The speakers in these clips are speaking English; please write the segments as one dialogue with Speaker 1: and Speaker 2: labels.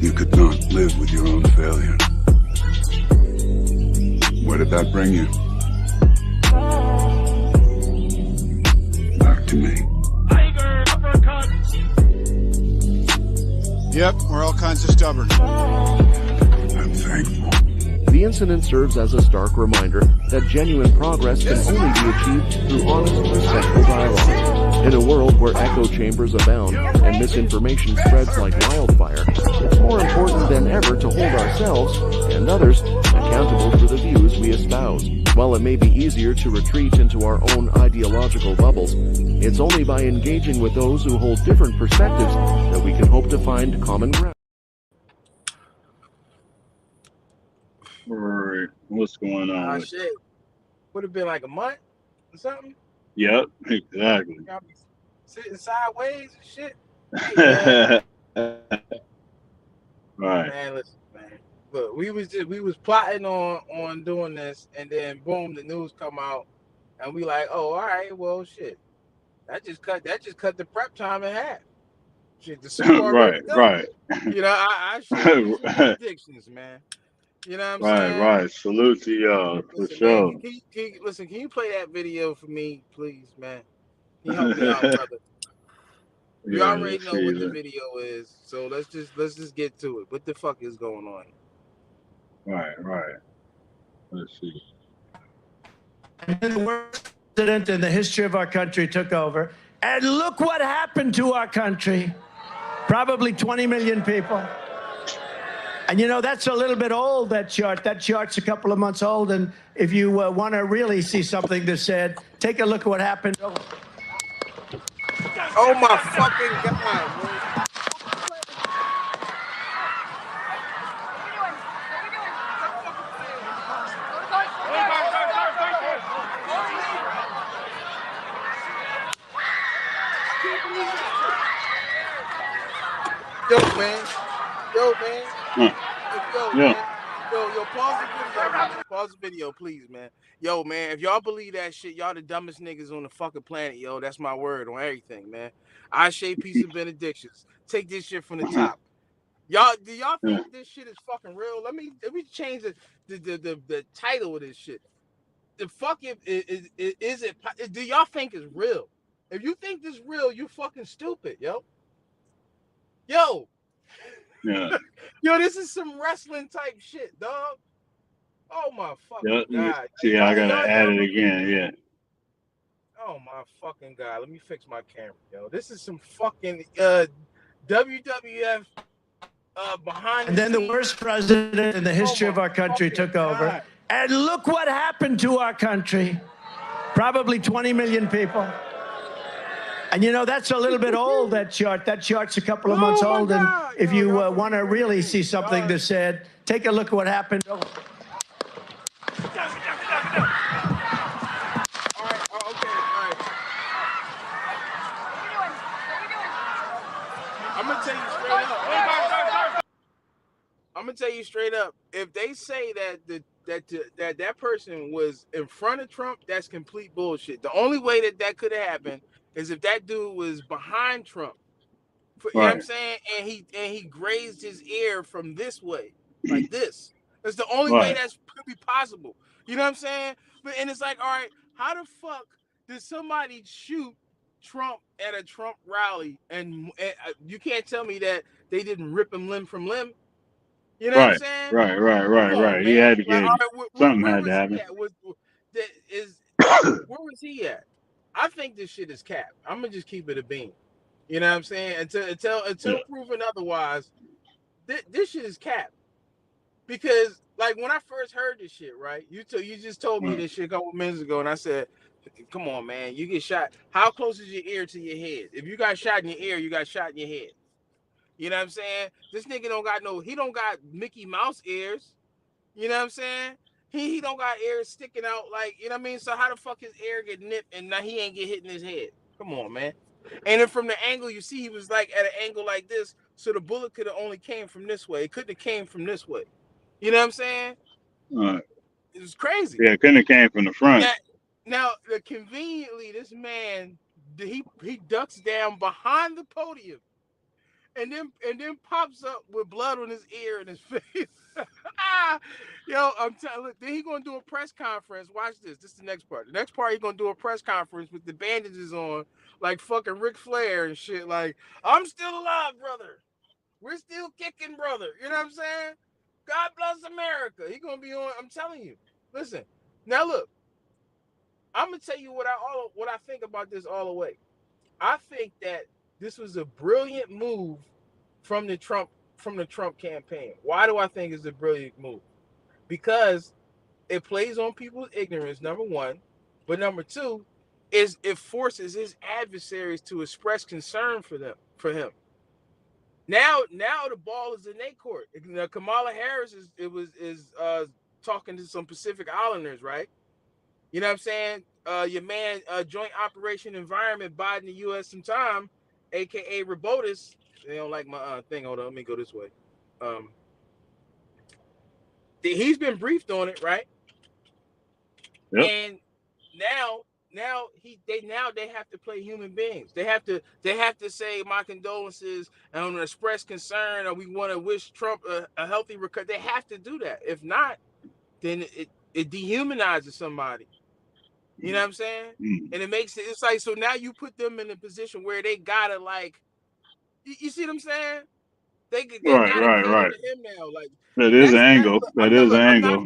Speaker 1: You could not live with your own failure. Where did that bring you? Back to me.
Speaker 2: Tiger uppercut.
Speaker 3: Yep, we're all kinds of stubborn.
Speaker 1: I'm thankful.
Speaker 4: The incident serves as a stark reminder that genuine progress can only be achieved through honest, respectful dialogue. In a world where echo chambers abound and misinformation spreads like wildfire, it's more important than ever to hold ourselves and others accountable for the views we espouse. While it may be easier to retreat into our own ideological bubbles, it's only by engaging with those who hold different perspectives that we can hope to find common ground.
Speaker 5: Right. What's going on? With
Speaker 2: Shit. Would have been like a month or something.
Speaker 5: Yep, exactly.
Speaker 2: Y'all be sitting sideways and shit. Hey,
Speaker 5: Right.
Speaker 2: man, listen, man. Look, we was plotting on doing this, and then boom, the news come out, and we like, oh, all right, well, shit. That just cut the prep time in half. Shit, the Super
Speaker 5: Right, right.
Speaker 2: You know, I should predictions, man. You know what I'm saying?
Speaker 5: Right. Salute to y'all, for sure.
Speaker 2: Man, can you play that video for me, please, man? Can you help me out, brother? You
Speaker 5: Yeah,
Speaker 2: already
Speaker 5: let's
Speaker 2: know
Speaker 5: see
Speaker 2: what the
Speaker 5: that.
Speaker 2: video is, so let's just get to it. What the fuck is going on?
Speaker 5: Right. Let's see.
Speaker 6: And then the worst president in the history of our country took over. And look what happened to our country. Probably 20 million people. And you know, that's a little bit old, that chart. That chart's a couple of months old. And if you want to really see something that's said, take a look at what happened.
Speaker 2: Oh my fucking God, bro. Yo, man.
Speaker 5: Yeah.
Speaker 2: Man. Yo, pause the video, please, man. Yo, man, if y'all believe that shit, y'all the dumbest niggas on the fucking planet, yo. That's my word on everything, man. I say peace and benedictions. Take this shit from the top. Y'all, do y'all think this shit is fucking real? Let me change the title of this shit. The fuck is it? Do y'all think it's real? If you think this real, you fucking stupid, yo.
Speaker 5: Yeah.
Speaker 2: Yo, this is some wrestling type shit, dog. Oh my fucking God.
Speaker 5: See, I gotta add it again, yeah.
Speaker 2: Oh my fucking God. Let me fix my camera, yo. This is some fucking WWF behind.
Speaker 6: And then the worst president in the history of our country took over. And look what happened to our country. Probably 20 million people. And you know, that's a little bit old, that chart. That chart's a couple of months old. And if you want to really see something that's said, take a look at what happened.
Speaker 2: All right, I'm gonna tell you straight up. If they say that person was in front of Trump, that's complete bullshit. The only way that could have happened is if that dude was behind Trump. You know what I'm saying? And he grazed his ear from this way, like this. That's the only way that could be possible. You know what I'm saying? And it's like, all right, how the fuck did somebody shoot Trump at a Trump rally, and you can't tell me that they didn't rip him limb from limb? You know what I'm saying?
Speaker 5: Right. He had to get something had to happen.
Speaker 2: Where was he at? I think this shit is cap. I'm gonna just keep it a beam. You know what I'm saying? Until proven otherwise, this shit is cap. Because like when I first heard this shit, right? You just told me this shit a couple minutes ago, and I said, "Come on, man, you get shot. How close is your ear to your head? If you got shot in your ear, you got shot in your head. You know what I'm saying? This nigga don't got Mickey Mouse ears. You know what I'm saying? He don't got ears sticking out like, you know what I mean? So how the fuck his ear get nipped and now he ain't get hit in his head? Come on, man. And then from the angle you see, he was like at an angle like this, so the bullet could have only came from this way. It couldn't have came from this way. You know what I'm saying? It was crazy.
Speaker 5: Yeah, it couldn't have came from the front.
Speaker 2: Now, conveniently, this man, he ducks down behind the podium and then pops up with blood on his ear and his face. Yo, I'm telling. Look, then he gonna do a press conference. Watch this. This is the next part. The next part, he gonna do a press conference with the bandages on, like fucking Ric Flair and shit. Like, I'm still alive, brother. We're still kicking, brother. You know what I'm saying? God bless America. He gonna be on. I'm telling you. Listen. Now look. I'm gonna tell you what I think about this all the way. I think that this was a brilliant move from the Trump campaign. Why do I think it's a brilliant move? Because it plays on people's ignorance, number one, but number two is it forces his adversaries to express concern for him. Now the ball is in their court. Now, Kamala Harris is talking to some Pacific Islanders, right? You know what I'm saying? Your man, Joint Operation Environment, biding the U.S. some time, aka Robotus. They don't like my thing. Hold on, let me go this way. He's been briefed on it, right?
Speaker 5: Yep.
Speaker 2: And now they have to play human beings. They have to say my condolences and express concern, or we want to wish Trump a healthy recovery. They have to do that. If not, then it dehumanizes somebody. You know what I'm saying? And it makes it's like, so now you put them in a position where they gotta, like, you see what I'm saying? They
Speaker 5: Right.
Speaker 2: cater to him now. Like,
Speaker 5: That is an angle.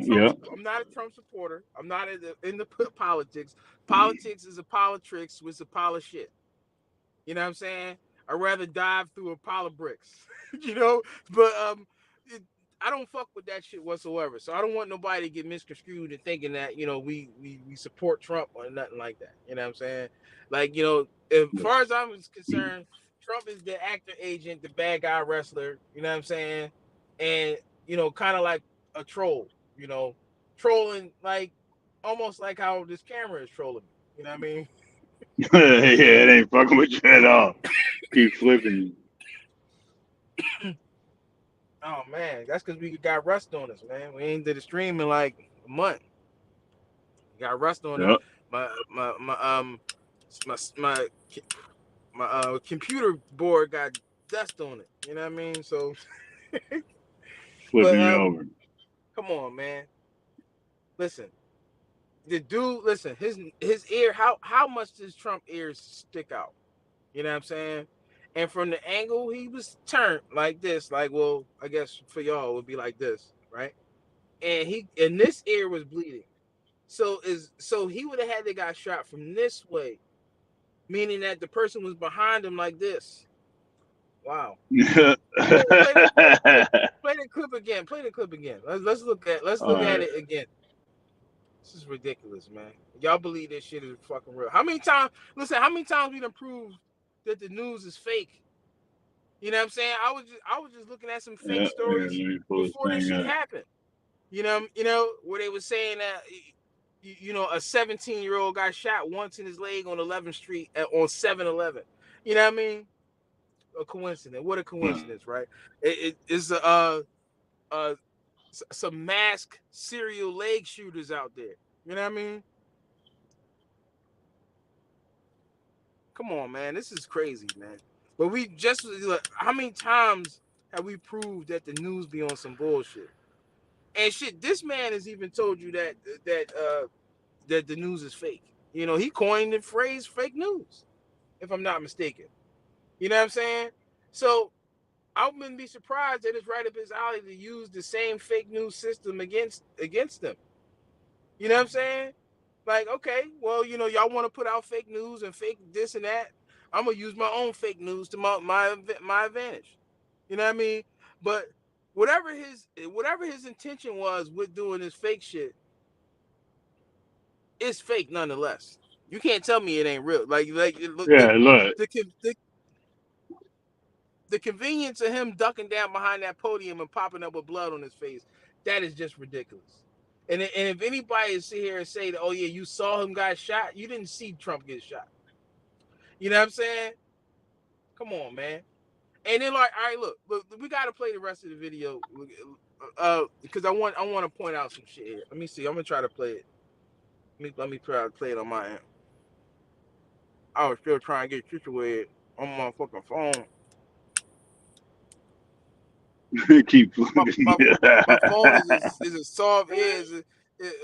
Speaker 5: Yeah.
Speaker 2: I'm not a Trump supporter. I'm not in the politics. Politics is a politricks with a pile of shit. You know what I'm saying? I'd rather dive through a pile of bricks. You know, but I don't fuck with that shit whatsoever. So I don't want nobody to get misconstrued and thinking that, you know, we support Trump or nothing like that. You know what I'm saying? Like, you know, as far as I'm concerned, Trump is the actor agent, the bad guy wrestler, you know what I'm saying? And, you know, kind of like a troll, you know, trolling, like almost like how this camera is trolling me. You know what I mean?
Speaker 5: Yeah, it ain't fucking with you at all. Keep flipping.
Speaker 2: Oh man, that's because we got rust on us, man. We ain't did a stream in like a month. We got rust on it. My computer board got dust on it. You know what I mean? So
Speaker 5: flipping you over.
Speaker 2: Come on, man. Listen, the dude. Listen, his ear. How much does Trump ears stick out? You know what I'm saying? And from the angle he was turned like this, like, well, I guess for y'all it would be like this, right? And this ear was bleeding. So he would have had the guy shot from this way, meaning that the person was behind him like this. Wow. Play the clip again. Play the clip again. Let's look at it again. This is ridiculous, man. Y'all believe this shit is fucking real. How many times we done proved that the news is fake? You know what I'm saying? I was just looking at some fake stories before this shit happened. You know, where they were saying that, you know, a 17-year-old got shot once in his leg on 11th Street on 7-Eleven. You know what I mean? A coincidence. What a coincidence, right? It's some masked serial leg shooters out there. You know what I mean? Come on, man. This is crazy, man. But we just, how many times have we proved that the news be on some bullshit? And shit, this man has even told you that the news is fake. You know, he coined the phrase fake news, if I'm not mistaken. You know what I'm saying? So I wouldn't be surprised that it's right up his alley to use the same fake news system against them. You know what I'm saying? Like, okay, well, you know, y'all want to put out fake news and fake this and that. I'm gonna use my own fake news to my advantage. You know what I mean? But whatever his intention was with doing this fake shit, it's fake nonetheless. You can't tell me it ain't real. Look. The convenience of him ducking down behind that podium and popping up with blood on his face, that is just ridiculous. And if anybody is sit here and say that, oh yeah, you saw him got shot, you didn't see Trump get shot. You know what I'm saying? Come on, man. And then, like, all right, look, we got to play the rest of the video because I want to point out some shit here. Let me see. I'm gonna try to play it. Let me try to play it on my end. I was still trying to get situated on my fucking phone.
Speaker 5: Keep
Speaker 2: My,
Speaker 5: flipping.
Speaker 2: my phone is a soft. Yeah,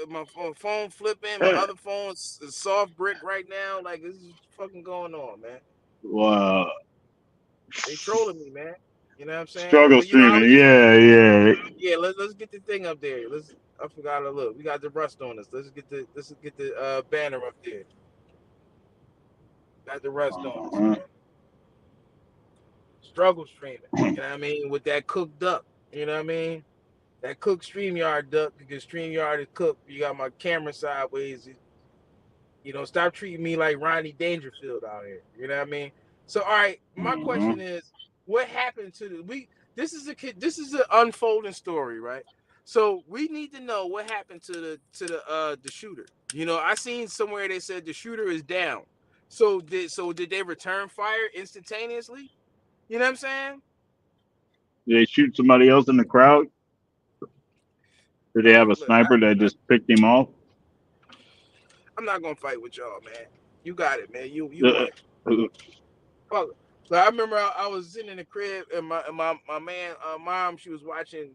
Speaker 2: my phone flipping. My other phone's a soft brick right now. Like this is fucking going on, man.
Speaker 5: Wow.
Speaker 2: They trolling me, man. You know what I'm saying?
Speaker 5: Struggle
Speaker 2: But you know,
Speaker 5: streaming. Yeah.
Speaker 2: yeah. Let's get the thing up there. I forgot to look. We got the rust on us. Let's get the banner up there. Got the rust on us,
Speaker 5: Uh-huh.
Speaker 2: man. Struggle streaming. You know what I mean? With that cooked duck. You know what I mean? That cooked StreamYard duck because StreamYard is cooked. You got my camera sideways. You know, stop treating me like Ronnie Dangerfield out here. You know what I mean? So, all right, my
Speaker 5: Uh-huh.
Speaker 2: question is, what happened to This is an unfolding story, right? So we need to know what happened to the shooter. You know, I seen somewhere they said the shooter is down. So did they return fire instantaneously? You know what I'm saying?
Speaker 5: Did they shoot somebody else in the crowd? Did they
Speaker 2: Man,
Speaker 5: have a
Speaker 2: look,
Speaker 5: sniper that just picked him off?
Speaker 2: I'm not gonna fight with y'all, man. You got it, man. You
Speaker 5: Uh,
Speaker 2: won. Fuck. So I remember I was sitting in the crib and my man mom she was watching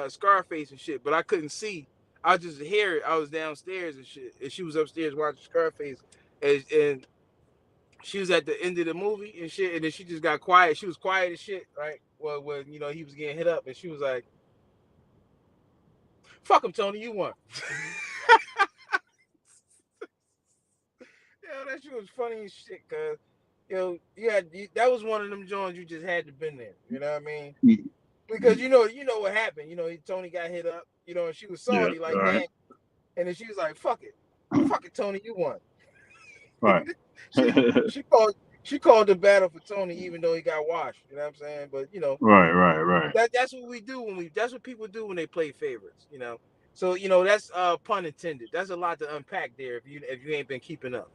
Speaker 2: Scarface and shit, but I couldn't see. I just hear it. I was downstairs and shit, and she was upstairs watching Scarface, and she was at the end of the movie and shit, and then she just got quiet. She was quiet as shit, right? Well, when you know he was getting hit up, and she was like, "Fuck him, Tony, you won." Yeah, that shit was funny as shit, cause that was one of them joints you just had to been there. You know what I mean? Because you know what happened. You know, Tony got hit up. You know, and she was
Speaker 5: yeah,
Speaker 2: salty like
Speaker 5: all right.
Speaker 2: that, and then she was like, "Fuck it, Tony, you won."
Speaker 5: Right.
Speaker 2: she called the battle for Tony, even though he got washed. You know what I'm saying? But you know,
Speaker 5: Right.
Speaker 2: that's what we do that's what people do when they play favorites. You know, so you know that's pun intended. That's a lot to unpack there if you ain't been keeping up.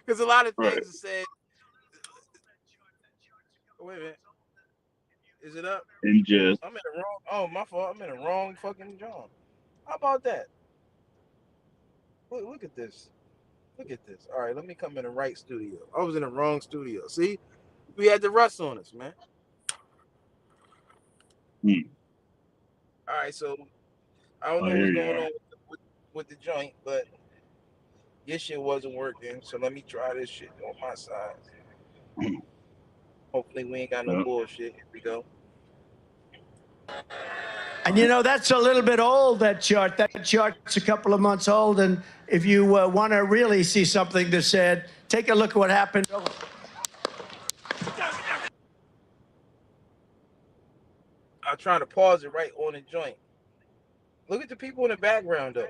Speaker 2: Because a lot of
Speaker 5: Right.
Speaker 2: things are said. Wait a minute, is it up?
Speaker 5: And just
Speaker 2: I'm in the wrong. Oh, my fault. I'm in the wrong fucking John. How about that? Look at this. Look at this. All right, let me come in the right studio. I was in the wrong studio. See, we had the rust on us, man. All right, so I don't know
Speaker 5: here
Speaker 2: what's
Speaker 5: you
Speaker 2: going
Speaker 5: are.
Speaker 2: on with the joint, but this shit wasn't working. So let me try this shit on my side. Hopefully we ain't got no bullshit. Here we go.
Speaker 6: And you know, that's a little bit old, that chart. That chart's a couple of months old. And if you want to really see something that said, take a look at what happened.
Speaker 2: I'm trying to pause it right on the joint. Look at the people in the background, though.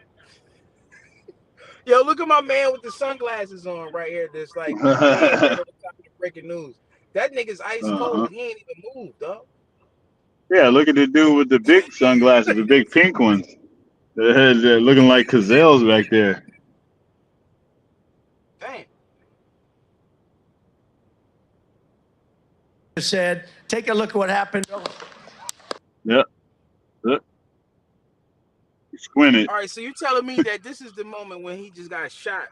Speaker 2: Yo, look at my man with the sunglasses on right here. That's like right on top of the breaking news. That nigga's ice cold. He ain't even moved, dog.
Speaker 5: Yeah, look at the dude with the big sunglasses, the big pink ones. They're looking like gazelles back there.
Speaker 2: Damn.
Speaker 6: Said, take a look at what happened.
Speaker 5: Yep. Squinted.
Speaker 2: All right, so you're telling me that this is the moment when he just got shot.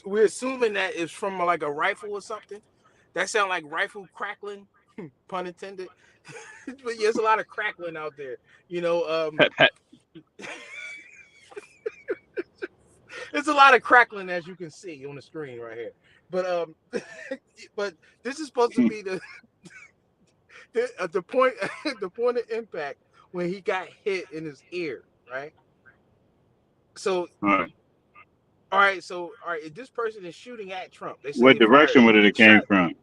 Speaker 2: We're assuming that it's from like a rifle or something. That sound like rifle crackling, pun intended. But yeah, there's a lot of crackling out there. You know, there's a lot of crackling as you can see on the screen right here. But but this is supposed to be the point the point of impact when he got hit in his ear, right? So all right, this person is shooting at Trump. They said
Speaker 5: What direction would it came from?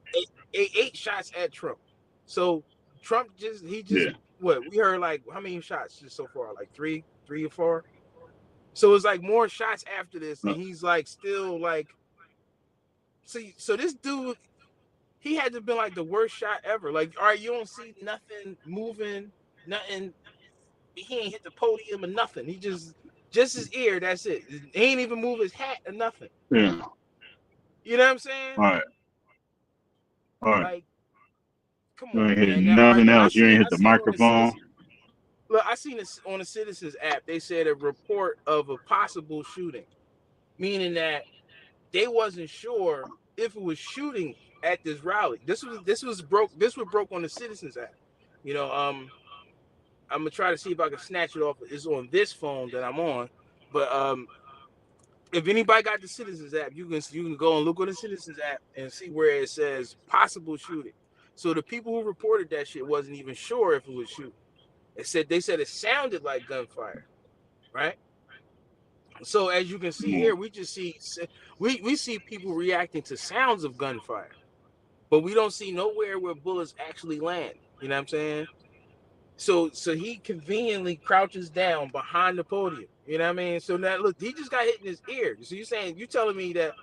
Speaker 2: Eight shots at Trump. So Trump what we heard, like how many shots just so far? Like three or four. So it's like more shots after this, and he's like still like. So this dude, he had to have been like the worst shot ever. Like, all right, you don't see nothing moving, nothing. He ain't hit the podium or nothing. He just his ear. That's it. He ain't even move his hat or nothing.
Speaker 5: Yeah.
Speaker 2: You know what I'm saying?
Speaker 5: All right.
Speaker 2: Like, come on,
Speaker 5: man.
Speaker 2: Now,
Speaker 5: Nothing else. You ain't hit the microphone.
Speaker 2: Look, I seen this on the Citizens app. They said a report of a possible shooting, meaning that they wasn't sure if it was shooting at this rally. This was broke. This was broke on the Citizens Act. You know, I'm gonna try to see if I can snatch it off. It's on this phone that I'm on, but if anybody got the Citizens app, you can go and look on the Citizens app and see where it says possible shooting. So the people who reported that shit wasn't even sure if it was shooting. They said it sounded like gunfire, right? So as you can see here, we just see we see people reacting to sounds of gunfire, but we don't see nowhere where bullets actually land. You know what I'm saying? So he conveniently crouches down behind the podium. You know what I mean? So now look, he just got hit in his ear. So you telling me that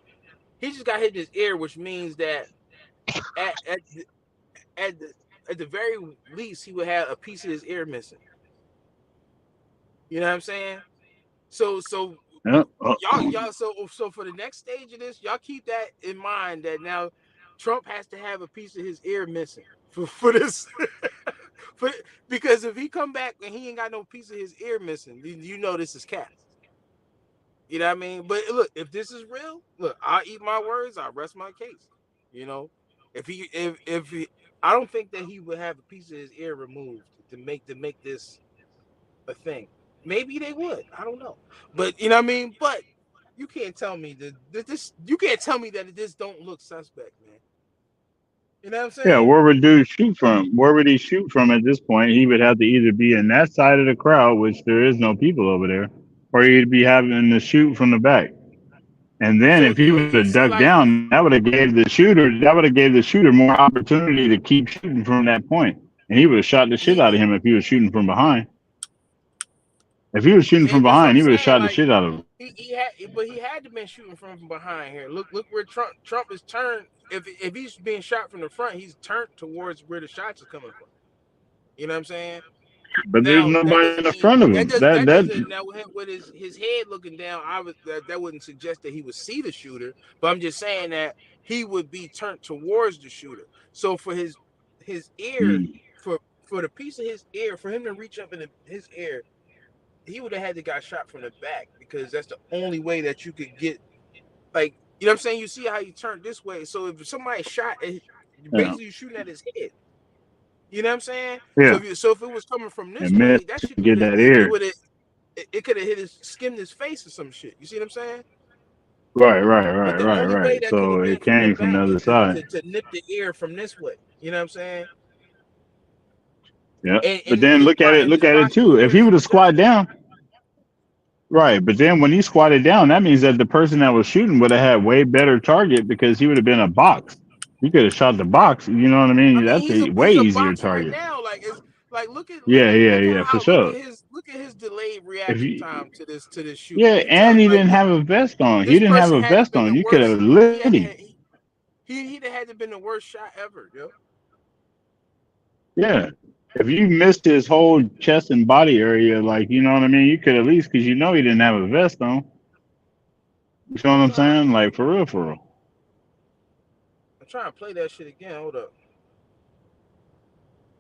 Speaker 2: he just got hit in his ear, which means that at the very least he would have a piece of his ear missing. You know what I'm saying? So y'all so for the next stage of this, y'all keep that in mind that now Trump has to have a piece of his ear missing for this. Because if he come back and he ain't got no piece of his ear missing, you know this is cap. You know what I mean? But look, if this is real, look, I'll eat my words. I'll rest my case. You know, if he, I don't think that he would have a piece of his ear removed to make this a thing. Maybe they would. I don't know. But you know what I mean? But you can't tell me that this don't look suspect, man. You know what I'm saying?
Speaker 5: Yeah, where would dude shoot from? Where would he shoot from at this point? He would have to either be in that side of the crowd, which there is no people over there, or he'd be having to shoot from the back. And then if he would have ducked down, that would have gave the shooter more opportunity to keep shooting from that point. And he would have shot the shit out of him if he was shooting from behind. If he was shooting from behind, he would have shot the shit out of him.
Speaker 2: He had to been shooting from behind here. Look where Trump is turned. If he's being shot from the front, he's turned towards where the shots are coming from. You know what I'm saying?
Speaker 5: But there's nobody in the front of him.
Speaker 2: Now with his head looking down, that wouldn't suggest that he would see the shooter. But I'm just saying that he would be turned towards the shooter. So for his ear, for the piece of his ear, for him to reach up in his ear, he would have had to got shot from the back, because that's the only way that you could get, like, you know what I'm saying? You see how he turned this way. So if somebody shot, basically you're shooting at his head. You know what I'm saying?
Speaker 5: Yeah.
Speaker 2: So if it was coming from this way, that should
Speaker 5: get that ear.
Speaker 2: It could have skimmed his face or some shit. You see what I'm saying?
Speaker 5: Right. So it came from the other side.
Speaker 2: To nip the ear from this way. You know what I'm saying?
Speaker 5: Yeah. But then look at it too. If he would have squatted down. Right, but then when he squatted down, that means that the person that was shooting would have had way better target, because he would have been a box. He could have shot the box. You know what I mean? That's a way easier target.
Speaker 2: Right now, look at
Speaker 5: for sure.
Speaker 2: Look at his delayed reaction time to this shoot.
Speaker 5: Yeah, and he didn't have a vest on. He didn't have a vest on. You could have lit him.
Speaker 2: He'd have had to been the worst shot ever, yo.
Speaker 5: Yeah. If you missed his whole chest and body area, like, you know what I mean, you could at least, because you know he didn't have a vest on. You know what I'm saying? Like, for real.
Speaker 2: I'm trying to play that shit again. Hold up.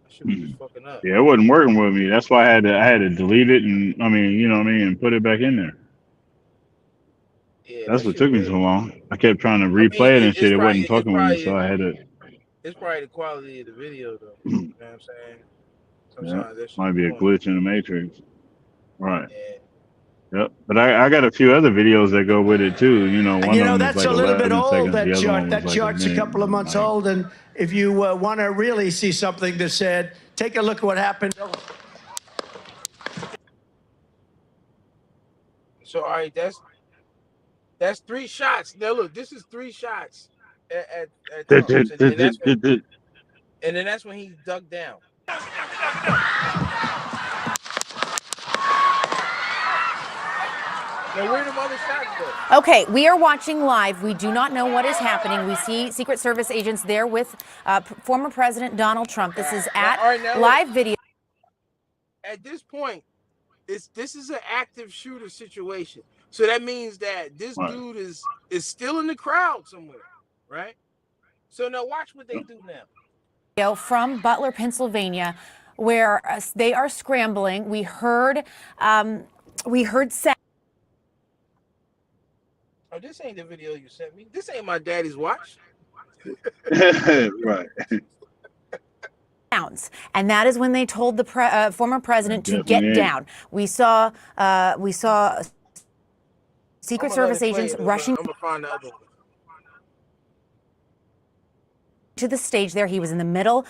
Speaker 2: That shit was just fucking up.
Speaker 5: Yeah, it wasn't working with me. That's why I had to delete it, and I mean, you know what I mean, and put it back in there. Yeah, that's what took me so long. I kept trying to replay it and shit. It wasn't talking with me, so I had to.
Speaker 2: It's probably the quality of the video, though. You know what I'm saying?
Speaker 5: Might be a glitch in the matrix. Right. Yep. But I got a few other videos that go with it too. You know, one of them
Speaker 6: that's
Speaker 5: is like
Speaker 6: a little bit
Speaker 5: 11
Speaker 6: old.
Speaker 5: seconds.
Speaker 6: That chart.
Speaker 5: That
Speaker 6: Chart's a couple of months old. And if you want to really see something that said, take a look at what happened.
Speaker 2: So all right, that's 3 shots. Now look, this is 3 shots at Trump. And then that's when he dug down. Now, where the other shots go?
Speaker 7: Okay, we are watching live. We do not know what is happening. We see Secret Service agents there with former President Donald Trump. This is live video.
Speaker 2: At this point, this is an active shooter situation. So that means that this dude is still in the crowd somewhere, right? So now watch what they do now.
Speaker 7: From Butler, Pennsylvania, where they are scrambling. We heard sound.
Speaker 2: Oh, this ain't the video you sent me. This ain't my daddy's watch.
Speaker 5: Right.
Speaker 7: And that is when they told the former president to
Speaker 5: Definitely
Speaker 7: get down. We saw Secret Service agents rushing
Speaker 2: I'm gonna find the other one.
Speaker 7: to the stage there. He was in the middle.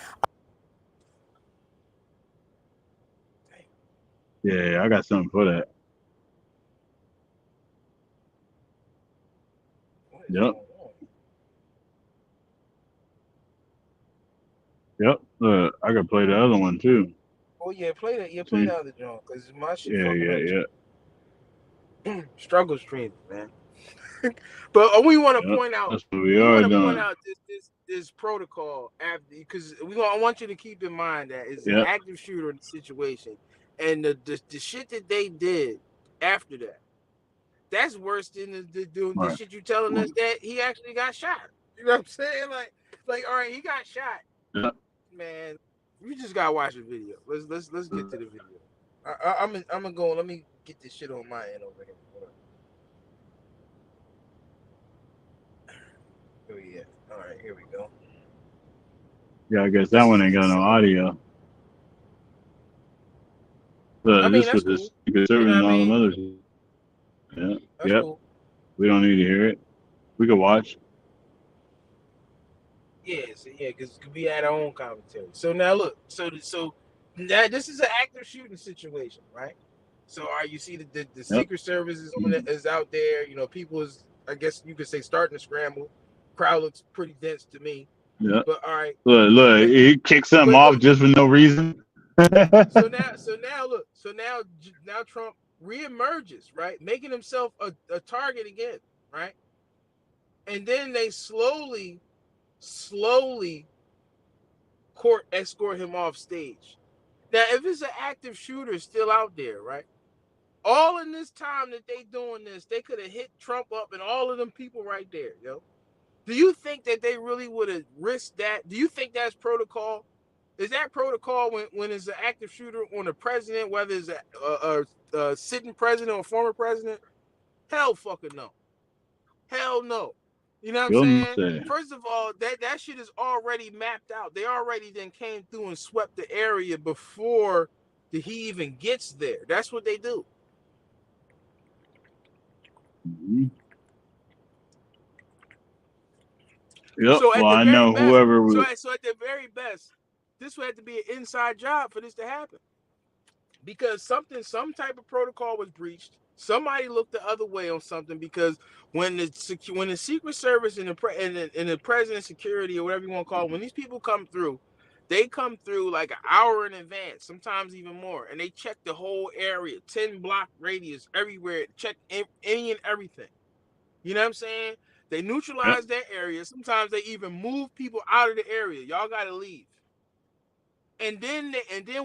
Speaker 5: Yeah, I got something for that. Yep. Yep. I could play the other one too.
Speaker 2: Oh yeah, play that. Yeah, play the other joint because my shit.
Speaker 5: Yeah.
Speaker 2: Struggle stream, man. But we want to point out.
Speaker 5: That's what we are doing.
Speaker 2: Point out this protocol after, because I want you to keep in mind that it's an active shooter in the situation, and the shit that they did after that, that's worse than the shit you telling us that he actually got shot. You know what I'm saying? Like all right, he got shot.
Speaker 5: Yeah.
Speaker 2: Man, you just gotta watch the video. Let's get to the video. I'm gonna go. Let me get this shit on my end over here. Oh yeah. All right, here we go.
Speaker 5: Yeah, I guess that one ain't got no audio. But this was the Secret Service and all them others. Yeah. Yep. Cool. We don't need to hear it. We can watch.
Speaker 2: Yes, yeah, because we had our own commentary. So now look, so now this is an active shooting situation, right? So you see the Secret Service is out there. You know, people is, I guess you could say, starting to scramble. Crowd looks pretty dense to me.
Speaker 5: Yeah.
Speaker 2: But all right.
Speaker 5: Look, he kicks something off just for no reason.
Speaker 2: So now Trump reemerges, right, making himself a target again, right? And then they slowly escort him off stage. Now, if it's an active shooter still out there, right? All in this time that they doing this, they could have hit Trump up and all of them people right there, yo. Do you think that they really would have risked that? Do you think that's protocol? Is that protocol when it's an active shooter on a president, whether it's a sitting president or former president? Hell fucking no. Hell no. You know what I'm saying? First of all, that shit is already mapped out. They already then came through and swept the area before he even gets there. That's what they do.
Speaker 5: Mm-hmm. Yep. So well, I know best, whoever was.
Speaker 2: So at the very best, this would have to be an inside job for this to happen, because some type of protocol was breached. Somebody looked the other way on something, because when the Secret Service and the president's security, or whatever you want to call it, when these people come through, they come through like an hour in advance, sometimes even more, and they check the whole area, 10-block radius, everywhere, check any and everything. You know what I'm saying? They neutralize that area. Sometimes they even move people out of the area. Y'all got to leave. And then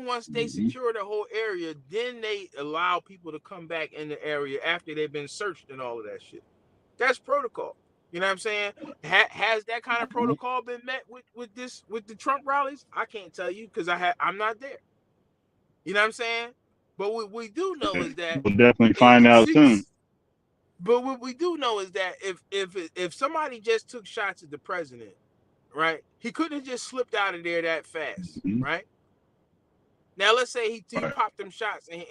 Speaker 2: once they secure the whole area, then they allow people to come back in the area after they've been searched and all of that shit. That's protocol. You know what I'm saying? Has that kind of protocol been met with the Trump rallies? I can't tell you, because I'm not there. You know what I'm saying? But what we do know is that
Speaker 5: we'll definitely find out soon.
Speaker 2: But what we do know is that if somebody just took shots at the president, right, he couldn't have just slipped out of there that fast, right? Now let's say he popped them shots and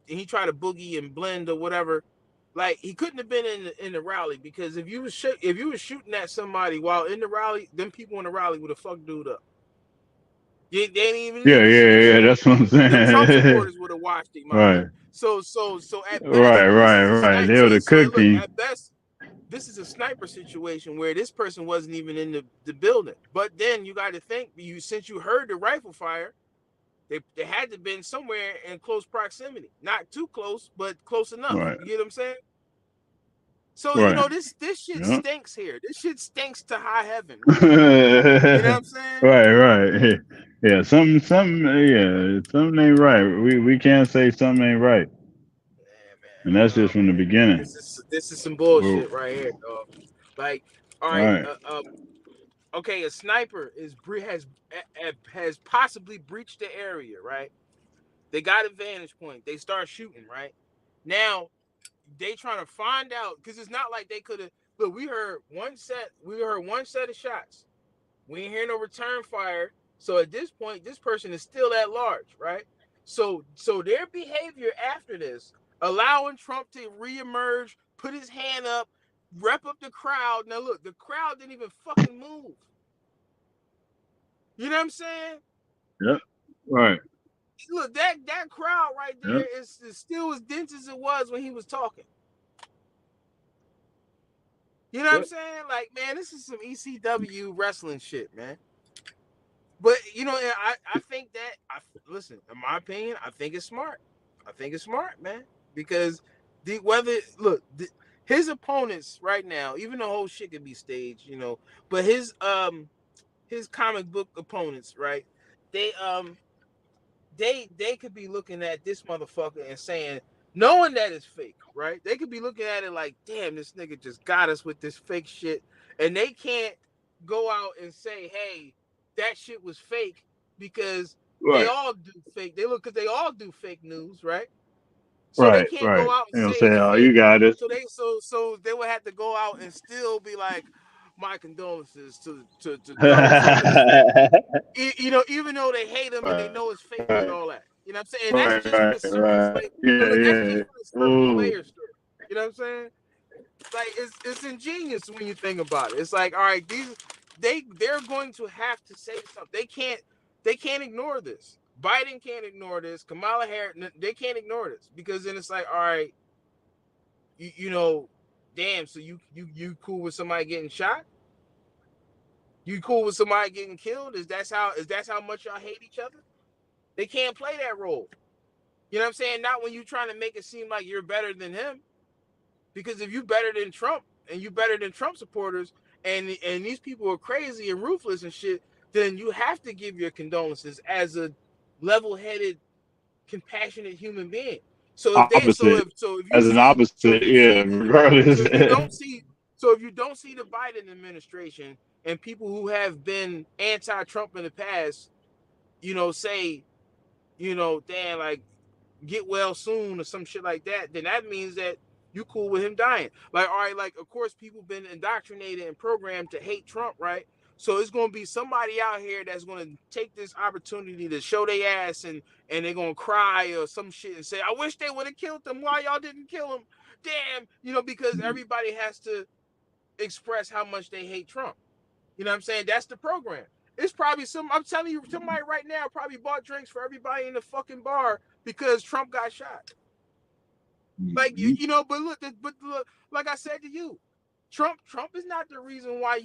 Speaker 2: he tried to boogie and blend or whatever. Like, he couldn't have been in the rally, because if you was shooting at somebody while in the rally, then people in the rally would have fucked dude up. They ain't even.
Speaker 5: Yeah. That's what I'm saying.
Speaker 2: The Trump supporters would have watched him.
Speaker 5: Right.
Speaker 2: So at best,
Speaker 5: right. They would have cooked him.
Speaker 2: At best, this is a sniper situation where this person wasn't even in the building. But then you got to think, since you heard the rifle fire, they had to have been somewhere in close proximity. Not too close, but close enough.
Speaker 5: Right.
Speaker 2: You get what I'm saying? So this shit stinks here. This shit stinks to high heaven. Right? You know what I'm saying?
Speaker 5: Right. Yeah, something ain't right. We can't say something ain't right. Yeah, and that's just from the beginning.
Speaker 2: This is some bullshit right here, dog. Like, all right. Okay, a sniper has possibly breached the area, right? They got a vantage point. They start shooting, right? Now they trying to find out, because it's not like they could have. Look, we heard one set of shots. We ain't hear no return fire. So at this point, this person is still at large, right? So their behavior after this, allowing Trump to reemerge, put his hand up, rep up the crowd. Now look, the crowd didn't even fucking move. You know what I'm saying?
Speaker 5: Yep. Right.
Speaker 2: Look, that crowd right there is still as dense as it was when he was talking. You know what I'm saying? Like, man, this is some ECW wrestling shit, man. But, you know, I think that, listen, in my opinion, I think it's smart. I think it's smart, man. Because his opponents right now, even the whole shit could be staged, you know, but his comic book opponents, right? They could be looking at this motherfucker and saying, knowing that it's fake, right? They could be looking at it like, damn, this nigga just got us with this fake shit. And they can't go out and say, hey, that shit was fake, because they all do fake. Because they all do fake news, right? So they can't go out and say,
Speaker 5: oh, you got it.
Speaker 2: So they would have to go out and still be like, my condolences to you know, even though they hate him and they know it's fake and all that. You know what I'm saying? And that's just the surface layer story. You know what I'm saying? Like, it's ingenious when you think about it. It's like, all right, they're going to have to say something. They can't ignore this. Biden can't ignore this. Kamala Harris, they can't ignore this, because then it's like, all right, you know, damn, so you cool with somebody getting shot? You cool with somebody getting killed? Is that how much y'all hate each other? They can't play that role. You know what I'm saying? Not when you're trying to make it seem like you're better than him. Because if you better than Trump and you better than Trump supporters, and these people are crazy and ruthless and shit, then you have to give your condolences as a level-headed, compassionate human being. So if
Speaker 5: regardless.
Speaker 2: So if you don't see the Biden administration and people who have been anti-Trump in the past, you know, say, you know, damn, like, get well soon or some shit like that, then that means that you cool with him dying. Like, all right, like, of course, people been indoctrinated and programmed to hate Trump, right? So it's going to be somebody out here that's going to take this opportunity to show their ass, and they're going to cry or some shit and say, I wish they would have killed him. Why y'all didn't kill him? Damn, you know, because everybody has to express how much they hate Trump. You know what I'm saying? That's the program. It's probably I'm telling you, somebody right now probably bought drinks for everybody in the fucking bar because Trump got shot. Like, you know, but look, like I said to you, Trump is not the reason why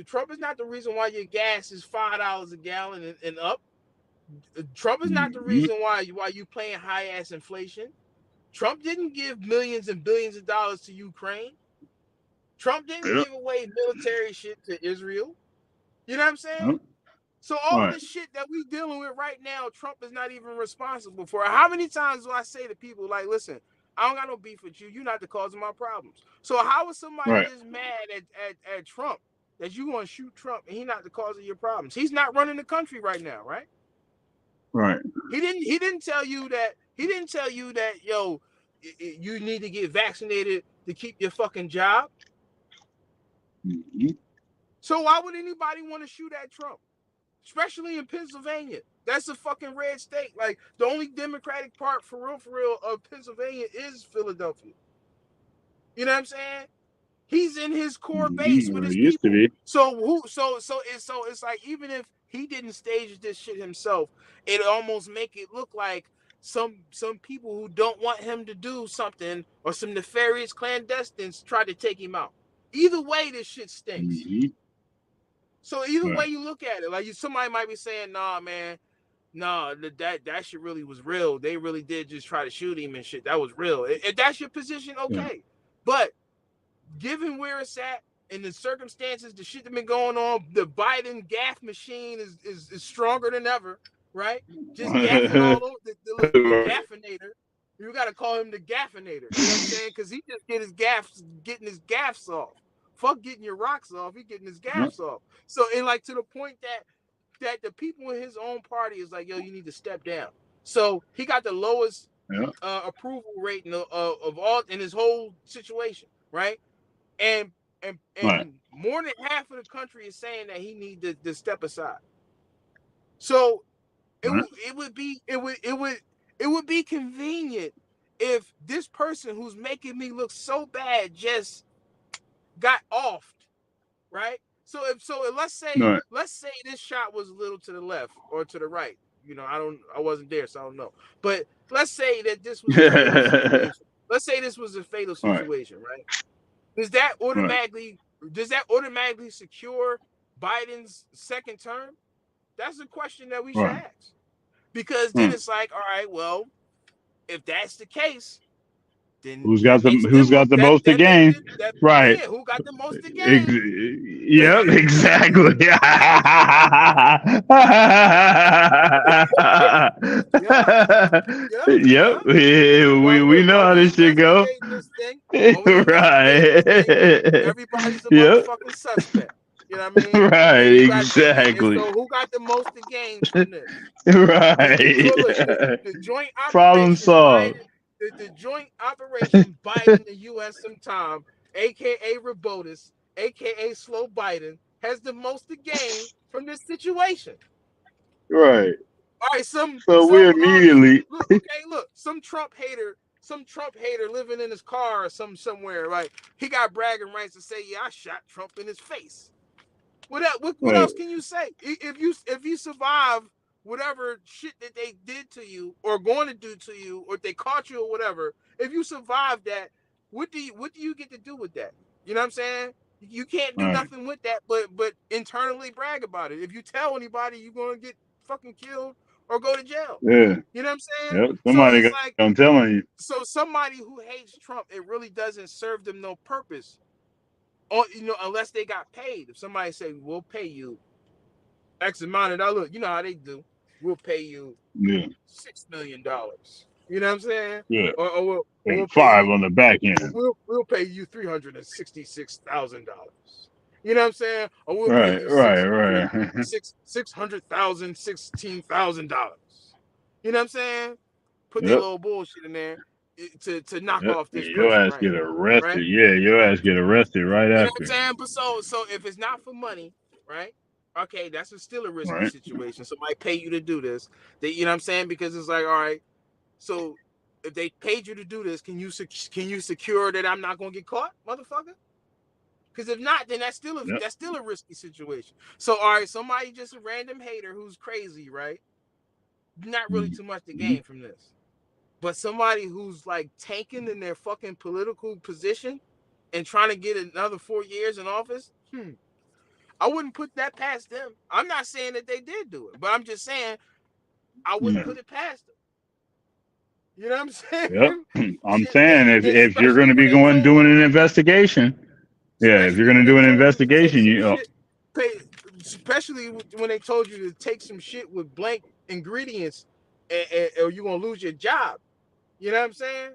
Speaker 2: Trump is not the reason why your gas is $5 a gallon and up. Trump is not the reason why you playing high ass inflation. Trump didn't give millions and billions of dollars to Ukraine. Trump didn't give away military shit to Israel. You know what I'm saying? So all of this shit that we dealing with right now, Trump is not even responsible for. How many times do I say to people, like, listen, I don't got no beef with you. You're not the cause of my problems. So how is somebody just mad at Trump that you want to shoot Trump and he's not the cause of your problems? He's not running the country right now, right?
Speaker 5: Right.
Speaker 2: He didn't tell you that, yo, you need to get vaccinated to keep your fucking job. So why would anybody want to shoot at Trump? Especially in Pennsylvania. That's a fucking red state. Like, the only Democratic part for real of Pennsylvania is Philadelphia. You know what I'm saying? He's in his core base with his people. So it's like, even if he didn't stage this shit himself, it almost make it look like some people who don't want him to do something, or some nefarious clandestines try to take him out. Either way, this shit stinks. So either way you look at it, like, somebody might be saying, nah, man, nah, that shit really was real. They really did just try to shoot him and shit. That was real. If that's your position, okay. But given where it's at and the circumstances, the shit that been going on, the Biden gaff machine is stronger than ever, right? Just gaffing all over the gaffinator. You got to call him the gaffinator. You know what I'm saying? Because he just getting his gaffs off. Fuck getting your rocks off. He getting his gaffs off. So, and like, to the point that the people in his own party is like, yo, you need to step down. So he got the lowest approval rating of all in his whole situation, right? And
Speaker 5: Right.
Speaker 2: more than half of the country is saying that he needs to step aside. So it would be convenient if this person who's making me look so bad just got offed, right? So let's say this shot was a little to the left or to the right. You know, I wasn't there, so I don't know. But let's say that this was a fatal situation. Let's say this was a fatal situation, right? Does that automatically secure Biden's second term? That's a question that we should ask. Because then it's like, all right, well, if that's the case, then
Speaker 5: who's got the most to gain? Right.
Speaker 2: Yeah, who got the most to gain?
Speaker 5: Yep, exactly. Yep. We know how this shit go. Right.
Speaker 2: Everybody's a motherfucking suspect. You know what I mean?
Speaker 5: Right, exactly.
Speaker 2: So who got the most to gain from this?
Speaker 5: Right.
Speaker 2: The joint
Speaker 5: problem solved.
Speaker 2: The joint operation Biden the U.S. sometime, aka Robotus, aka Slow Biden, has the most to gain from this situation.
Speaker 5: Right.
Speaker 2: All right, some
Speaker 5: immediately
Speaker 2: look, some Trump hater living in his car or somewhere, right? He got bragging rights to say, yeah, I shot Trump in his face. What else can you say? If you survive whatever shit that they did to you or going to do to you, or if they caught you or whatever, if you survive that, what do you get to do with that? You know what I'm saying? You can't do nothing with that, but internally brag about it. If you tell anybody, you're gonna get fucking killed or go to jail.
Speaker 5: Yeah.
Speaker 2: You know what I'm saying?
Speaker 5: Yep. Somebody I'm telling you.
Speaker 2: So somebody who hates Trump, it really doesn't serve them no purpose. Or, you know, unless they got paid. If somebody say, we'll pay you X amount of dollars, you know how they do. We'll pay you $6 million. You know what I'm saying?
Speaker 5: Yeah.
Speaker 2: Or we'll
Speaker 5: $5 on the back end.
Speaker 2: We'll pay you $366,000. You know what I'm saying? Or we'll
Speaker 5: pay
Speaker 2: you $600,000, $16,000. You know what I'm saying? Put that little bullshit in there to knock off this.
Speaker 5: Your ass get arrested. Right? Yeah, your ass get arrested right after.
Speaker 2: You know what I'm saying? But so if it's not for money, right? Okay, that's still a risky situation. Somebody pay you to do this. You know what I'm saying? Because it's like, all right, so if they paid you to do this, can you secure that I'm not gonna get caught, motherfucker? Because if not, then that's still a risky situation. So all right, somebody just a random hater who's crazy, right? Not really too much to gain from this. But somebody who's like tanking in their fucking political position and trying to get another 4 years in office, I wouldn't put that past them. I'm not saying that they did do it, but I'm just saying I wouldn't put it past them. You know what I'm saying?
Speaker 5: Yep. I'm saying if you're going to be doing an investigation, if you're going to do an investigation,
Speaker 2: especially when they told you to take some shit with blank ingredients, or you're going to lose your job. You know what I'm saying?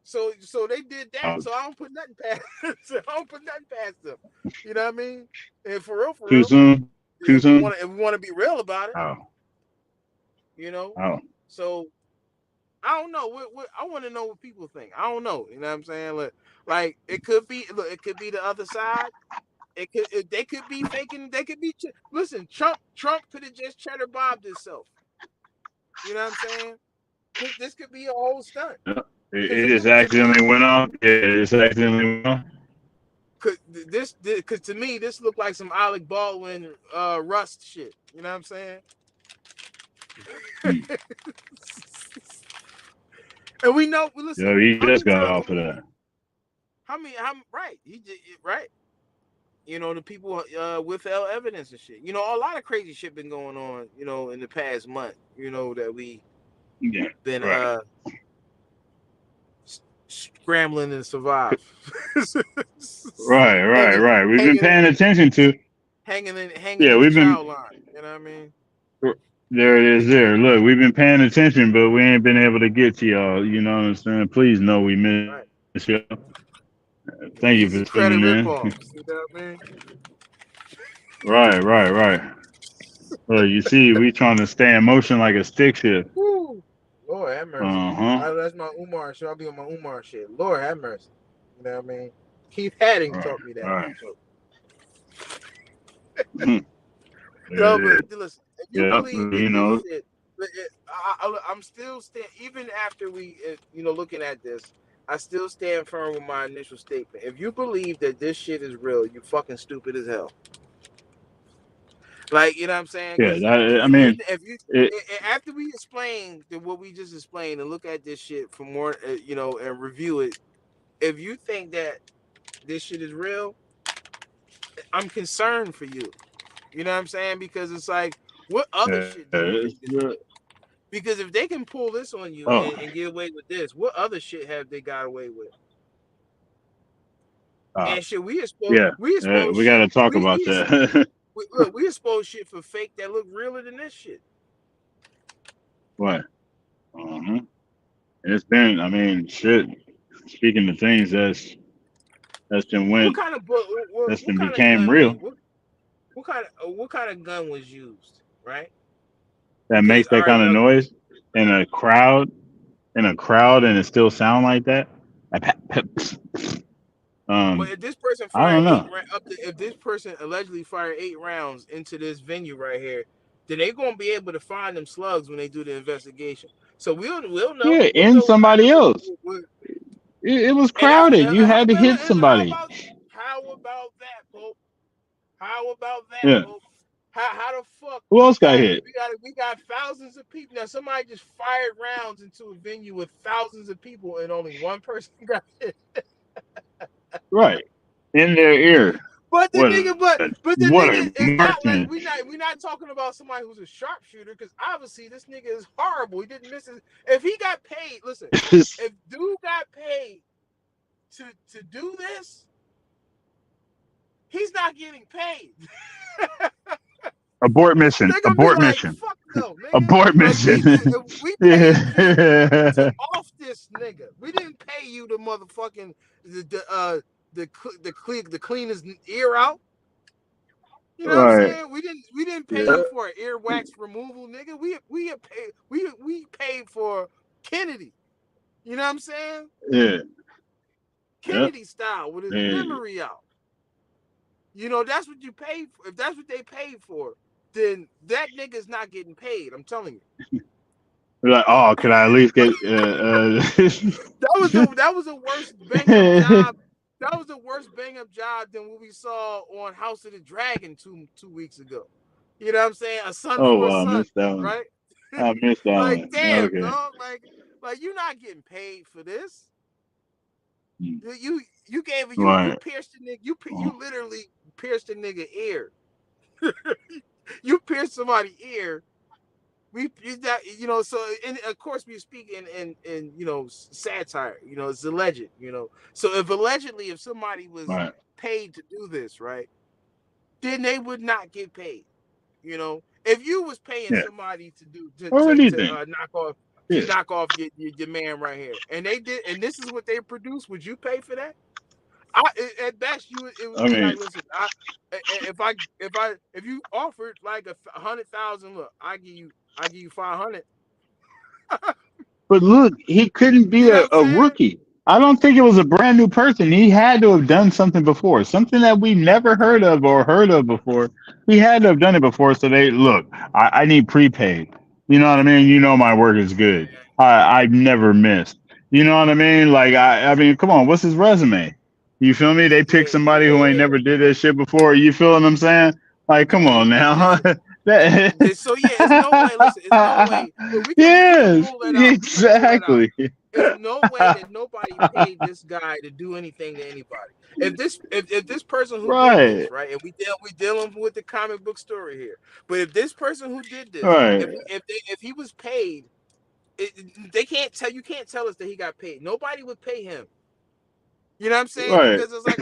Speaker 2: So they did that. So I don't put nothing past them. You know what I mean? And for real.
Speaker 5: Too soon.
Speaker 2: If we want to be real about it.
Speaker 5: Oh.
Speaker 2: You know.
Speaker 5: Oh.
Speaker 2: So I don't know. I want to know what people think. I don't know. You know what I'm saying? Like it could be. Look, it could be the other side. They could be faking. They could be. Listen, Trump could have just cheddar bobbed himself. You know what I'm saying? This could be a whole stunt.
Speaker 5: It just accidentally went off. Yeah, it just accidentally went off.
Speaker 2: Because to me, this looked like some Alec Baldwin Rust shit. You know what I'm saying? And we know. Listen,
Speaker 5: yo, he just got off of that.
Speaker 2: Right? He did right. You know, the people withheld evidence and shit. You know, a lot of crazy shit been going on. You know, in the past month. You know that we been scrambling and survive.
Speaker 5: Right. We've been paying attention to
Speaker 2: hanging
Speaker 5: we've been
Speaker 2: line. You know what I mean?
Speaker 5: There it is. There. Look, we've been paying attention, but we ain't been able to get to y'all. You know what I'm saying? Please know we missed you. Thank you for tuning in.
Speaker 2: You know what I mean?
Speaker 5: Right. Well, you see, we trying to stay in motion like a stick shift.
Speaker 2: Woo. Lord have mercy. That's my Umar shit. I'll be on my Umar shit. Lord have mercy. You know what I mean? Keith Hadding
Speaker 5: All
Speaker 2: taught me that.
Speaker 5: right.
Speaker 2: No, but listen, if you
Speaker 5: Yep,
Speaker 2: believe that
Speaker 5: you know.
Speaker 2: this shit, I'm still even after we, looking at this, I still stand firm with my initial statement. If you believe that this shit is real, you fucking stupid as hell. Like, you know what I'm saying?
Speaker 5: Yeah, that, I mean,
Speaker 2: after we explain what we just explained and look at this shit for more, and review it, if you think that this shit is real, I'm concerned for you. You know what I'm saying? Because it's like, what other shit do you think this is? Because if they can pull this on you and get away with this, what other shit have they got away with? And shit, we expose
Speaker 5: we got to talk about that.
Speaker 2: We expose shit for fake that look realer than this shit.
Speaker 5: What? It's been, I mean, shit. Speaking of things that's been went,
Speaker 2: what kind of book?
Speaker 5: that's been became real.
Speaker 2: What kind of gun was used, right?
Speaker 5: That makes that kind of noise in a crowd, and it still sound like that.
Speaker 2: But if this person fired if this person allegedly fired 8 rounds into this venue right here, then they're gonna be able to find them slugs when they do the investigation. So we'll know.
Speaker 5: Yeah, in somebody else. It was crowded. You had to hit somebody.
Speaker 2: How about that, Pope? How about that, Pope? How the fuck?
Speaker 5: Who else got hit?
Speaker 2: We got thousands of people. Now somebody just fired rounds into a venue with thousands of people and only one person got hit.
Speaker 5: Right. In their ear.
Speaker 2: But the nigga is not like we're not talking about somebody who's a sharpshooter, because obviously this nigga is horrible. He didn't miss it. If he got paid, listen, if dude got paid to do this, he's not getting paid.
Speaker 5: Abort mission. Abort mission.
Speaker 2: Fuck no,
Speaker 5: abort mission.
Speaker 2: We paid to off this nigga. We didn't pay you to motherfucking the cleanest ear out. You know what I'm saying? We didn't pay you for an earwax removal, nigga. We paid for Kennedy. You know what I'm saying?
Speaker 5: Yeah.
Speaker 2: Kennedy style with his memory out. You know, that's what you paid for. If that's what they paid for, then that nigga's not getting paid. I'm telling you.
Speaker 5: We're like, oh, can I at least get
Speaker 2: that was a worse bang up job. That was a worse bang up job than what we saw on House of the Dragon two weeks ago. You know what I'm saying? A son for a son,
Speaker 5: I missed that one.
Speaker 2: right?
Speaker 5: I missed that
Speaker 2: like,
Speaker 5: one.
Speaker 2: damn,
Speaker 5: okay.
Speaker 2: dog. Like you're not getting paid for this. You gave it. You pierced the nigga. You literally pierced the nigga ear. You pierced somebody's ear. So and of course we speak in satire. It's alleged. So if somebody was paid to do this, right, then they would not get paid. If you was paying somebody to knock off your man right here, and they did, and this is what they produced, would you pay for that? At best, it would be like, listen, if you offered like 100,000, look, I give you 500.
Speaker 5: But look, he couldn't be a rookie. I don't think it was a brand new person. He had to have done something before, something that we never heard of before. He had to have done it before. So I need prepaid. You know what I mean? You know my work is good. I've never missed. You know what I mean? Like I mean, come on, what's his resume? You feel me? They pick somebody who ain't never did that shit before. You feel what I'm saying? Like, come on now.
Speaker 2: So it's no way. Listen, it's no way.
Speaker 5: Exactly.
Speaker 2: There's no way that nobody paid this guy to do anything to anybody. If this person who did this, right, and we dealing with the comic book story here, but if this person who did this, if he was paid, you can't tell us that he got paid. Nobody would pay him. You know what I'm saying?
Speaker 5: Right.
Speaker 2: Because it's like,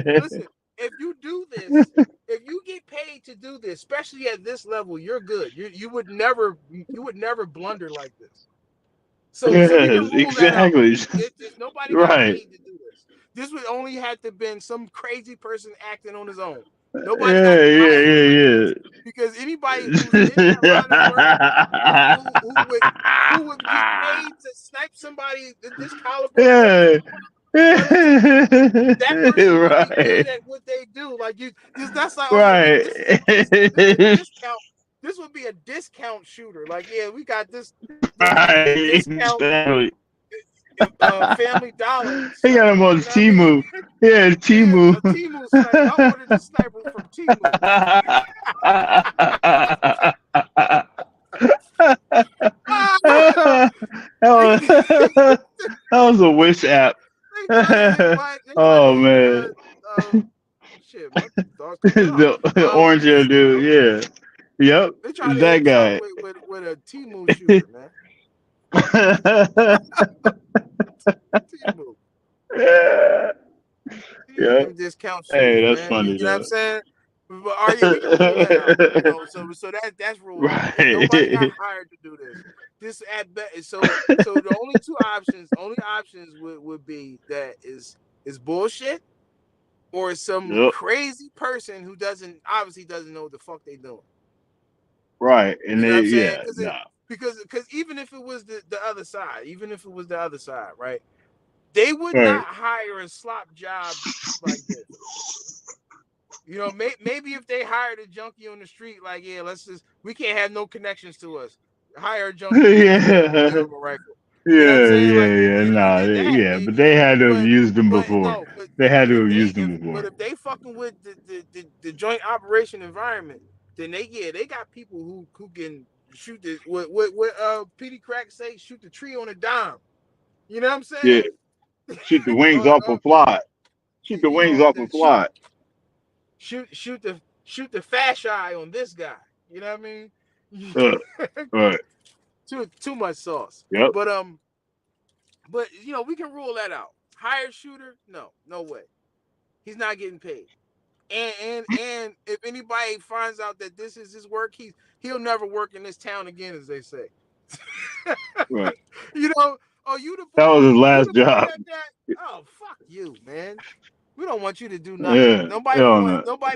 Speaker 2: listen, if you do this, if you get paid to do this, especially at this level, you're good. You would never blunder like this. So
Speaker 5: exactly.
Speaker 2: Nobody got paid to do this. This would only have to been some crazy person acting on his own. Nobody because anybody who's in that who would be paid to snipe somebody this caliber That person
Speaker 5: Right.
Speaker 2: be good at what they do. Like you, that's like
Speaker 5: Right.
Speaker 2: this is a discount. This would be a discount shooter. Like, yeah, we got this
Speaker 5: Right.
Speaker 2: discount
Speaker 5: Exactly.
Speaker 2: Family Dollar.
Speaker 5: He got him on Timu. Yeah, Timu.
Speaker 2: A Timu sniper. I ordered the sniper from Timu.
Speaker 5: That was a Wish app. Oh man.
Speaker 2: Shit,
Speaker 5: The orange hair dude, yeah. Yep.
Speaker 2: They trying to
Speaker 5: That guy.
Speaker 2: with a Timu shooter, man. Timu.
Speaker 5: Yeah.
Speaker 2: Discount shooters,
Speaker 5: Hey, that's
Speaker 2: man.
Speaker 5: funny.
Speaker 2: You know what I'm saying? But are you? We can rule that out, you know, so that's ruled out.
Speaker 5: Right.
Speaker 2: Nobody got hired to do this. This at best. So the only options would be that is bullshit, or some crazy person who obviously doesn't know what the fuck they doing.
Speaker 5: Right, and
Speaker 2: you know
Speaker 5: they
Speaker 2: because even if it was the other side, right? They would not hire a slop job like this. You know, maybe if they hired a junkie on the street, like, yeah, we can't have no connections to us. Hire a junkie.
Speaker 5: Yeah. But they had to have used them before. They had to have used them before.
Speaker 2: But if they fucking with the joint operation environment, then they got people who can shoot what Petey Crack say, shoot the tree on a dime. You know what I'm saying?
Speaker 5: Yeah. Shoot the wings off a fly. Shoot the wings off a fly.
Speaker 2: Shoot the fasci on this guy. You know what I mean?
Speaker 5: Right.
Speaker 2: Too much sauce.
Speaker 5: Yep.
Speaker 2: But you know, we can rule that out. Hired shooter? No way. He's not getting paid. And if anybody finds out that this is his work, he'll never work in this town again, as they say.
Speaker 5: Right.
Speaker 2: You know, you the boy,
Speaker 5: that was his last job.
Speaker 2: Oh, fuck you, man. We don't want you to do nothing.
Speaker 5: Yeah.
Speaker 2: Nobody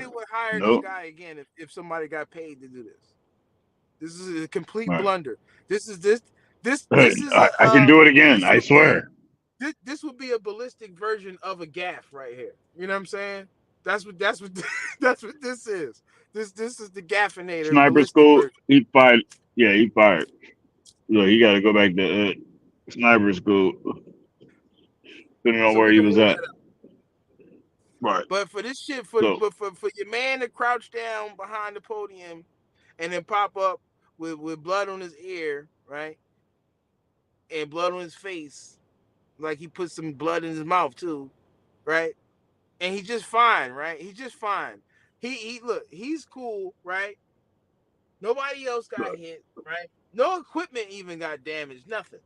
Speaker 2: would hire this guy again if somebody got paid to do this. This is a complete blunder. This is
Speaker 5: I can do it again. I swear.
Speaker 2: This would be a ballistic version of a gaff right here. You know what I'm saying? That's what this is. This is the gaffinator.
Speaker 5: Sniper school. Version. He fired. Yeah, he fired. Look, he got to go back to sniper school. Depending on where he was at. Right.
Speaker 2: But for this shit, for your man to crouch down behind the podium and then pop up with blood on his ear, right? And blood on his face, like he put some blood in his mouth too, right? And he's just fine, right? He's just fine. He's cool, right? Nobody else got hit, right? No equipment even got damaged, nothing.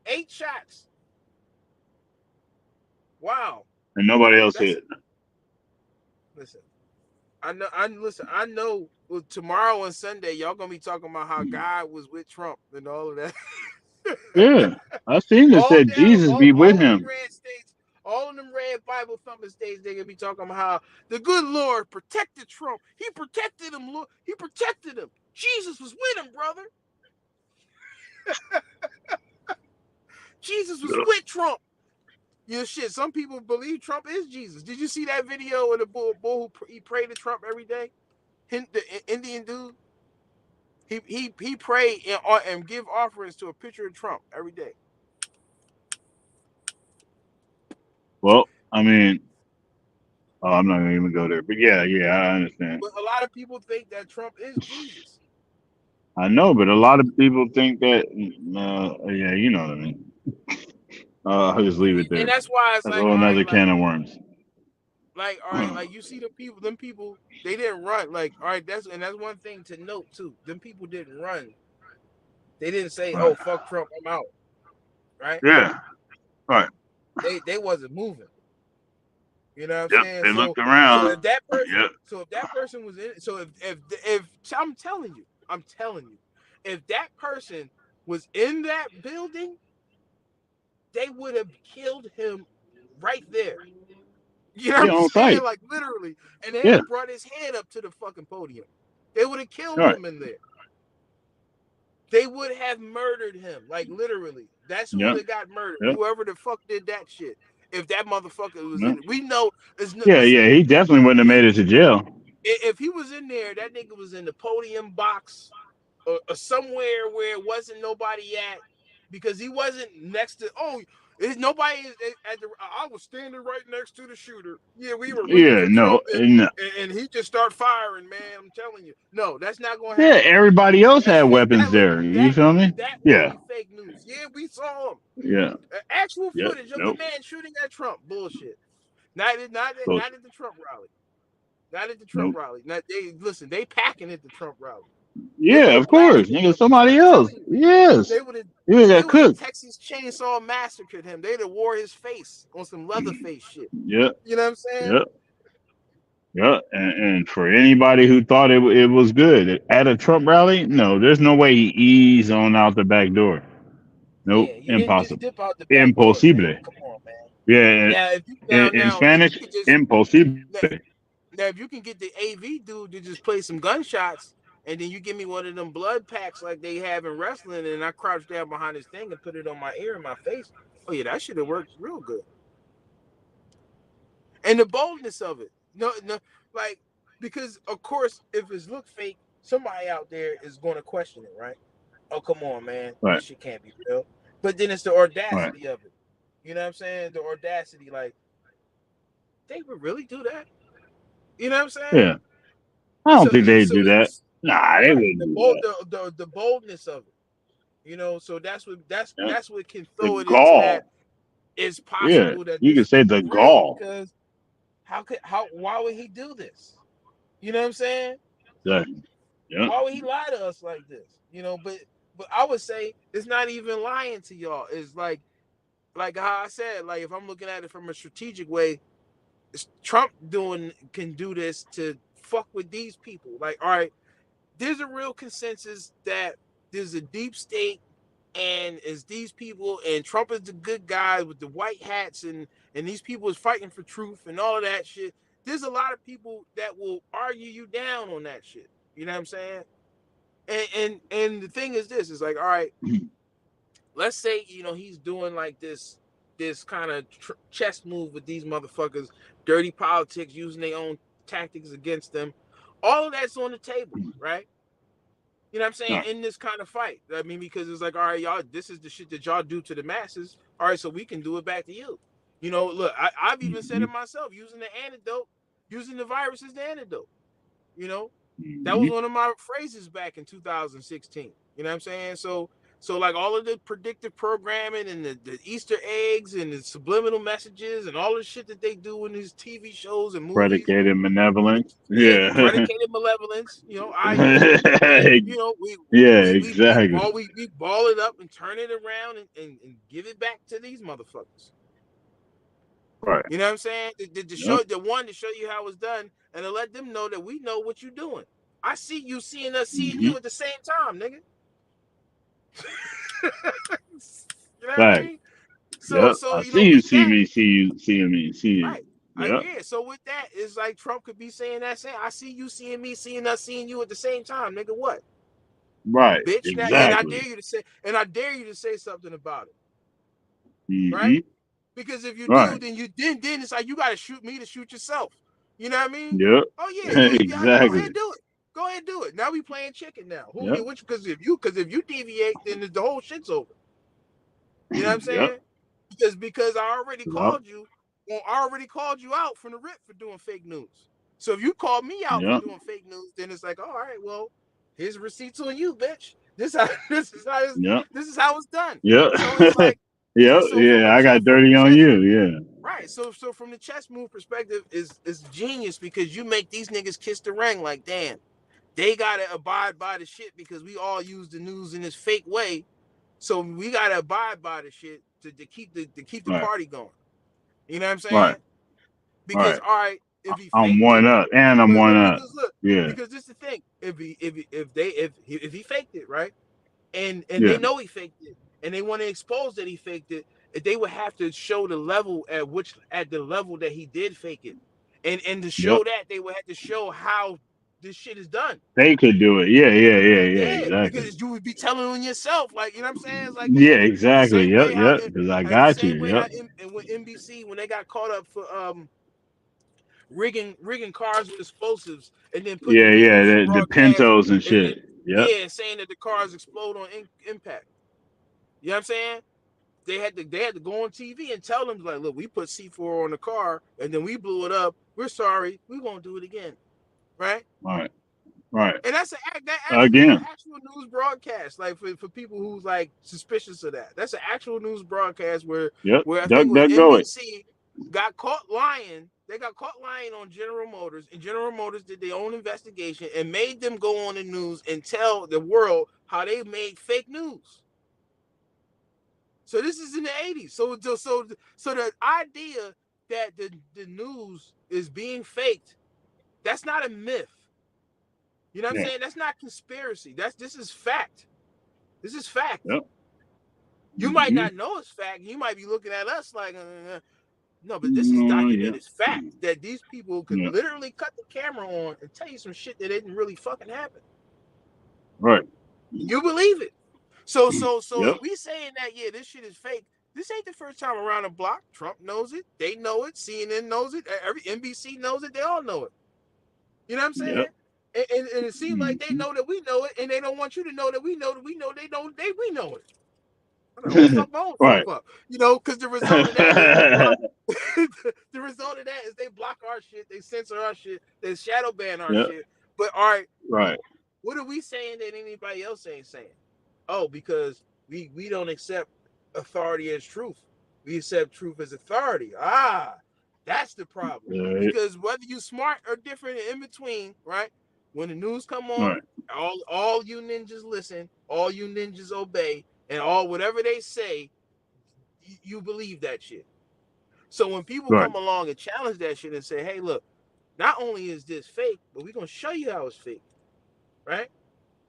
Speaker 2: 8 shots. Wow.
Speaker 5: And nobody else hit.
Speaker 2: Listen, I know tomorrow and Sunday y'all gonna be talking about how God was with Trump and all of that.
Speaker 5: Yeah, I seen it said Jesus be with him.
Speaker 2: All of them red Bible thumping states, they gonna be talking about how the good Lord protected Trump. He protected him, Lord. He protected him. Jesus was with him, brother. Jesus was with Trump. You know, shit. Some people believe Trump is Jesus. Did you see that video of the bull who he prayed to Trump every day? The Indian dude. He prayed and give offerings to a picture of Trump every day.
Speaker 5: Well, I mean, I'm not gonna even go there. But yeah, I understand.
Speaker 2: But a lot of people think that Trump is Jesus.
Speaker 5: I know, but a lot of people think that. Yeah, you know what I mean. I'll just leave it there.
Speaker 2: And that's why it's
Speaker 5: that's
Speaker 2: like
Speaker 5: another can of worms.
Speaker 2: Like, all right, like you see them people, they didn't run. Like, all right, that's one thing to note too. Them people didn't run. They didn't say, "Oh, fuck Trump, I'm out." Right?
Speaker 5: Yeah. Right.
Speaker 2: They wasn't moving. You know what I'm saying?
Speaker 5: They looked around.
Speaker 2: So if that person was in, if I'm telling you, if that person was in that building, they would have killed him right there. You know what I'm saying? Like literally. And they would have brought his head up to the fucking podium. They would have killed him in there. They would have murdered him. Like literally. That's who they got murdered. Whoever the fuck did that shit. if that motherfucker was in it. We know it's no,
Speaker 5: Yeah,
Speaker 2: listen,
Speaker 5: yeah, he definitely wouldn't have made it to jail.
Speaker 2: If he was in there, that nigga was in the podium box or somewhere where it wasn't nobody at, because he wasn't next to. Nobody is at the. I was standing right next to the shooter. Yeah, we were looking
Speaker 5: Yeah,
Speaker 2: at
Speaker 5: no,
Speaker 2: Trump and he just start firing, man. I'm telling you, no, that's not gonna
Speaker 5: yeah,
Speaker 2: happen.
Speaker 5: everybody else had weapons
Speaker 2: That would
Speaker 5: there. You feel me?
Speaker 2: that would
Speaker 5: Yeah,
Speaker 2: be fake news. Yeah, we saw him.
Speaker 5: yeah,
Speaker 2: Actual
Speaker 5: yeah.
Speaker 2: footage of
Speaker 5: Nope.
Speaker 2: the man shooting at Trump. Bullshit. Not at the Trump rally. Not at the Trump rally. Now, they packing at the Trump rally.
Speaker 5: Yeah, of course. Nigga, somebody else. Yes.
Speaker 2: They would
Speaker 5: have cooked.
Speaker 2: Texas Chainsaw massacred him. They'd have wore his face on some Leatherface shit.
Speaker 5: Yeah.
Speaker 2: You know what I'm saying?
Speaker 5: Yeah. Yeah. And for anybody who thought it was good at a Trump rally, no, there's no way he eased on out the back door. Nope.
Speaker 2: Yeah,
Speaker 5: Impossible.
Speaker 2: Dip out the back
Speaker 5: Imposible.
Speaker 2: door, come on, man.
Speaker 5: Yeah. In Spanish, imposible.
Speaker 2: Now, if you can get the AV dude to just play some gunshots, and then you give me one of them blood packs like they have in wrestling, and I crouch down behind this thing and put it on my ear and my face. Oh yeah, that should have worked real good. And the boldness of it, no, like, because of course, if it's look fake, somebody out there is going to question it, right? Oh, come on, man,
Speaker 5: Right.
Speaker 2: This shit can't be real. But then it's the audacity of it. You know what I'm saying? The audacity, like, they would really do that. You know what I'm saying?
Speaker 5: Yeah. I don't think they'd do that. Nah, they wouldn't do that.
Speaker 2: The boldness of it, you know. So that's what can throw it
Speaker 5: gall.
Speaker 2: into that. It's possible that
Speaker 5: you could say the gall.
Speaker 2: Because why would he do this? You know what I'm saying?
Speaker 5: Exactly. Yeah.
Speaker 2: Why would he lie to us like this? You know, but I would say it's not even lying to y'all. It's like how I said, like, if I'm looking at it from a strategic way, Trump can do this to fuck with these people. Like, all right, there's a real consensus that there's a deep state and it's these people, and Trump is the good guy with the white hats, and these people is fighting for truth and all of that shit. There's a lot of people that will argue you down on that shit. You know what I'm saying? And the thing is this, is like, all right, let's say, you know, he's doing like this kind of chess move with these motherfuckers, dirty politics, using their own tactics against them. All of that's on the table, right? You know what I'm saying? In this kind of fight. I mean, because it's like, all right, y'all, this is the shit that y'all do to the masses. All right, so we can do it back to you. You know, look, I've even said it myself, using the virus as the antidote. You know, that was one of my phrases back in 2016. You know what I'm saying? So like all of the predictive programming and the Easter eggs and the subliminal messages and all the shit that they do in these TV shows and movies.
Speaker 5: Predicated malevolence. Yeah.
Speaker 2: Predicated malevolence. You know, exactly. We ball it up and turn it around and give it back to these motherfuckers.
Speaker 5: Right.
Speaker 2: You know what I'm saying? To show you how it's done, and to let them know that we know what you're doing. I see you seeing us seeing you at the same time, nigga. You know what I mean? So
Speaker 5: I see you, see me, see you, seeing me, see you.
Speaker 2: Right. Yeah. So with that, it's like Trump could be saying that same. I see you seeing me, seeing us, seeing you at the same time, nigga. What?
Speaker 5: Right.
Speaker 2: Bitch.
Speaker 5: Exactly.
Speaker 2: And I dare you to say something about it. Right? Because if you do, then it's like you gotta shoot me to shoot yourself. You know what I mean?
Speaker 5: Yep.
Speaker 2: Oh yeah,
Speaker 5: exactly.
Speaker 2: Go ahead and do it. Go ahead and do it. Now we playing chicken now. Because if you deviate, then the whole shit's over. You know what I'm saying? Because I already called you. Well, I already called you out from the rip for doing fake news. So if you call me out for doing fake news, then it's like, all right, well, here's receipts on you, bitch. This is how it's done.
Speaker 5: Yeah.
Speaker 2: So it's like,
Speaker 5: I got dirty on you. Yeah.
Speaker 2: Right. So from the chess move perspective, is genius, because you make these niggas kiss the ring. Like, damn, they gotta abide by the shit because we all use the news in this fake way. So we gotta abide by the shit to keep the party going. You know what I'm saying?
Speaker 5: Right.
Speaker 2: Because all right, if
Speaker 5: I'm one up, and I'm one up.
Speaker 2: Yeah. Because this is the thing. If he faked it, right, and they know he faked it, and they want to expose that he faked it, they would have to show the level at the level that he did fake it, and to show that, they would have to show how this shit is done.
Speaker 5: They could do it. Yeah, exactly.
Speaker 2: Because you would be telling on yourself, like, you know what I'm saying? It's like,
Speaker 5: Yeah, exactly. Yep. Because I got
Speaker 2: the
Speaker 5: you.
Speaker 2: same way
Speaker 5: Yep.
Speaker 2: and when NBC, when they got caught up for rigging cars with explosives and then putting
Speaker 5: the Pintos and shit.
Speaker 2: Yeah, saying that the cars explode on impact. You know what I'm saying? They had to go on TV and tell them, like, look, we put C4 on the car and then we blew it up. We're sorry, we won't do it again. Right. And that's actual news broadcast, like for people who's like suspicious of that. That's an actual news broadcast where I think NBC got caught lying. They got caught lying on General Motors, and General Motors did their own investigation and made them go on the news and tell the world how they made fake news. So this is in the 80s. So the idea that the news is being faked, that's not a myth. You know what I'm saying? That's not conspiracy. This is fact. This is fact.
Speaker 5: Yep.
Speaker 2: You might not know it's fact. You might be looking at us like, no, but this is documented fact that these people could literally cut the camera on and tell you some shit that didn't really fucking happen.
Speaker 5: Right.
Speaker 2: You believe it. So if we saying that, this shit is fake, this ain't the first time around the block. Trump knows it. They know it. CNN knows it. Every NBC knows it. They all know it. You know what I'm saying?
Speaker 5: Yep.
Speaker 2: And it seems like they know that we know it, and they don't want you to know that we know that we know they don't. We know it. Right. Up, you know, because the result of that, the result of that is they block our shit, they censor our shit, they shadow ban our shit. But all right, what are we saying that anybody else ain't saying? Oh, because we don't accept authority as truth. We accept truth as authority. That's the problem.
Speaker 5: Right.
Speaker 2: Because whether you smart or different in between, right? When the news come on, all you ninjas listen, all you ninjas obey, and all whatever they say, you believe that shit. So when people come along and challenge that shit and say, hey, look, not only is this fake, but we're gonna show you how it's fake. Right?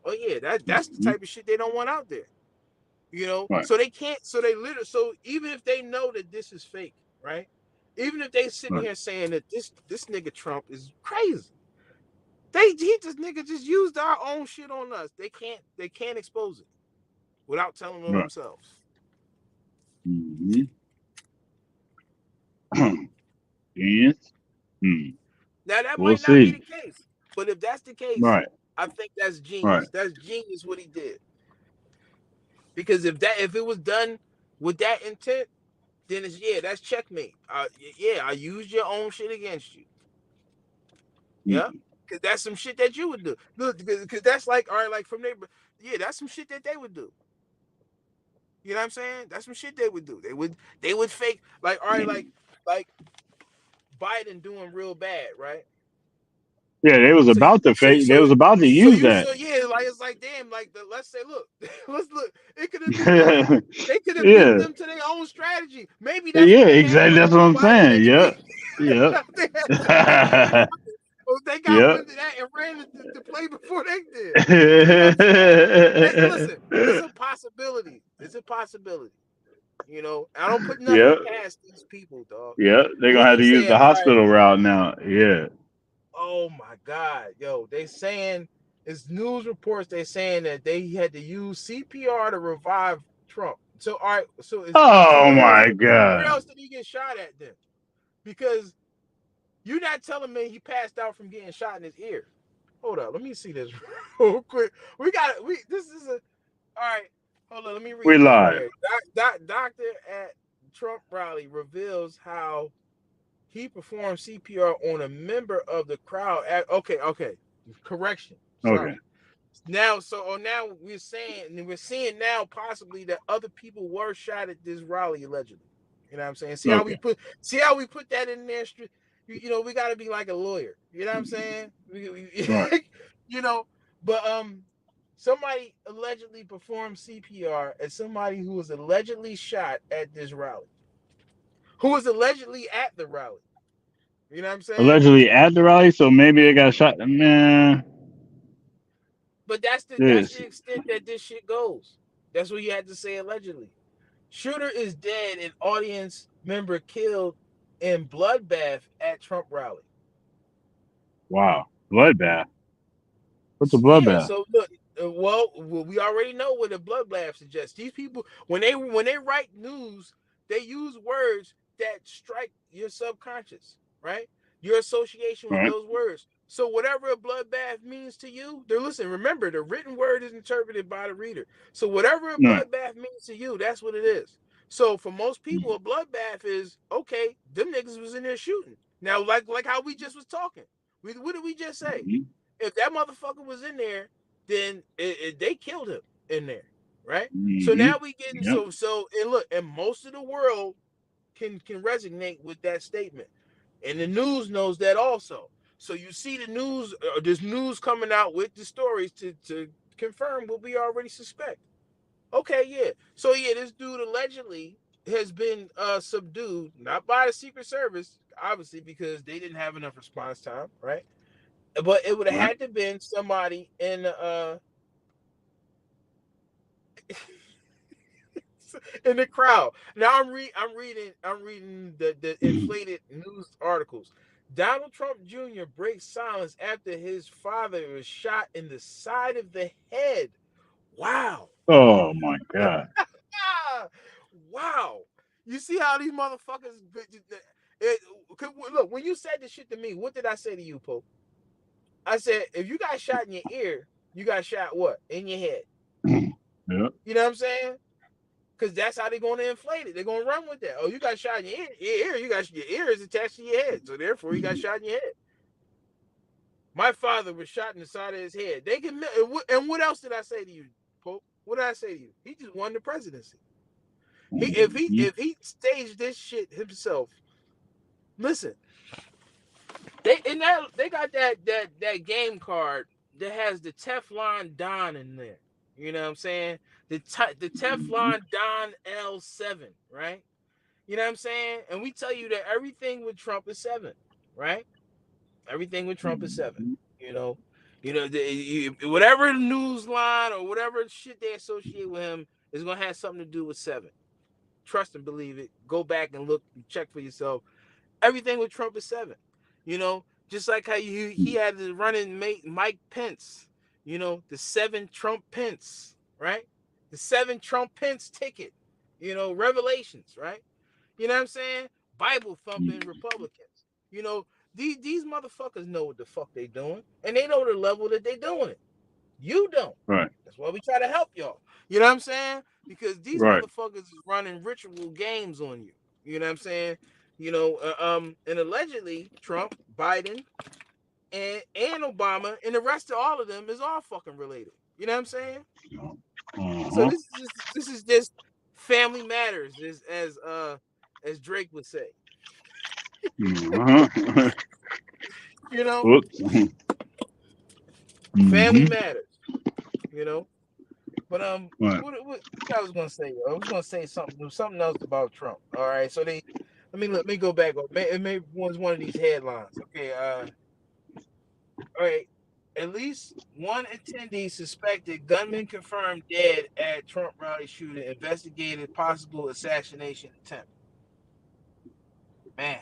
Speaker 2: Oh yeah, that's the type of shit they don't want out there. You know, so they can't, so even if they know that this is fake, right? Even if they sitting here saying that this nigga Trump is crazy. This nigga just used our own shit on us. They can't expose it without telling them themselves.
Speaker 5: Yes.
Speaker 2: Now that might not be the case, but if that's the case, I think that's genius. That's genius what he did. Because if it was done with that intent, then it's that's checkmate. I used your own shit against you. Yeah. Because that's some shit that you would do. Because that's like, all right, like from their, that's some shit that they would do. You know what I'm saying? That's some shit they would do. They would fake, like, all right, like Biden doing real bad, right?
Speaker 5: Yeah, they was about to fake. They was about to use that.
Speaker 2: Like it's like, damn, like let's say, look, let's look. It could have been they could have beat them to their own strategy. Maybe that's
Speaker 5: exactly. That's what I'm saying. Yep.
Speaker 2: They got into that and ran the play before they did. Listen, it's a possibility. It's a possibility. You know, I don't put nothing past these people, dog.
Speaker 5: Yeah, they're gonna have to use the hospital route now. Yeah.
Speaker 2: Oh my God, yo, they saying it's news reports. They saying that they had to use CPR to revive Trump. So all right, so
Speaker 5: my God,
Speaker 2: where else did he get shot at then? Because you're not telling me he passed out from getting shot in his ear. Hold up, let me see this real quick. This is all right. Hold on, let me read.
Speaker 5: We live.
Speaker 2: Doctor at Trump rally reveals how he performed CPR on a member of the crowd. Okay. Correction. Sorry.
Speaker 5: Okay.
Speaker 2: Now we're seeing now possibly that other people were shot at this rally allegedly. You know what I'm saying? See how we put that in there. You know, we got to be like a lawyer. You know what I'm saying? You know, but somebody allegedly performed CPR at somebody who was allegedly shot at this rally. Who was allegedly at the rally. You know what I'm saying?
Speaker 5: Allegedly at the rally, so maybe they got shot. Man.
Speaker 2: But that's the extent that this shit goes. That's what you had to say allegedly. Shooter is dead and audience member killed in bloodbath at Trump rally.
Speaker 5: Wow. Bloodbath. What's a bloodbath?
Speaker 2: So look, well, we already know what a bloodbath suggests. These people, when they write news, they use words that strike your subconscious, right? Your association with those words. So whatever a bloodbath means to you, listen, remember, the written word is interpreted by the reader. So whatever a bloodbath means to you, that's what it is. So for most people, a bloodbath is, okay, them niggas was in there shooting. Now, like how we just was talking. What did we just say? If that motherfucker was in there, then they killed him in there, right? So now we getting so and look, and most of the world can resonate with that statement, and the news knows that also. So you see the news, this news coming out with the stories to confirm what we already suspect. Okay, yeah. So yeah, this dude allegedly has been subdued, not by the Secret Service, obviously, because they didn't have enough response time, right? But it would have had to been somebody in in the crowd. Now I'm reading the inflated news articles. Donald Trump Jr. breaks silence after his father was shot in the side of the head. Wow.
Speaker 5: Oh my God.
Speaker 2: Wow. You see how these motherfuckers look, when you said this shit to me, what did I say to you, Pope? I said, if you got shot in your ear, you got shot what? In your head.
Speaker 5: Yeah.
Speaker 2: You know what I'm saying? Because that's how they're going to inflate it. They're going to run with that. Oh, you got shot in your ear. Your ear is attached to your head. So therefore, you got shot in your head. My father was shot in the side of his head. They can, and what else did I say to you, Pope? What did I say to you? He just won the presidency. If he staged this shit himself, listen. They got that game card that has the Teflon Don in there. You know what I'm saying? The Teflon Don L7, right? You know what I'm saying? And we tell you that everything with Trump is 7, right? Everything with Trump is 7. Whatever news line or whatever shit they associate with him is gonna have something to do with 7. Trust and believe it. Go back and look and check for yourself. Everything with Trump is 7. Just like how he had the running mate Mike Pence. The 7 Trump Pence, right? The 7 Trump Pence ticket. Revelations, right? You know what I'm saying? Bible thumping Republicans. These motherfuckers know what the fuck they doing, and they know the level that they doing it. You don't.
Speaker 5: Right.
Speaker 2: That's why we try to help y'all. You know what I'm saying? Because these motherfuckers is running ritual games on you. You know what I'm saying? And allegedly Trump, Biden, and Obama, and the rest of all of them is all fucking related. You know what I'm saying? So this is just family matters, as Drake would say. Family matters. But what I was gonna say? I was gonna say something else about Trump. All right, so let me go back. It may was one of these headlines. Okay, all right. At least one attendee suspected gunman confirmed dead at Trump rally shooting. Investigated possible assassination attempt. Man,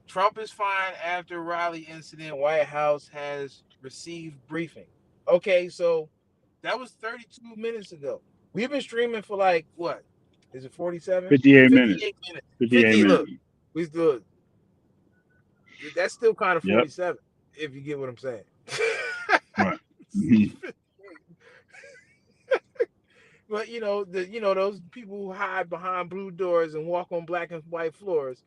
Speaker 2: Trump is fine after rally incident. White House has received briefing. Okay, so that was 32 minutes ago. We've been streaming for like what? Is it 47?
Speaker 5: 58 minutes.
Speaker 2: 58 minutes. Look, that's still kind of 47, if you get what I'm saying.
Speaker 5: Right.
Speaker 2: But those people who hide behind blue doors and walk on black and white floors,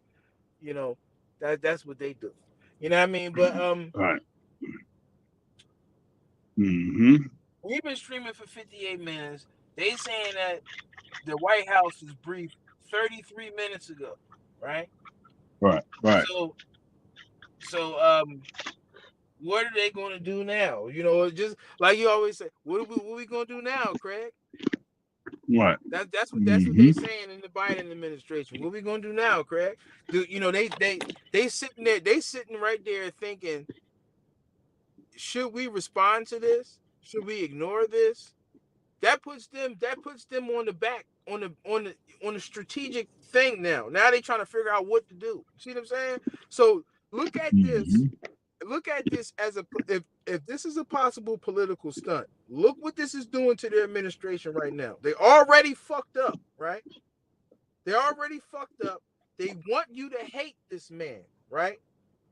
Speaker 2: that's what they do. You know what I mean? But
Speaker 5: right.
Speaker 2: We've been streaming for 58 minutes. They saying that the White House was briefed 33 minutes ago, right?
Speaker 5: Right.
Speaker 2: So what are they going to do now? Just like you always say, what are we going to do now, Craig?
Speaker 5: What?
Speaker 2: That's what they're saying in the Biden administration. What are we going to do now, Craig? They sitting right there thinking, should we respond to this? Should we ignore this? That puts them on the back on the strategic thing now. Now they trying to figure out what to do. See what I'm saying? So look at this. look at this as if this is a possible political stunt. Look what this is doing to their administration right now. They already fucked up, right? They're already fucked up. They want you to hate this man, right?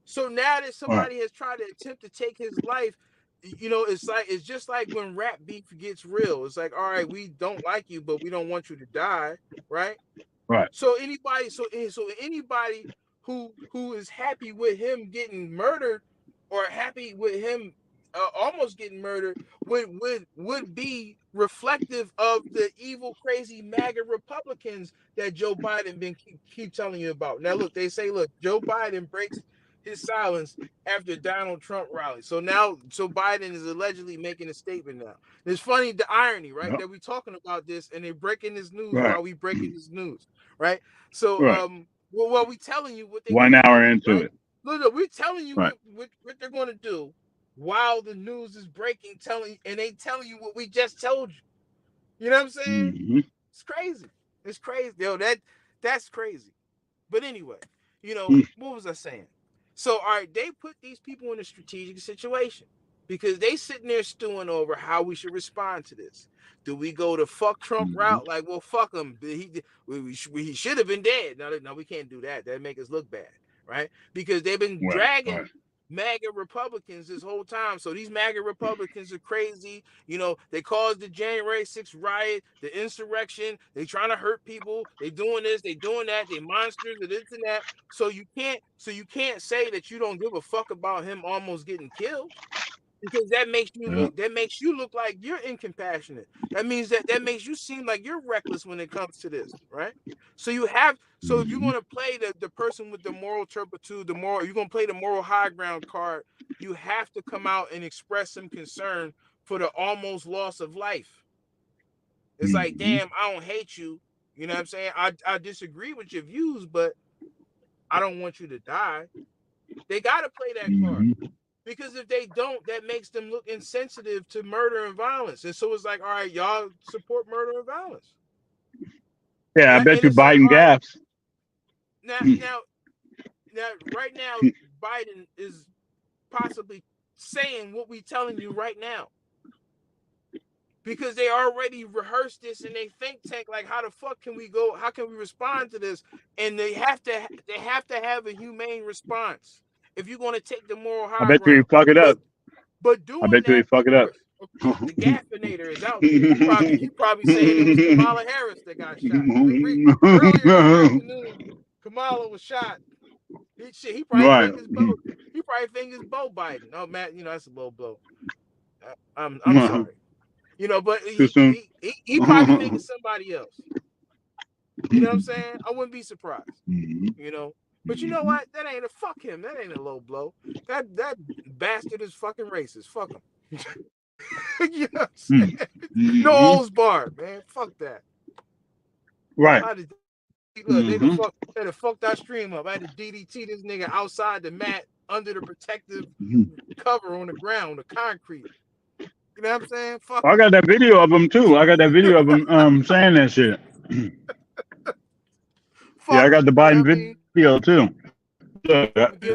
Speaker 2: So now that somebody has tried to attempt to take his life, you know, it's just like when rap beef gets real. It's like, all right, we don't like you, but we don't want you to die, right?
Speaker 5: Right.
Speaker 2: So anybody who is happy with him getting murdered or happy with him almost getting murdered would be reflective of the evil, crazy MAGA Republicans that Joe Biden keep telling you about. Now, look, they say, look, Joe Biden breaks his silence after Donald Trump rally. So Biden is allegedly making a statement now. And it's funny, the irony, right? Yep. That we're talking about this and they're breaking this news while we breaking this news, right? So, well, we telling you what they
Speaker 5: 1 hour into
Speaker 2: right?
Speaker 5: it.
Speaker 2: Look, we're telling you what they're going to do while the news is breaking, and they telling you what we just told you. You know what I'm saying? Mm-hmm. It's crazy. It's crazy. Yo, that's crazy. But anyway, you know, what was I saying? So, all right, they put these people in a strategic situation because they sitting there stewing over how we should respond to this. Do we go the fuck Trump route? Like, well, fuck him. He should have been dead. No, we can't do that. That'd make us look bad, right? Because they've been dragging MAGA Republicans this whole time. So these MAGA Republicans are crazy. You know, they caused the January 6th riot, the insurrection. They trying to hurt people. They doing this, they doing that. They monsters, and this and that. So you can't say that you don't give a fuck about him almost getting killed. Because that makes you look like you're incompassionate. That means that makes you seem like you're reckless when it comes to this, right? So if you want to play the person with the moral turpitude, you're gonna play the moral high ground card, you have to come out and express some concern for the almost loss of life. It's like, damn, I don't hate you. You know what I'm saying? I disagree with your views, but I don't want you to die. They gotta play that card. Because if they don't, that makes them look insensitive to murder and violence. And so it's like, all right, y'all support murder and violence.
Speaker 5: Yeah, I bet you Biden gaps.
Speaker 2: Now, right now, Biden is possibly saying what we're telling you right now. Because they already rehearsed this in a think tank, like how the fuck can we go? How can we respond to this? And they have to have a humane response. If you're going to take the moral high ground.
Speaker 5: I bet you fuck it up.
Speaker 2: But doing
Speaker 5: I bet you fuck it up.
Speaker 2: The gaffinator is out there. He probably saying it was Kamala Harris that got shot. Earlier this afternoon, Kamala was shot. He probably think it's Bo Biden. Oh, Matt, you know, that's a low blow. I'm sorry. You know, but he probably thinking somebody else. You know what I'm saying? I wouldn't be surprised. You know? But you know what? That ain't fuck him. That ain't a low blow. That bastard is fucking racist. Fuck him. You know what I'm saying? No holds barred, man. Fuck that.
Speaker 5: Right.
Speaker 2: They done fucked our stream up. I had to DDT this nigga outside the mat under the protective cover on the ground, the concrete. You know what I'm saying? Fuck.
Speaker 5: I got that video of him too. I got that video of him saying that shit. Yeah, I got the Biden video too.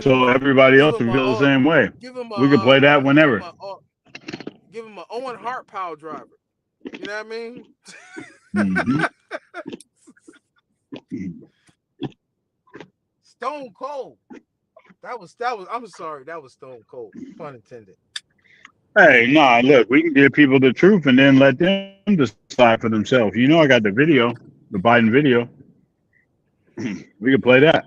Speaker 5: So everybody else will feel the same way. We can play that whenever.
Speaker 2: Give him an Owen Hart power driver. You know what I mean? Stone Cold. That was. I'm sorry. That was Stone Cold. Pun intended.
Speaker 5: Hey, nah. Look, we can give people the truth and then let them decide for themselves. You know, I got the video, the Biden video. We can play that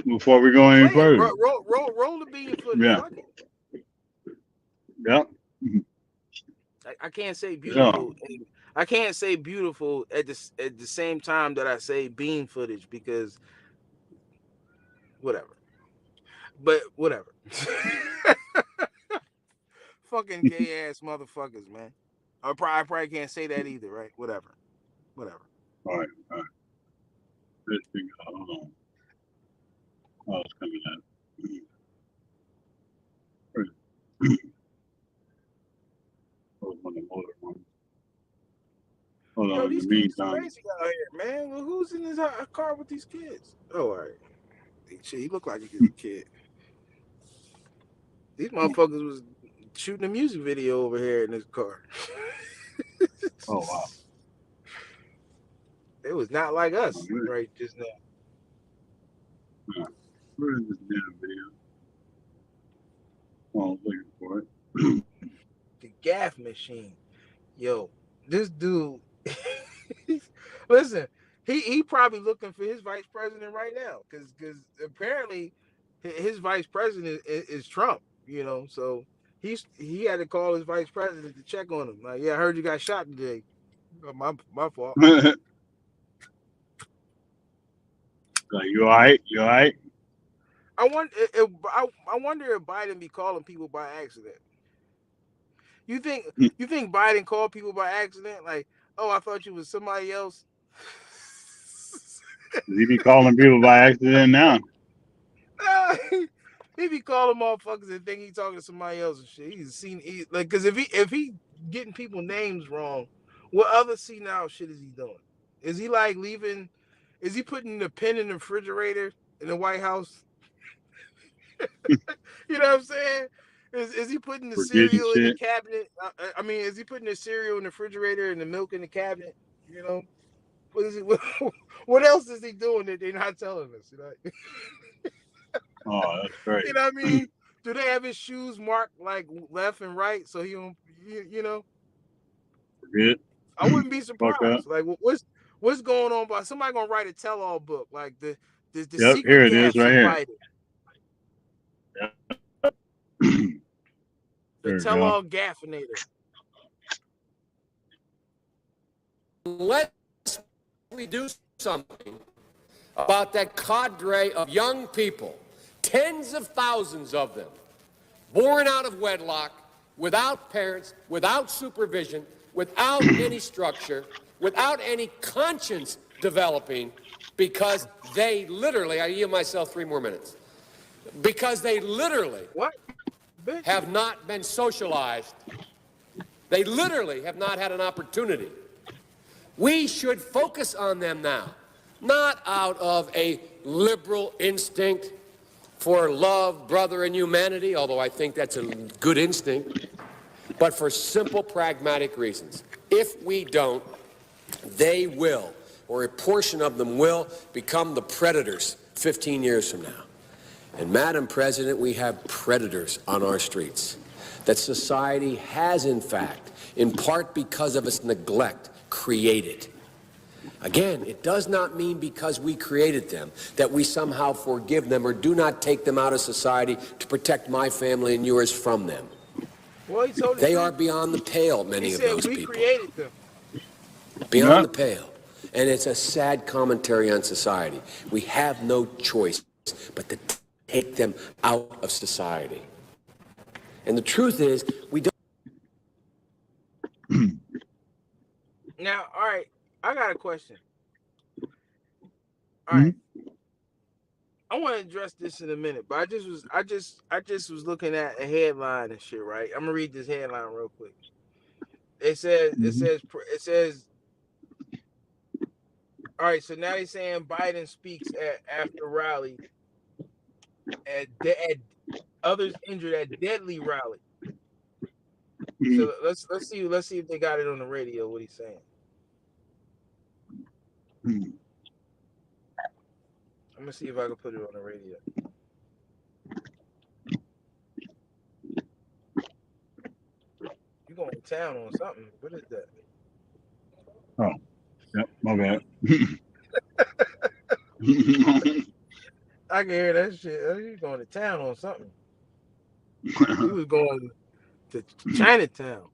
Speaker 5: before we go any further.
Speaker 2: Roll the bean footage.
Speaker 5: Yeah. Yep.
Speaker 2: I can't say beautiful. Yeah. I can't say beautiful at the same time that I say bean footage because whatever. But whatever. Fucking gay ass motherfuckers, man. I probably can't say that either, right? Whatever.
Speaker 5: All right. This thing, oh, it's coming out. Hold on,
Speaker 2: these kids are crazy out here, man. Well, who's in this car with these kids? Oh, all right. Shit, he look like a kid. These motherfuckers was shooting a music video over here in this car.
Speaker 5: Oh wow.
Speaker 2: It was not like us right just now.
Speaker 5: Where is this damn video? Oh, I was looking for it.
Speaker 2: The gaff machine. Yo, this dude. Listen, he probably looking for his vice president right now because apparently his vice president is Trump. You know, so he had to call his vice president to check on him. Like, yeah, I heard you got shot today. My fault.
Speaker 5: Like, you all right? You all right?
Speaker 2: I wonder if Biden be calling people by accident. You think Biden called people by accident? Like, oh, I thought you was somebody else.
Speaker 5: He be calling people by accident now.
Speaker 2: He be calling motherfuckers and think he talking to somebody else and shit. Because if he getting people names wrong, what other senile shit is he doing? Is he like leaving? Is he putting the pen in the refrigerator in the White House? You know what I'm saying? Is he putting the cereal in the cabinet? I mean, is he putting the cereal in the refrigerator and the milk in the cabinet? You know, what else is he doing that they're not telling us? You know?
Speaker 5: Oh, that's great.
Speaker 2: You know what I mean? Do they have his shoes marked like left and right so he don't? You know?
Speaker 5: Good.
Speaker 2: I wouldn't be surprised. Like, what's going on? But somebody gonna write a tell-all book like the
Speaker 5: yep,
Speaker 2: secret
Speaker 5: here it is, right here.
Speaker 2: The tell-all gaffinator.
Speaker 8: Unless we do something about that cadre of young people, tens of thousands of them, born out of wedlock, without parents, without supervision, without any structure, without any conscience developing, because they literally, I yield myself 3 more minutes, because they literally have not been socialized. They literally have not had an opportunity. We should focus on them now, not out of a liberal instinct for love, brother, and humanity, although I think that's a good instinct, but for simple, pragmatic reasons. If we don't, they will, or a portion of them will, become the predators 15 years from now. And Madam President, we have predators on our streets that society has, in fact, in part because of its neglect, created. Again, it does not mean because we created them that we somehow forgive them or do not take them out of society to protect my family and yours from them.
Speaker 2: Well,
Speaker 8: they are beyond the pale, many of those people.
Speaker 2: We created them.
Speaker 8: Beyond the pale. And it's a sad commentary on society. We have no choice but to take them out of society. And the truth is, we don't.
Speaker 2: Now, all right, I got a question. All right. I want to address this in a minute, but I just was looking at a headline and shit, right? I'm gonna read this headline real quick. It says, all right, so now they're saying Biden speaks after rally at others injured at deadly rally. So let's see if they got it on the radio, what he's saying. I'm gonna see if I can put it on the radio. You going to town on something? What is that?
Speaker 5: Oh, yep, my bad.
Speaker 2: I can hear that shit. Oh, you going to town on something? He was going to Chinatown.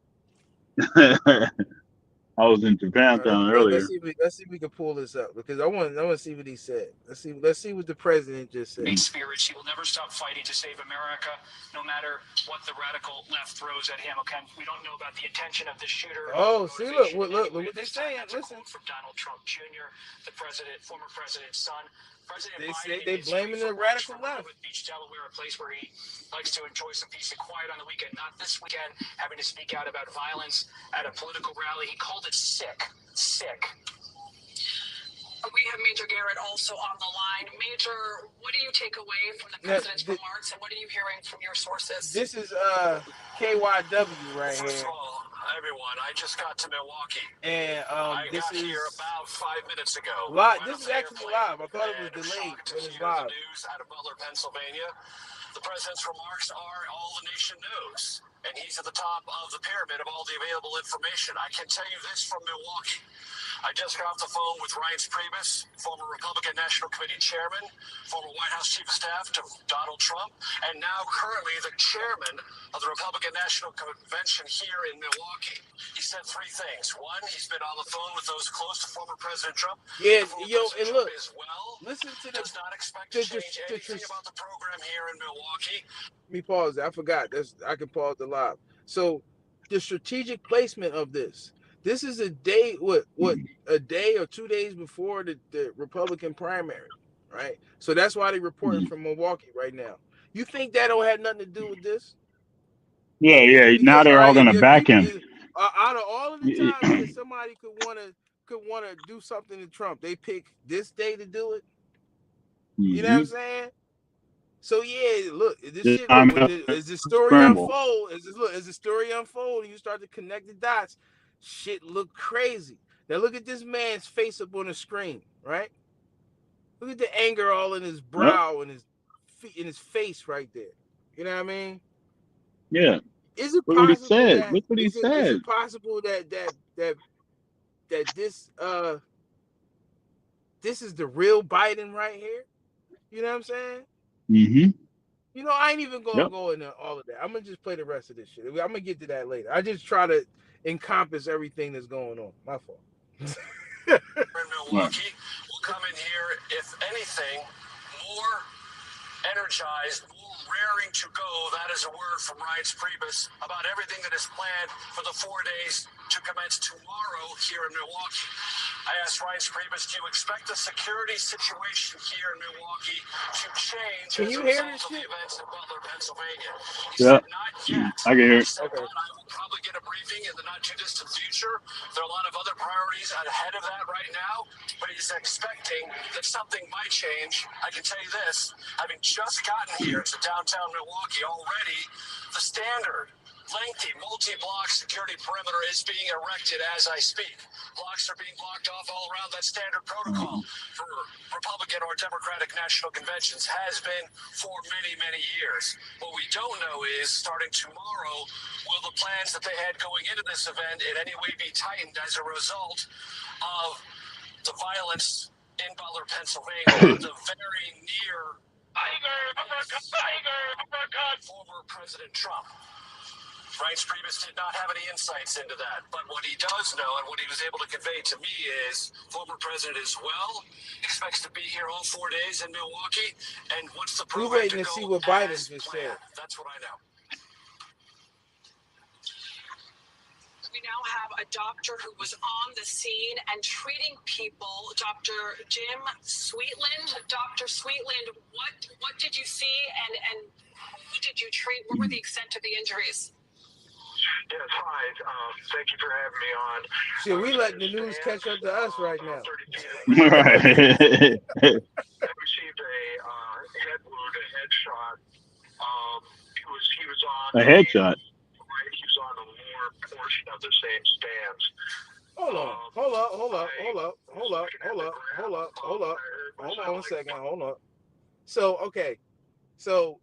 Speaker 5: I was in Japantown earlier.
Speaker 2: Let's see if we can pull this up because I want to see what he said. Let's see what the president just said.
Speaker 9: Spirits, he will never stop fighting to save America, no matter what the radical left throws at him. Okay, we don't know about the intention of the shooter.
Speaker 2: Oh, see, look what they're saying. Listen,
Speaker 9: from Donald Trump Jr., the former president's son.
Speaker 2: They blaming the radical left.
Speaker 9: Beach, Delaware, a place where he likes to enjoy some peace and quiet on the weekend. Not this weekend, having to speak out about violence at a political rally. He called it sick.
Speaker 10: We have Major Garrett also on the line. Major, what do you take away from the president's remarks, and what are you hearing from your sources?
Speaker 2: This is KYW right here.
Speaker 8: First of all, everyone, I just got to Milwaukee.
Speaker 2: And
Speaker 8: I
Speaker 2: this
Speaker 8: got
Speaker 2: is
Speaker 8: here about 5 minutes ago.
Speaker 2: live. This is actually live. I thought it was delayed, but it's live.
Speaker 8: News out of Butler, Pennsylvania. The president's remarks are all the nation knows, and he's at the top of the pyramid of all the available information. I can tell you this from Milwaukee. I just got off the phone with Reince Priebus, former Republican National Committee chairman, former White House chief of staff to Donald Trump, and now currently the chairman of the Republican National Convention here in Milwaukee. He said three things. One, he's been on the phone with those close to former President Trump.
Speaker 2: Yeah, yo, and look,
Speaker 8: as well,
Speaker 2: listen to the.
Speaker 8: does not expect to change anything about the program here in Milwaukee.
Speaker 2: Let me pause. I forgot. I can pause the live. So, the strategic placement of this. This is a day, a day or 2 days before the Republican primary, right? So that's why they're reporting from Milwaukee right now. You think that don't have nothing to do with this?
Speaker 5: Yeah.
Speaker 2: Because,
Speaker 5: now they're all gonna back him.
Speaker 2: Out of all of the times that somebody could wanna do something to Trump, they pick this day to do it. You know what I'm saying? So yeah, look, this shit. As the story unfold, as the story unfold, and you start to connect the dots. Shit look crazy. Now look at this man's face up on the screen, right? Look at the anger all in his brow and his feet in his face right there. You know what I mean?
Speaker 5: Yeah.
Speaker 2: Is it
Speaker 5: Look what he
Speaker 2: possible
Speaker 5: said.
Speaker 2: that
Speaker 5: Look what he
Speaker 2: is
Speaker 5: said.
Speaker 2: it possible that this is the real Biden right here? You know what I'm saying?
Speaker 5: Mm-hmm.
Speaker 2: You know, I ain't even gonna go into all of that. I'm gonna just play the rest of this shit. I'm gonna get to that later. I just try to encompass everything that's going on. My fault.
Speaker 8: In Milwaukee, will come in here, if anything, more energized, more raring to go. That is a word from Reince Priebus about everything that is planned for the 4 days to commence tomorrow here in Milwaukee. I asked Reince Priebus, do you expect the security situation here in Milwaukee to change
Speaker 2: Can
Speaker 8: as
Speaker 2: you
Speaker 8: a
Speaker 2: hear
Speaker 8: result
Speaker 2: this
Speaker 8: of the
Speaker 2: shit?
Speaker 8: events in Butler, Pennsylvania? He
Speaker 5: Yeah.
Speaker 8: said, not yet.
Speaker 5: I can hear
Speaker 8: He
Speaker 5: it.
Speaker 8: said, but I will probably get a briefing in the not too distant future. There are a lot of other priorities ahead of that right now, but he's expecting that something might change. I can tell you this, having just gotten here to downtown Milwaukee already, the standard lengthy multi-block security perimeter is being erected as I speak. Blocks are being blocked off all around. That standard protocol for Republican or Democratic national conventions has been for many, many years. What we don't know is, starting tomorrow, will the plans that they had going into this event in any way be tightened as a result of the violence in Butler, Pennsylvania, the very near former President Trump. Reince Priebus did not have any insights into that, but what he does know and what he was able to convey to me is former president as well expects to be here all 4 days in Milwaukee, and wants the program
Speaker 2: We're waiting to see what Biden just said.
Speaker 8: That's what I know.
Speaker 10: We now have a doctor who was on the scene and treating people, Dr. Jim Sweetland. Dr. Sweetland, what did you see and who did you treat? What were the extent of the injuries?
Speaker 11: Yes, hi. Thank you for having me on.
Speaker 2: Shit, we letting the news catch up to us right now.
Speaker 5: Right.
Speaker 11: I received a head wound, a headshot. He was on
Speaker 5: A headshot.
Speaker 11: He was on the lower portion of the same stands.
Speaker 2: Hold on a second. Hold on. So, okay. So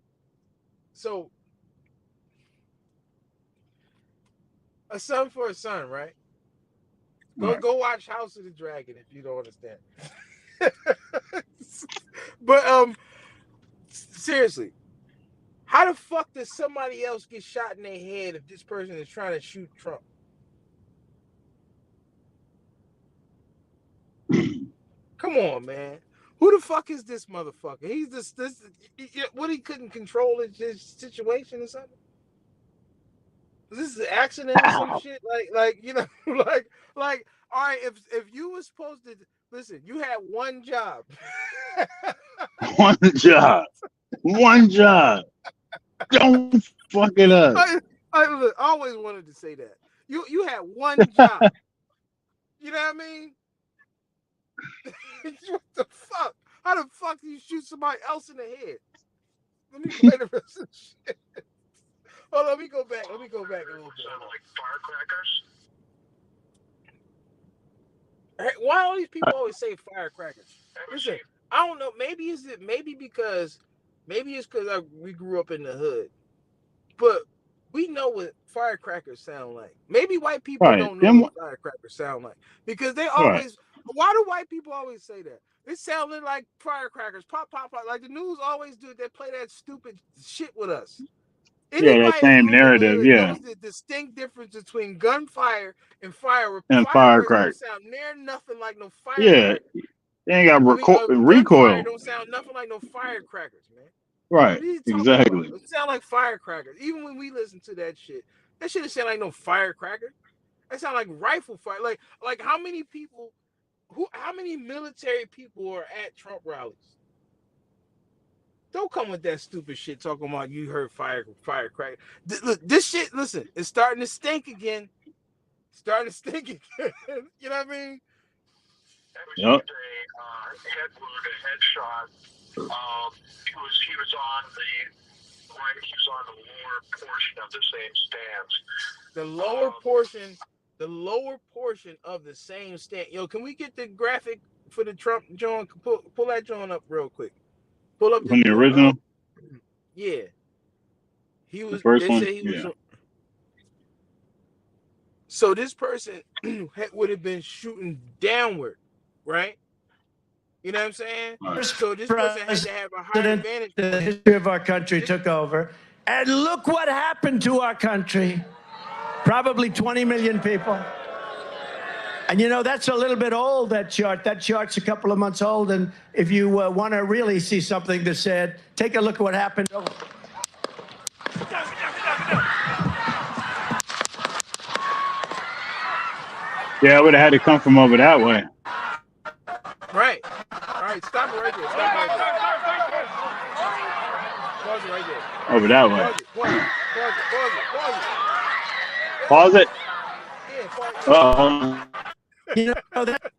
Speaker 2: a son for a son, right? Go watch House of the Dragon if you don't understand. But seriously, how the fuck does somebody else get shot in their head if this person is trying to shoot Trump? Come on, man. Who the fuck is this motherfucker? He's this what, he couldn't control his situation or something? This is an accident or some shit? Like you know, like all right, if you were supposed to listen, you had one job.
Speaker 5: One job. Don't fuck it up.
Speaker 2: I always wanted to say that. You had one job. You know what I mean? What the fuck? How the fuck do you shoot somebody else in the head? Let me play the rest of the shit. Oh, let me go back. Let me go back a little bit.
Speaker 11: Sound like firecrackers?
Speaker 2: Why all these people always say firecrackers? Listen, I don't know. Maybe it's because we grew up in the hood, but we know what firecrackers sound like. Maybe white people don't know what firecrackers sound like because they always. Why do white people always say that? It sounded like firecrackers, pop, pop, pop. Like the news always do. They play that stupid shit with us. Anybody
Speaker 5: that same narrative,
Speaker 2: knows the distinct difference between gunfire and
Speaker 5: firecrackers.
Speaker 2: Don't sound near nothing like no firecrackers.
Speaker 5: Yeah, they ain't got recoil.
Speaker 2: Don't sound nothing like no firecrackers, man.
Speaker 5: Right, exactly.
Speaker 2: It sound like firecrackers. Even when we listen to that shit sound like no firecracker. That sound like rifle fire. Like how many military people are at Trump rallies? Don't come with that stupid shit talking about you heard firecracker. Look, this shit, listen, it's starting to stink again. You know what I mean?
Speaker 11: Yep. A head wound, a headshot. He was on the lower portion of the same stands.
Speaker 2: The lower portion of the same stand. Yo, can we get the graphic for the Trump John? Pull that John up real quick. Pull up
Speaker 5: from the original.
Speaker 2: Yeah, he was.
Speaker 5: The first one.
Speaker 2: So this person would have been shooting downward, right? You know what I'm saying?
Speaker 6: Right.
Speaker 2: So this person had to have a higher advantage.
Speaker 6: The history of our country took over, and look what happened to our country. Probably 20 million people. And you know, that's a little bit old, that chart. That chart's a couple of months old. And if you want to really see something that said, take a look at what happened.
Speaker 5: Yeah, I would have had to come from over that way.
Speaker 2: Right. All right, stop it right there. Pause it right there.
Speaker 5: Over that way.
Speaker 2: Pause it.
Speaker 5: Uh-oh.
Speaker 6: You know that.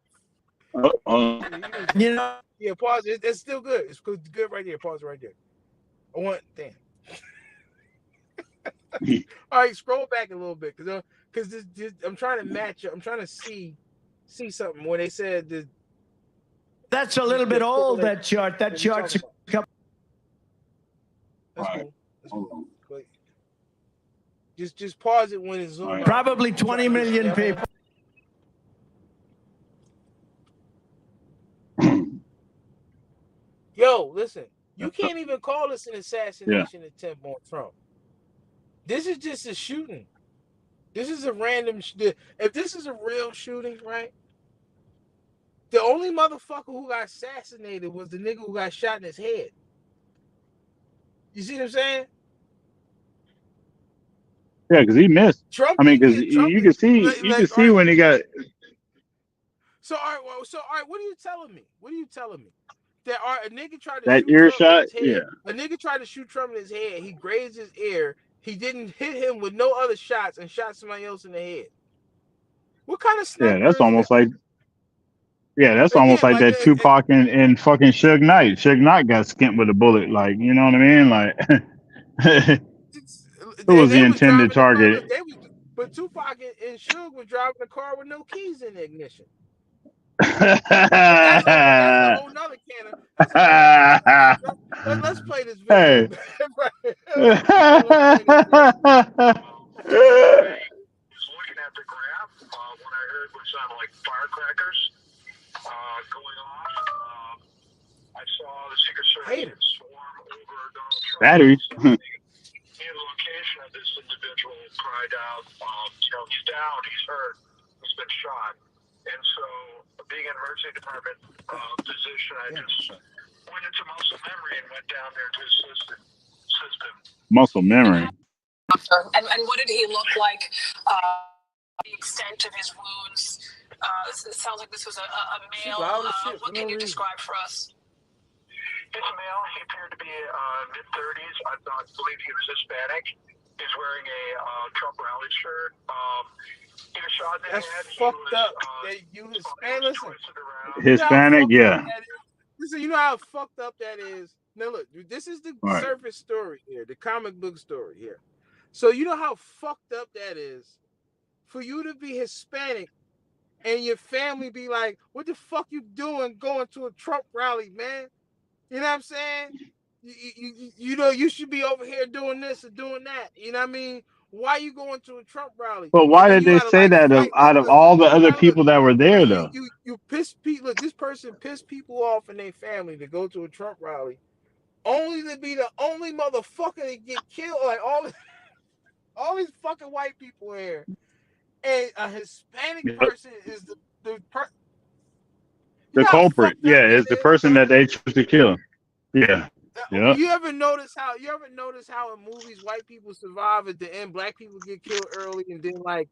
Speaker 6: You know.
Speaker 2: Yeah, pause it. It's still good. It's good right there. Pause it right there. Damn. All right, scroll back a little bit because this I'm trying to match it. I'm trying to see something where they said that.
Speaker 6: That's a little bit old, that chart. That chart's a couple.
Speaker 2: That's cool. Just pause it when it's zoomed.
Speaker 6: Probably 20 million people.
Speaker 2: Yo, listen, you can't even call this an assassination attempt on Trump. This is just a shooting. This is a random. If this is a real shooting, right? The only motherfucker who got assassinated was the nigga who got shot in his head. You see what I'm saying?
Speaker 5: Yeah, because he missed.
Speaker 2: Trump,
Speaker 5: I mean, because you can see when he got.
Speaker 2: So all right, what are you telling me? That a nigga tried to
Speaker 5: that
Speaker 2: shoot
Speaker 5: ear
Speaker 2: Trump
Speaker 5: shot?
Speaker 2: in his head.
Speaker 5: Yeah.
Speaker 2: A nigga tried to shoot Trump in his head. He grazed his ear. He didn't hit him with no other shots and shot somebody else in the head. What kind of sniper?
Speaker 5: Yeah, that's almost like. Yeah, that's almost like that Tupac and fucking Suge Knight. Suge Knight got skint with a bullet, like, you know what I mean? Like, who was the intended target?
Speaker 2: But Tupac and Suge was driving a car with no keys in the ignition.
Speaker 5: That's
Speaker 2: a whole nother can of. Let's play this video.
Speaker 11: Looking at the graph, what I heard would sound like firecrackers going off. I saw the Secret Service swarm over Donald Trump.
Speaker 5: Batteries.
Speaker 11: The location of this individual cried out, he's down, he's hurt, he's been shot. And so, being an emergency department physician, I just went into muscle memory and went down there to assist him.
Speaker 5: Muscle memory.
Speaker 10: And what did he look like? The extent of his wounds. It sounds like this was a male. What can you describe for us?
Speaker 11: He's a male. He appeared to be mid-30s. I believe he was Hispanic. He's wearing a Trump rally shirt. He was shot in the
Speaker 2: That's
Speaker 11: head.
Speaker 2: fucked up. You Hispanic, listen.
Speaker 5: Hispanic, yeah.
Speaker 2: Listen, you know how fucked up that is. Now look, this is the
Speaker 5: Right.
Speaker 2: surface story here, the comic book story here. So you know how fucked up that is for you to be Hispanic and your family be like, "What the fuck you doing going to a Trump rally, man?" You know what I'm saying? You know you should be over here doing this or doing that. You know what I mean? Why you going to a Trump rally?
Speaker 5: But why did
Speaker 2: And then
Speaker 5: they
Speaker 2: you gotta,
Speaker 5: say
Speaker 2: like,
Speaker 5: that
Speaker 2: fight.
Speaker 5: out of
Speaker 2: Look,
Speaker 5: all the other
Speaker 2: now look,
Speaker 5: people that were there, though?
Speaker 2: you piss people. Look, this person pissed people off in their family to go to a Trump rally, only to be the only motherfucker to get killed. Like all these fucking white people here, and a Hispanic person is the
Speaker 5: culprit. Yeah, is the person that they choose to kill. Yeah. Yeah.
Speaker 2: You ever notice how in movies white people survive at the end, black people get killed early, and then like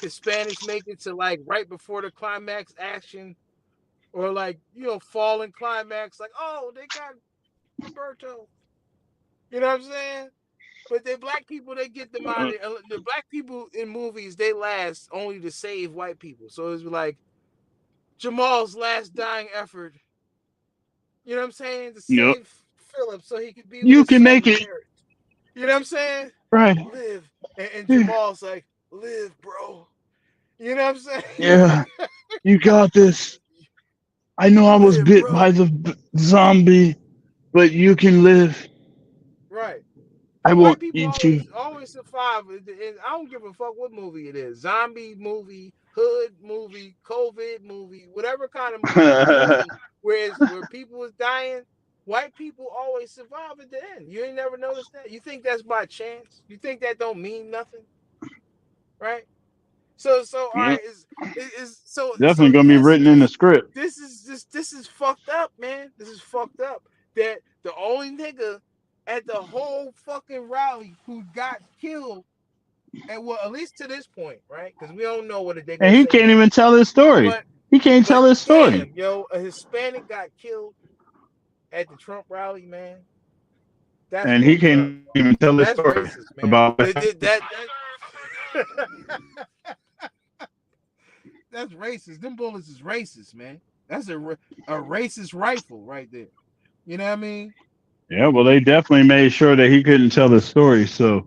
Speaker 2: Hispanics make it to like right before the climax action, or like falling climax, like they got Roberto. You know what I'm saying? But the black people, they get them out. The black people in movies, they last only to save white people. So it's like Jamal's last dying effort. You know what I'm saying? To save Philip so he could be.
Speaker 5: You can make it.
Speaker 2: You know what I'm saying?
Speaker 5: Right.
Speaker 2: Live. And Jamal's like, live, bro. You know what I'm saying?
Speaker 5: Yeah. You got this. I know I was bit by the zombie, but you can live.
Speaker 2: Right.
Speaker 5: I won't eat you.
Speaker 2: Always survive. And I don't give a fuck what movie it is. Zombie movie, hood movie, COVID movie, whatever kind of movie. where people is dying, white people always survive at the end. You ain't never noticed that? You think that's by chance? You think that don't mean nothing? Right? So all right, so
Speaker 5: definitely gonna be written in the script.
Speaker 2: This is fucked up, man. This is fucked up. That the only nigga at the whole fucking rally who got killed, and well, at least to this point, right? Because we don't know what they.
Speaker 5: And he can't even tell his story. He can't tell his story.
Speaker 2: Damn, a Hispanic got killed at the Trump rally, man.
Speaker 5: And he can't even tell his story
Speaker 2: racist,
Speaker 5: about
Speaker 2: that's racist. Them bullets is racist, man. That's a racist rifle right there. You know what I mean?
Speaker 5: Yeah, well, they definitely made sure that he couldn't tell the story. So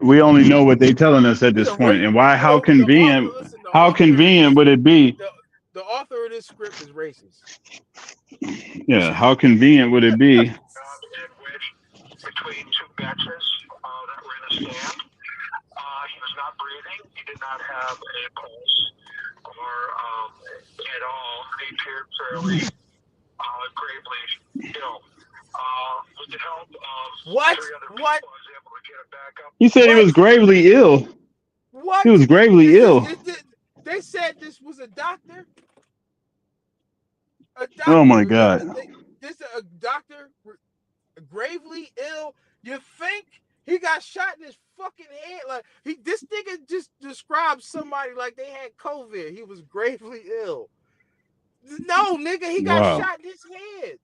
Speaker 5: we only know what they're telling us at this point. And why? How convenient? How convenient would it be?
Speaker 2: The author of this script is racist.
Speaker 5: Yeah, how convenient would it be?
Speaker 11: In which, between two veterans that were in a stand, he was not breathing. He did not have a pulse or at all. He appeared fairly gravely ill. With the help of
Speaker 2: what?
Speaker 11: three other people, I was able to get him back up.
Speaker 5: He said he was gravely ill.
Speaker 2: What?
Speaker 5: He was gravely ill.
Speaker 2: They said this was a doctor.
Speaker 5: Oh my God!
Speaker 2: This a doctor gravely ill. You think he got shot in his fucking head? Like this nigga just described somebody like they had COVID. He was gravely ill. No, nigga, he got shot in his head.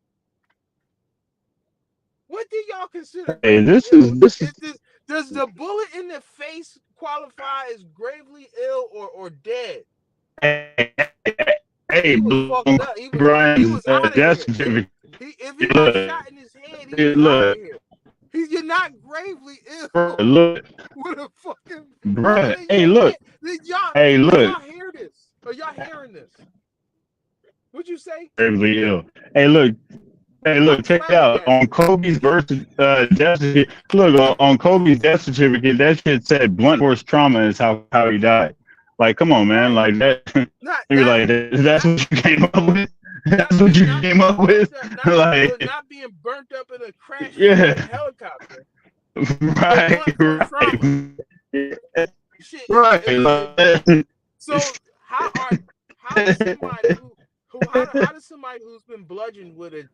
Speaker 2: What do y'all consider?
Speaker 5: Hey,
Speaker 2: does the bullet in the face qualify as gravely ill or dead?
Speaker 5: Hey, Brian's death certificate.
Speaker 2: If he got shot in his head, he's out of here. You're not gravely ill.
Speaker 5: Look.
Speaker 2: What a fucking.
Speaker 5: Brian, hey, look. Hey, look.
Speaker 2: Y'all hear this? Are y'all hearing this? What'd you say?
Speaker 5: Gravely ill. Hey, look. Check it out. On Kobe's death certificate. Look, on Kobe's death certificate, that shit said blunt force trauma is how he died. Like, come on, man. Like that. That's what you came up with. That's what you came up with. Like,
Speaker 2: not being burnt up in a crash helicopter.
Speaker 5: Right.
Speaker 2: Right. So how does somebody who's been bludgeoned with a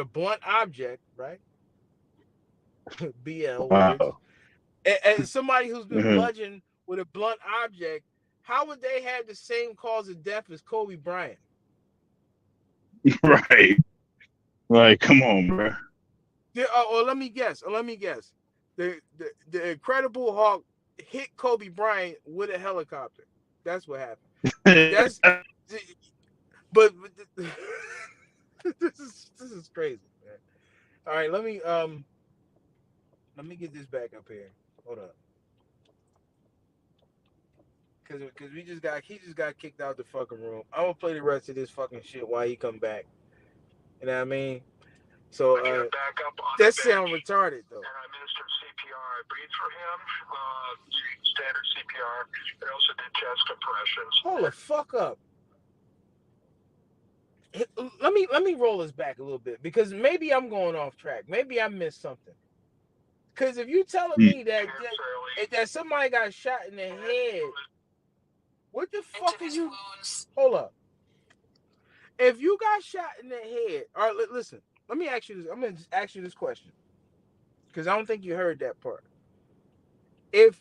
Speaker 2: blunt object, right? BL.
Speaker 5: Wow.
Speaker 2: And somebody who's been bludgeoned with a blunt object, how would they have the same cause of death as Kobe Bryant?
Speaker 5: Right. Like, come on, bro.
Speaker 2: Let me guess. The Incredible Hulk hit Kobe Bryant with a helicopter. That's what happened. That's but this is crazy, man. All right, let me get this back up here. Hold up. Cause he just got kicked out the fucking room. I'm gonna play the rest of this fucking shit while he come back. You know what I mean? So that sound retarded though.
Speaker 11: And I administered CPR. I breathed for him. Standard CPR. I also did chest compressions.
Speaker 2: Hold the fuck up. Let me roll this back a little bit because maybe I'm going off track. Maybe I missed something. Because if you telling me that somebody got shot in the head, what the fuck are you? Hold up. If you got shot in the head, all right, listen. Let me ask you this. I'm gonna ask you this question because I don't think you heard that part. If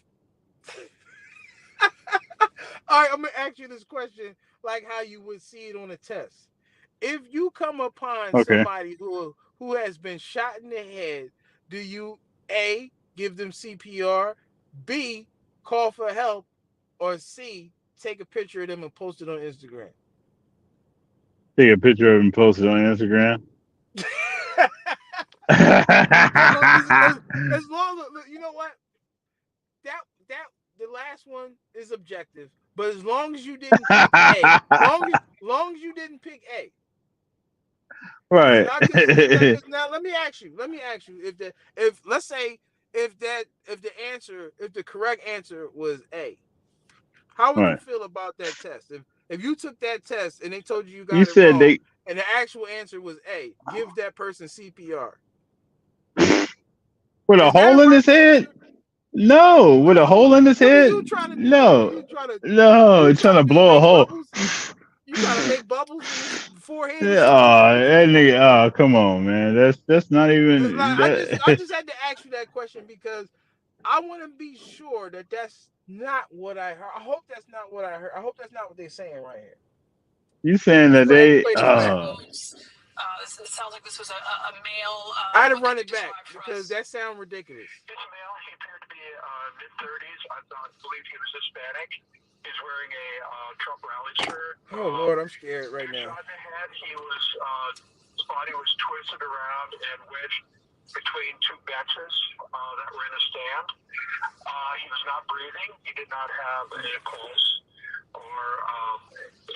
Speaker 2: all right, I'm gonna ask you this question like how you would see it on a test. If you come upon somebody who has been shot in the head, do you A, give them CPR, B, call for help, or C, take a picture of them and post it on Instagram?
Speaker 5: Take a picture of him and post it on Instagram.
Speaker 2: As long as you know what, that the last one is objective, but as long as you didn't pick A, long as you didn't pick A.
Speaker 5: Right.
Speaker 2: Now let me ask you if let's say if the correct answer was A, how would you feel about that test? If you took that test and they told you got it wrong, and the actual answer was A, give that person CPR.
Speaker 5: With a hole in his head? No, with a hole in his head? No, trying to blow a hole.
Speaker 2: You trying to make bubbles in his forehead?
Speaker 5: That nigga, come on, man. That's not even.
Speaker 2: Like, I just had to ask you that question because I want to be sure that that's not what I heard. I hope that's not what I heard. I hope that's not what they're saying right here.
Speaker 5: You saying that they?
Speaker 10: It sounds like this was a male.
Speaker 2: I had to run it back because that sounds ridiculous.
Speaker 11: This male, he appeared to be mid-30s. I believe he was Hispanic. He's wearing a Trump rally shirt.
Speaker 2: Oh Lord, I'm scared right now.
Speaker 11: Shot in the head. His body was twisted around and wedged between two benches that were in a stand. He was not breathing. He did not have a pulse or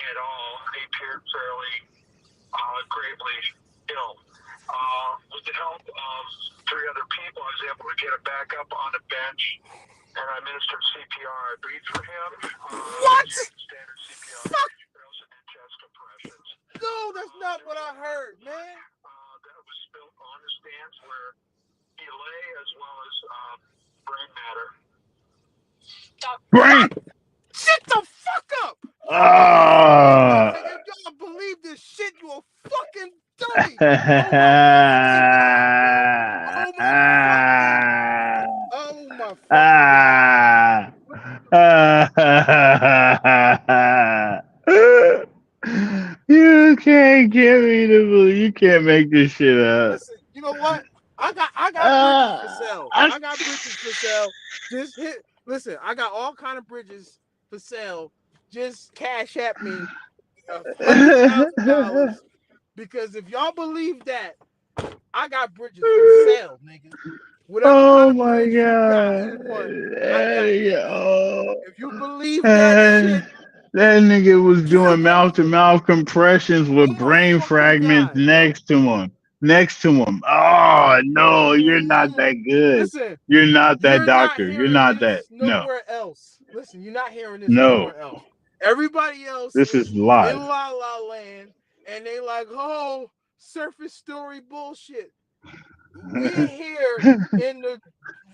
Speaker 11: at all. He appeared fairly gravely ill. With the help of 3 other people, I was able to get him back up on a bench, and I administered CPR. I breathed for him.
Speaker 2: What?
Speaker 11: Standard CPR.
Speaker 2: Fuck.
Speaker 11: I also did chest compressions.
Speaker 2: No, that's not what I heard, man.
Speaker 11: That was spilled on the stands where he lay, as well as brain matter.
Speaker 5: Brain.
Speaker 2: Shut the fuck up. If y'all believe this shit, you a fucking dummy. Oh my
Speaker 5: You can't get me to believe. You can't make this shit up.
Speaker 2: Listen, you know what? I got bridges for sale. I got bridges for sale. Just hit. Listen, I got all kind of bridges for sale. Just cash at me $100,000 because if y'all believe that, I got bridges for sale, nigga.
Speaker 5: Oh my god!
Speaker 2: If you believe that shit,
Speaker 5: that nigga was doing mouth-to-mouth compressions with brain fragments next to him. Oh no, you're not that good.
Speaker 2: Listen,
Speaker 5: you're not that doctor. You're not that.
Speaker 2: Nowhere else. Listen, you're not hearing this
Speaker 5: No.
Speaker 2: nowhere else. Everybody else
Speaker 5: This is live.
Speaker 2: in La La Land, and they like, oh, surface story bullshit. We're here in the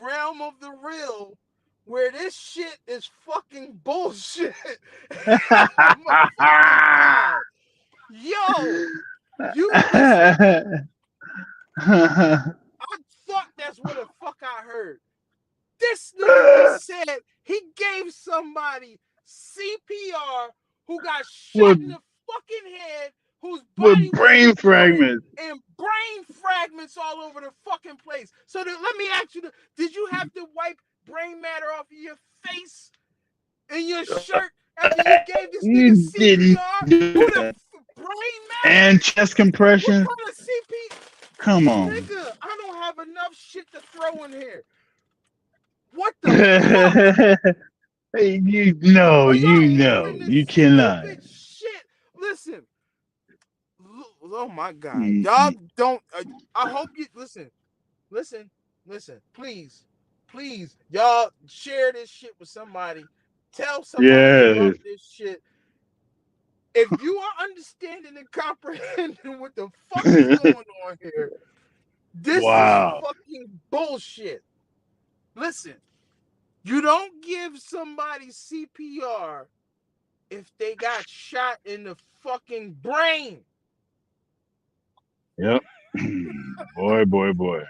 Speaker 2: realm of the real, where this shit is fucking bullshit. Yo, you listen. I thought that's what the fuck I heard. This nigga just said he gave somebody CPR who got shot in the fucking head, whose body
Speaker 5: with brain fragments
Speaker 2: and brain fragments all over the fucking place. So let me ask you: did you have to wipe brain matter off of your face in your shirt after you gave this
Speaker 5: You
Speaker 2: nigga CPR
Speaker 5: didn't
Speaker 2: with a brain matter
Speaker 5: and chest compression.
Speaker 2: What kind of CP?
Speaker 5: Come on.
Speaker 2: Nigga, I don't have enough shit to throw in here. What the fuck?
Speaker 5: Hey, you know, you cannot.
Speaker 2: Shit. Listen. Oh my God. Y'all don't. I hope you listen. Please. Y'all share this shit with somebody. Tell somebody about this shit. If you are understanding and comprehending what the fuck is going on here, this is fucking bullshit. Listen, you don't give somebody CPR if they got shot in the fucking brain.
Speaker 5: Yep. Boy.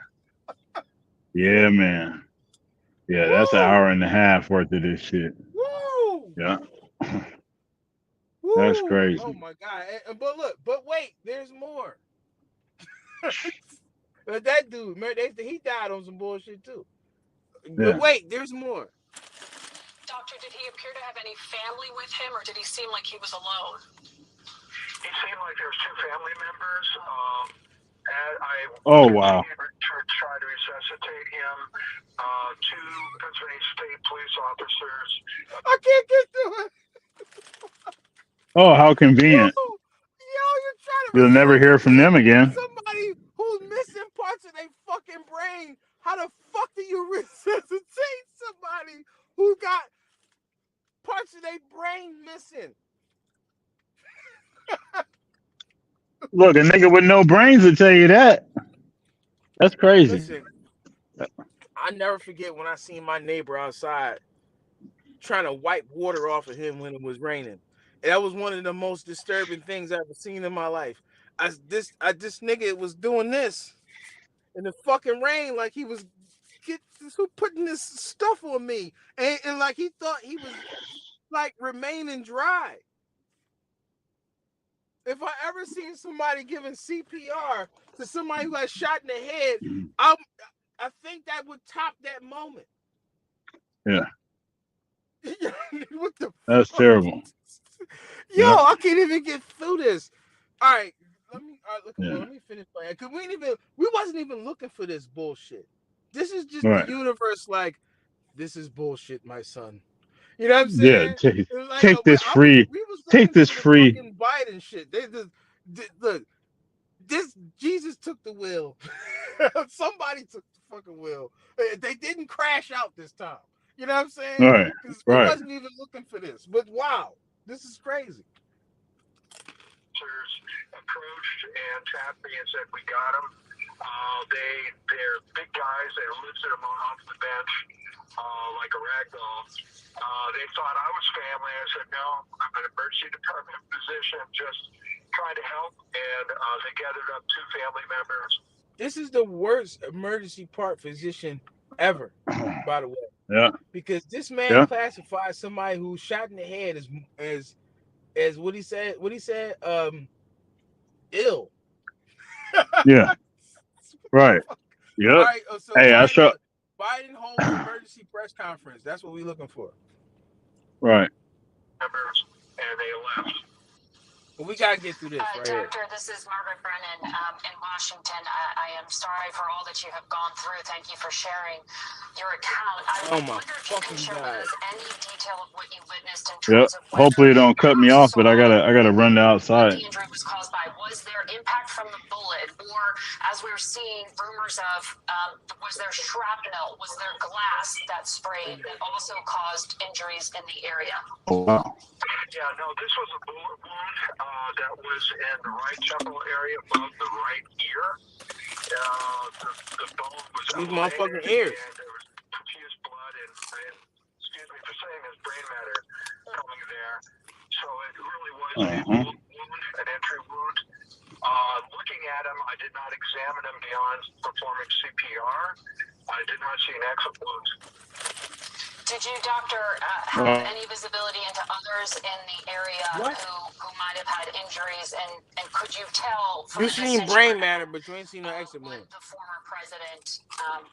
Speaker 5: Yeah, man. Yeah, that's an hour and a half worth of this shit.
Speaker 2: Woo!
Speaker 5: Yeah.
Speaker 2: Woo!
Speaker 5: That's crazy.
Speaker 2: Oh my God. But wait, there's more. That dude, man, he died on some bullshit too. But wait, there's more.
Speaker 10: Doctor, did he appear to have any family with him, or did he seem like he was alone?
Speaker 11: He seemed like there was 2 family members.
Speaker 5: Wow.
Speaker 11: Try to resuscitate him. 2 Pennsylvania State police officers.
Speaker 2: I can't get through it.
Speaker 5: Oh, how convenient.
Speaker 2: Yo, you're trying to.
Speaker 5: You'll never hear from them again.
Speaker 2: Somebody who's missing parts of their fucking brain. How the fuck do you resuscitate somebody who got parts of their brain missing?
Speaker 5: Look, a nigga with no brains will tell you that. That's crazy.
Speaker 2: Listen, I never forget when I seen my neighbor outside trying to wipe water off of him when it was raining. And that was one of the most disturbing things I've ever seen in my life. This nigga was doing this in the fucking rain, like he was putting this stuff on me, and like he thought he was like remaining dry. If I ever seen somebody giving CPR to somebody who got shot in the head, I think that would top that moment.
Speaker 5: Yeah.
Speaker 2: What the
Speaker 5: That's
Speaker 2: fuck?
Speaker 5: terrible.
Speaker 2: Yo, I can't even get through this. All right, let me finish playing. Cause we wasn't even looking for this bullshit. This is just the universe. Like, this is bullshit, my son. You know what I'm saying?
Speaker 5: Yeah, take this free. Take this free.
Speaker 2: Biden shit. They just look. This Jesus took the wheel. Somebody took the fucking wheel. They didn't crash out this time. You know what I'm saying?
Speaker 5: Right.
Speaker 2: Because we wasn't even looking for this. But wow, this is crazy.
Speaker 11: Approached and tapped me and said, "We got them." They're big guys. They lifted them off the bench like a rag doll. They thought I was family. I said, "No, I'm an emergency department physician, just trying to help." And they gathered up 2 family members.
Speaker 2: This is the worst emergency part physician ever, by the way.
Speaker 5: Yeah.
Speaker 2: Because this man classifies somebody who's shot in the head as what he said. Ill.
Speaker 5: Yeah. Right. Yep.
Speaker 2: All right, so
Speaker 5: hey, I saw
Speaker 2: Biden holds an emergency press conference. That's what we're looking for.
Speaker 5: Right.
Speaker 11: Members, and they left.
Speaker 2: But we gotta get through this right here.
Speaker 10: Doctor, this is Margaret Brennan in Washington. I am sorry for all that you have gone through. Thank you for sharing your account. I wonder if you can share with us any detail of what you witnessed in terms of
Speaker 5: hopefully it don't cut me off, but I gotta run to outside.
Speaker 10: The injury was caused by. Was there impact from the bullet, or as we were seeing rumors of, was there shrapnel? Was there glass that sprayed that also caused injuries in the area?
Speaker 5: Oh, wow.
Speaker 11: Yeah, no, this was a bullet wound that was in the right temporal area above the right ear. The bone was
Speaker 2: these motherfucking ears.
Speaker 11: And there was profuse blood and excuse me for saying this, brain matter coming there. So it really was a bullet wound, an entry wound. Looking at him, I did not examine him beyond performing CPR. I did not see an exit wound.
Speaker 10: Did you, Doctor, have any visibility into others in the area who might have had injuries? And could you tell from
Speaker 2: you seen brain matter, but you ain't seen no exit wound.
Speaker 10: The former president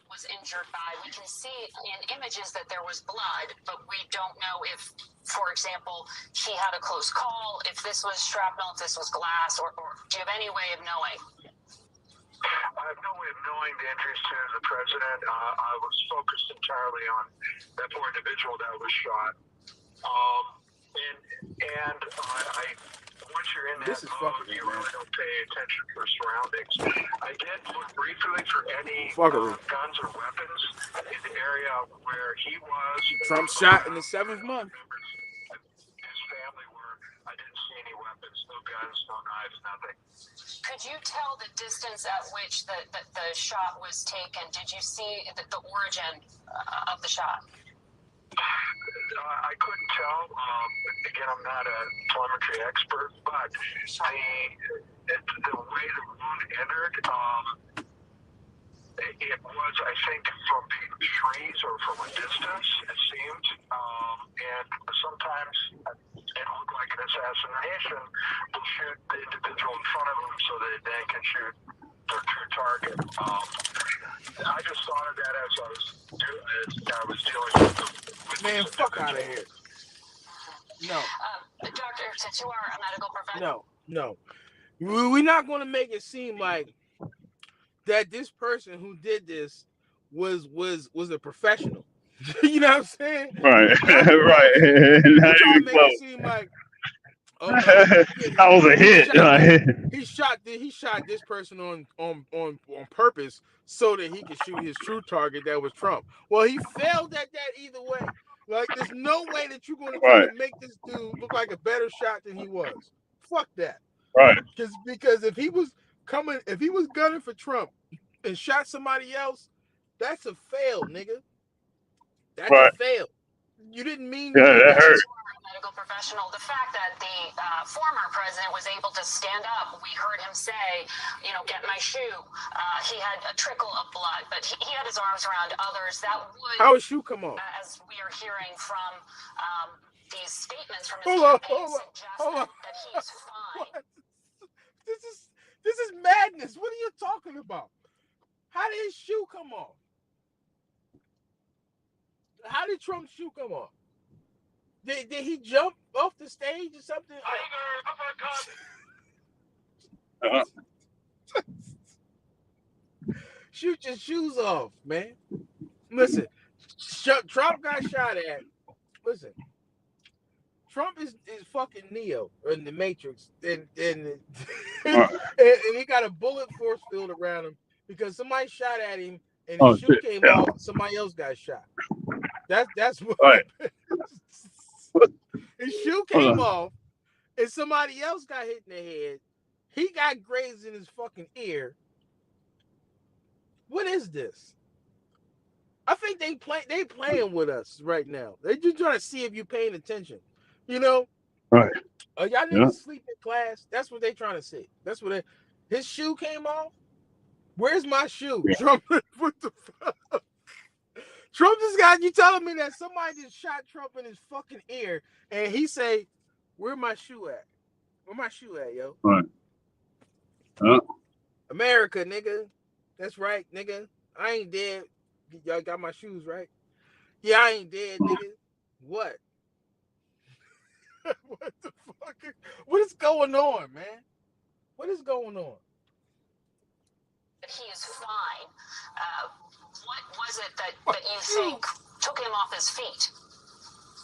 Speaker 10: was injured by? We can see in images that there was blood, but we don't know if, for example, he had a close call, if this was shrapnel, if this was glass, or do you have any way of knowing?
Speaker 11: I have no way of knowing the injuries to the president. I was focused entirely on that poor individual that was shot. And once you're in that mode, you really don't pay attention for surroundings. I did look briefly for any guns or weapons in the area where he was.
Speaker 2: Trump shot in the 7th month.
Speaker 11: His family were. I didn't see any weapons, no guns, no knives, nothing.
Speaker 10: Could you tell the distance at which the shot was taken? Did you see the origin of the shot?
Speaker 11: I couldn't tell. Again, I'm not a telemetry expert, but the way the wound entered, it was, I think, from the trees or from a distance, it seemed. And sometimes it looked like an assassination. They'll shoot the individual in front of them so that they can shoot their true target. I just thought of that as I was dealing with the
Speaker 2: man, fuck out of here. No.
Speaker 10: Doctor, since you are a medical professional.
Speaker 2: No. We're not going to make it seem like that this person who did this was a professional. You know what I'm saying?
Speaker 5: Right. Right. Not even close.
Speaker 2: It seem like,
Speaker 5: that was a hit.
Speaker 2: He shot this person on purpose so that he could shoot his true target, that was Trump. Well, he failed at that either way. Like, there's no way that you're going to try to make this dude look like a better shot than he was. Fuck that.
Speaker 5: Right.
Speaker 2: Because if he was gunning for Trump and shot somebody else, that's a fail, nigga. That's a fail. You didn't mean
Speaker 5: that hurt.
Speaker 10: Medical professional, the fact that the former president was able to stand up, we heard him say, get my shoe. He had a trickle of blood, but he had his arms around others. That would,
Speaker 2: how his shoe come off?
Speaker 10: As we are hearing from these statements from his campaign, suggest that he's fine.
Speaker 2: What? This is madness. What are you talking about? How did his shoe come off? How did Trump's shoe come off? Did he jump off the stage or something? Shoot your shoes off, man. Listen, Trump got shot at. Listen, Trump is fucking Neo in the Matrix, and he got a bullet force field around him because somebody shot at him, and his shoe came off. Somebody else got shot. That's what.
Speaker 5: Right.
Speaker 2: His shoe came off, and somebody else got hit in the head. He got grazed in his fucking ear. What is this? I think they playing with us right now. They just trying to see if you're paying attention.
Speaker 5: Right.
Speaker 2: Y'all niggas sleep in class. That's what they trying to see. That's what his shoe came off. Where's my shoe? Yeah. Trump, what the fuck? Trump just got you telling me that somebody just shot Trump in his fucking ear, and he say, "Where my shoe at? Where my shoe at, yo?"
Speaker 5: Right.
Speaker 2: America, nigga. That's right, nigga. I ain't dead. Y'all got my shoes right? Yeah, I ain't dead, nigga. What? What the fuck? What is going on, man? What is going on?
Speaker 10: He is fine. What was it that you think took him off his feet?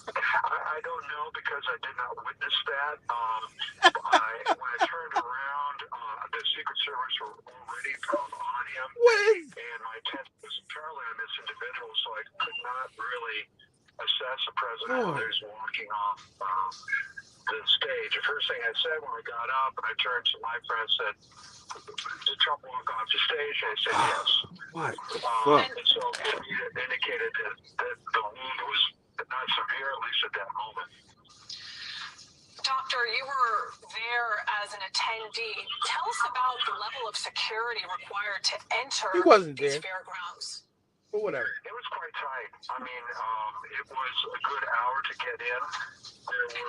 Speaker 11: I don't know because I did not witness that. When I turned around, the Secret Service were already called on him, and my attention was entirely on this individual, so I could not really assess the president while he was walking off the stage. The first thing I said when I got up and I turned to my friend and said, "Did Trump walk off the stage?" And I said, "Yes."
Speaker 2: What?
Speaker 11: And so it indicated that the wound was not severe, at least at that moment.
Speaker 10: Doctor, you were there as an attendee. Tell us about the level of security required to enter these fairgrounds.
Speaker 2: But whatever.
Speaker 11: It was quite tight. I mean, it was a good hour to get in. There were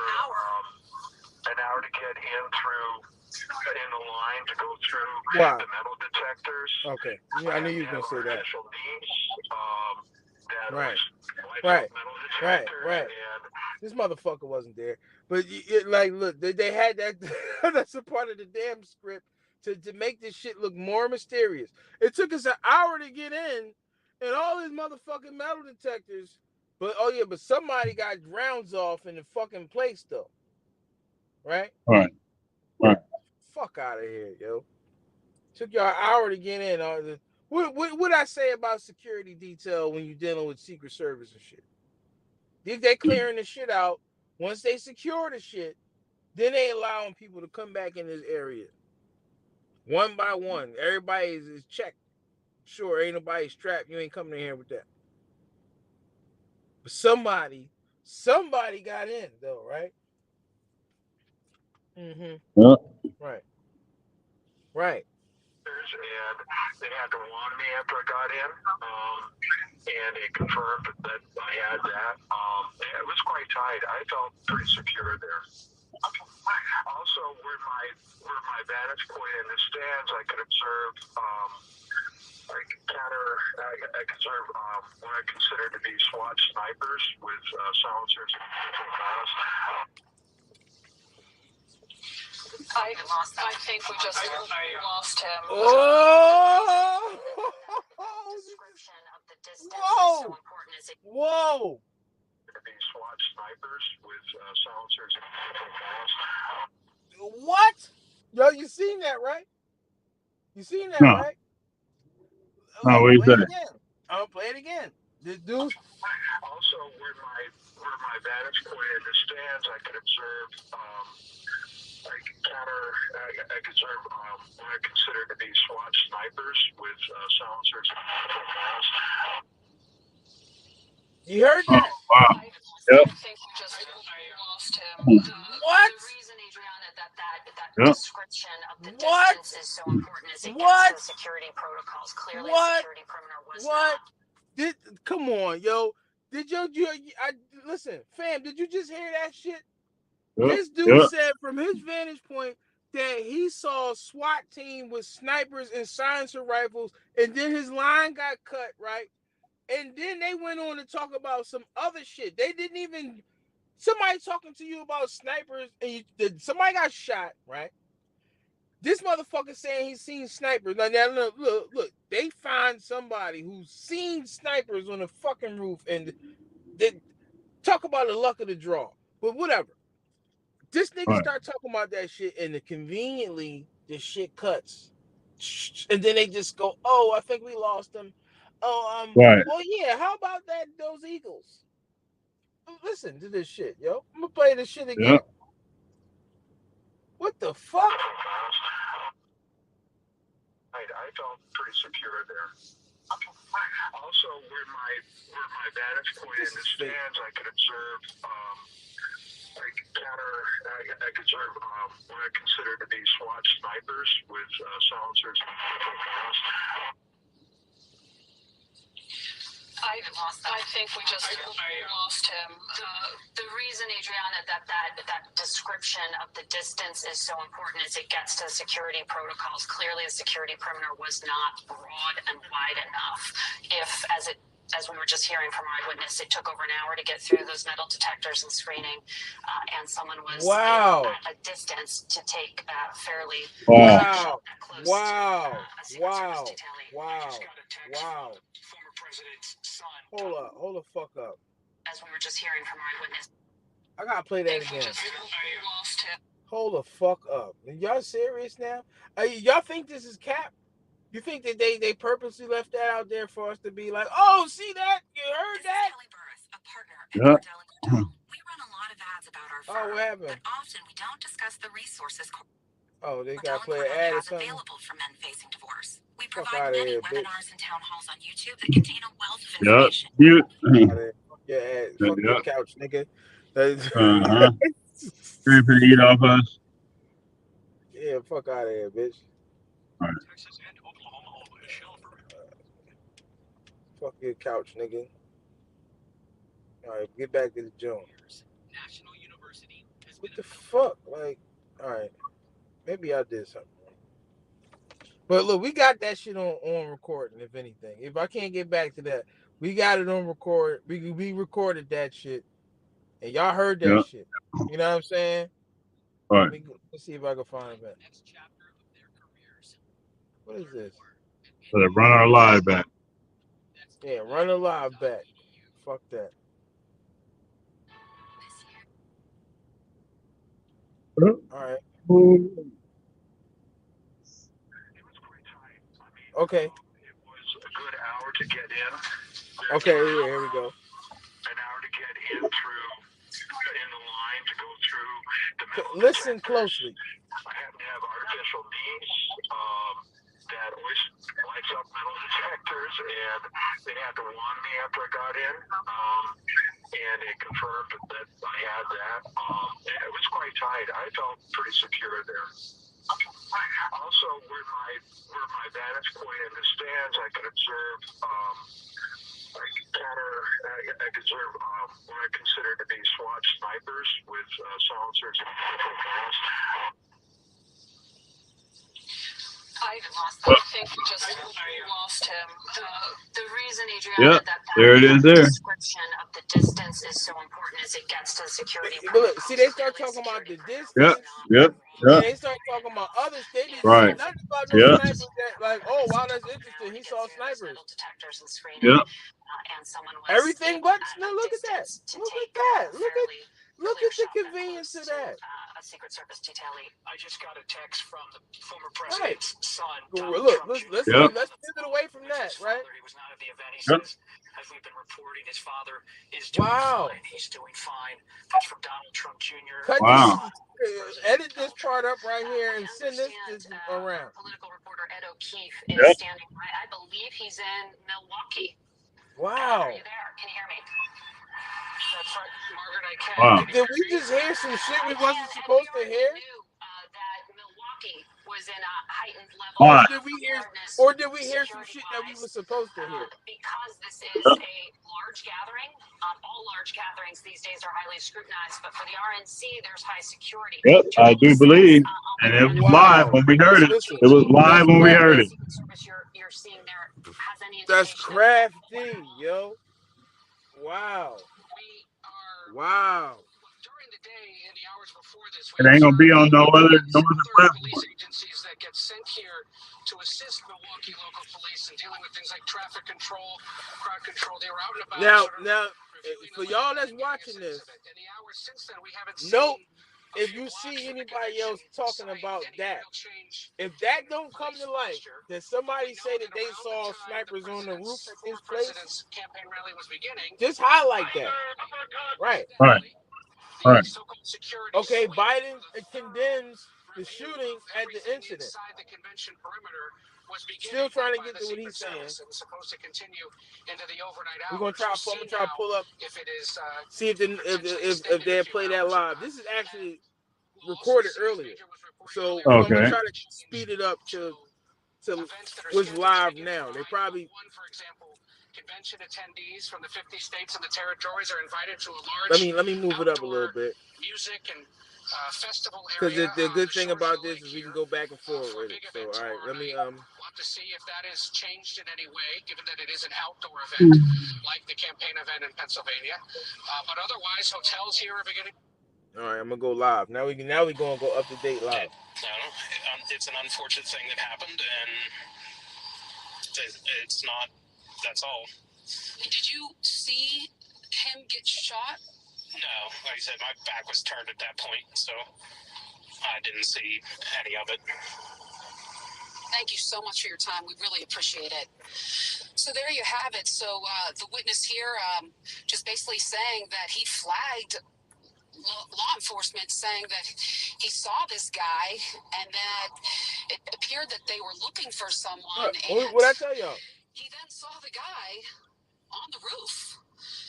Speaker 11: an hour to get in the line to go through the metal detectors.
Speaker 2: Okay. Yeah, I knew you were gonna say that. Right. This motherfucker wasn't there. But look, they had that. That's a part of the damn script to make this shit look more mysterious. It took us an hour to get in, and all these motherfucking metal detectors. But somebody got rounds off in the fucking place though. Right.
Speaker 5: Right.
Speaker 2: Fuck out of here, yo. Took y'all an hour to get in. What I say about security detail when you're dealing with Secret Service and shit? If they clearing the shit out, once they secure the shit, then they allowing people to come back in this area. One by one. Everybody is checked. Sure, ain't nobody strapped. You ain't coming in here with that. But somebody got in, though, right? Mm-hmm.
Speaker 5: Yeah.
Speaker 2: Right.
Speaker 11: And they had to warn me after I got in, and it confirmed that I had that. It was quite tight. I felt pretty secure there. Also, where my vantage point in the stands, I could observe, I could observe what I consider to be SWAT snipers with silencers and
Speaker 10: I think we just lost him.
Speaker 2: Oh! Whoa! Whoa!
Speaker 11: SWAT snipers with silencers and
Speaker 2: what? Yo, you seen that, right? You seen that,
Speaker 5: No.
Speaker 2: right?
Speaker 5: No, what you
Speaker 2: play
Speaker 5: say?
Speaker 2: it again. I'll play it again. This dude.
Speaker 11: Also, where my vantage point in the stands, I could observe, I could observe what I consider to be SWAT snipers with silencers and
Speaker 2: You heard that?
Speaker 5: Wow.
Speaker 10: I
Speaker 5: Yep.
Speaker 10: think we just lost him.
Speaker 2: What?
Speaker 10: The reason, Adriana, that
Speaker 5: Yep.
Speaker 10: description of the
Speaker 2: What?
Speaker 10: distance is so important is it
Speaker 2: What?
Speaker 10: gets to the security protocols. Clearly,
Speaker 2: What?
Speaker 10: the security perimeter was
Speaker 2: What?
Speaker 10: not.
Speaker 2: Come on, yo. Did listen, fam, did you just hear that shit?
Speaker 5: Yep.
Speaker 2: This dude said from his vantage point that he saw a SWAT team with snipers and silencer rifles, and then his line got cut, right? And then they went on to talk about some other shit. They didn't even, somebody talking to you about snipers, and somebody got shot, right? This motherfucker saying he's seen snipers. Now look, they find somebody who's seen snipers on the fucking roof, and they talk about the luck of the draw. But whatever. This nigga start talking about that shit, and conveniently the shit cuts, and then they just go, "Oh, I think we lost them." Oh,
Speaker 5: Right.
Speaker 2: Well, yeah. How about those Eagles? Listen to this shit, yo. I'm gonna play this shit again.
Speaker 5: Yep.
Speaker 2: What the fuck?
Speaker 11: I felt pretty secure there. Also, where my vantage point in the stands, I could observe, I could observe what I consider to be SWAT snipers with silencers and
Speaker 10: I think we just lost him. The reason, Adriana, that description of the distance is so important is it gets to the security protocols. Clearly, the security perimeter was not broad and wide enough. As we were just hearing from our eyewitness, it took over an hour to get through those metal detectors and screening, and someone was at a distance to take fairly
Speaker 2: Wow.
Speaker 10: close
Speaker 2: Wow.
Speaker 10: to a Secret Service detainee.
Speaker 2: Wow.
Speaker 9: Former president's son.
Speaker 2: Hold the fuck up.
Speaker 10: As we were just hearing from our eyewitness.
Speaker 2: I gotta play that again. Hold the fuck up. Are y'all serious now? Y'all think this is cap? You think that they purposely left that out there for us to be like, oh, see that? You heard that?
Speaker 12: Kelly Burris, a partner at
Speaker 5: Yeah.
Speaker 12: Cordell & Cordell. We run a lot of ads about our firm,
Speaker 2: What happened?
Speaker 12: but often we don't discuss the resources
Speaker 2: Oh, they
Speaker 12: Cordell
Speaker 2: gotta play an
Speaker 12: & Cordell
Speaker 2: ad or
Speaker 12: has
Speaker 2: something?
Speaker 12: available for men facing divorce. We
Speaker 2: Fuck
Speaker 12: provide
Speaker 2: outta
Speaker 12: many
Speaker 2: here, bitch.
Speaker 12: webinars and town halls on YouTube that contain a wealth of
Speaker 5: Yep.
Speaker 12: information.
Speaker 2: Yeah, fuck your couch, nigga.
Speaker 5: Ready for the eat off us.
Speaker 2: Yeah, fuck out of here, bitch.
Speaker 5: All right.
Speaker 9: Texas and Oklahoma, although a shelter.
Speaker 2: Fuck your couch, nigga. All right, get back to the Jones. What the fuck? Like, all right, maybe I did something. But look, we got that shit on recording. If anything, if I can't get back to that, we got it on record. We recorded that shit, and y'all heard that shit. You know what I'm saying?
Speaker 5: All right.
Speaker 2: Let's see if I can find that. What is this?
Speaker 5: So they run our live back.
Speaker 2: Yeah, run a live back. Fuck that. All right. Okay.
Speaker 11: It was a good hour to get in.
Speaker 2: Okay, yeah, here we go.
Speaker 11: An hour to get in the line to go through the metal
Speaker 2: Listen
Speaker 11: detectors.
Speaker 2: closely.
Speaker 11: I happen to have artificial knees that always lights up metal detectors, and they had to wand me after I got in, and it confirmed that I had that. It was quite tight. I felt pretty secure there. Also, where my vantage point in the stands, I could observe, I could observe what I consider to be SWAT snipers with silencers and barrels.
Speaker 10: I think we just lost him. The reason, Adriana, that
Speaker 5: there it is there.
Speaker 10: description of the distance is so important is it gets to security.
Speaker 2: Look, see, they start talking about the distance.
Speaker 5: Yep.
Speaker 2: And they start talking about other states.
Speaker 5: Right.
Speaker 2: Nothing about no snipers that, like, oh, wow, that's interesting. He saw snipers.
Speaker 5: Yep.
Speaker 2: Everything but, no, look at that. Look at that. Look at the convenience of that.
Speaker 10: A Secret Service detailee.
Speaker 9: I just got a text from the former president's son.
Speaker 2: Look, let's pivot away from that, right?
Speaker 9: He was not at the event. He says, as we've been reporting, his father is doing fine. He's doing fine. That's from Donald Trump Jr.
Speaker 2: Edit this chart up right here and send this around.
Speaker 10: Political reporter Ed O'Keefe is standing by. I believe he's in Milwaukee.
Speaker 2: Wow.
Speaker 10: Are you there? Can you hear me? That's right, Margaret, I can.
Speaker 5: Wow.
Speaker 2: Did we just hear some shit we wasn't supposed to hear?
Speaker 10: That Milwaukee was in a heightened level.
Speaker 2: Or did we hear some shit that we were supposed to hear?
Speaker 10: Because this is a large gathering. All large gatherings these days are highly scrutinized, but for the RNC, there's high security.
Speaker 5: Yep, I do believe. And it was live when we heard it. It was live when we heard it.
Speaker 10: You're seeing there has any
Speaker 2: That's crafty, yo. Wow. Wow.
Speaker 9: During the day, in the hours before this,
Speaker 5: It ain't gonna be on no other
Speaker 9: police agencies that get sent here to assist Milwaukee local police in dealing with things like traffic control, crowd control. They were out and about.
Speaker 2: Now, for y'all that's watching this, note if you see anybody else talking about that, if that don't come to light, that somebody say that they saw snipers on the roof of his place, just highlight that. Right.
Speaker 5: All right.
Speaker 2: Okay, Biden condemns the shooting at the incident. Still trying to get to what he's saying. We're gonna try to pull up, see if they play that live. This is actually recorded earlier, so I'm gonna try to speed it up to what's live now. They probably.
Speaker 9: Convention attendees from the 50 states and the territories are invited to a large.
Speaker 2: Let me move it up a little bit.
Speaker 9: Music and festival
Speaker 2: because
Speaker 9: area.
Speaker 2: the good thing about this is we can go back and forth with it. So all right, let me
Speaker 9: Want to see if that has changed in any way, given that it is an outdoor event, like the campaign event in Pennsylvania. But otherwise, hotels here are beginning.
Speaker 2: All right, I'm gonna go live. Now we're gonna go up to date live.
Speaker 13: It's an unfortunate thing that happened, and it's not. That's all.
Speaker 10: Did you see him get shot?
Speaker 13: No, like I said, my back was turned at that point, so I didn't see any of it.
Speaker 10: Thank you so much for your time. We really appreciate it. So there you have it. So the witness here just basically saying that he flagged law enforcement, saying that he saw this guy and that it appeared that they were looking for someone.
Speaker 2: What I tell y'all?
Speaker 10: He then saw the guy on the roof.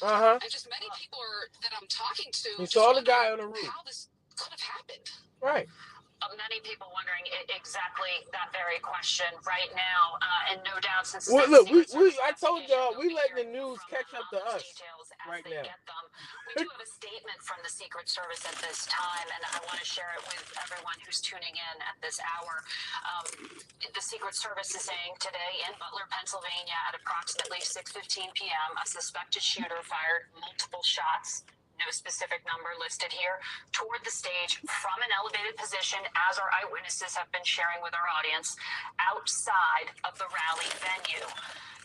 Speaker 2: And
Speaker 10: just many people that I'm talking to.
Speaker 2: He saw the guy on the roof.
Speaker 10: How this could have happened.
Speaker 2: Right.
Speaker 12: many people wondering exactly that very question right now, and no doubt since
Speaker 2: well, look, I told y'all we letting the news catch up to us right now.
Speaker 12: We do have a statement from the Secret Service at this time, and I want to share it with everyone who's tuning in at this hour. The Secret Service is saying today in Butler, Pennsylvania, at approximately 6:15 p.m., a suspected shooter fired multiple shots, no specific number listed here, toward the stage from an elevated position, as our eyewitnesses have been sharing with our audience, outside of the rally venue.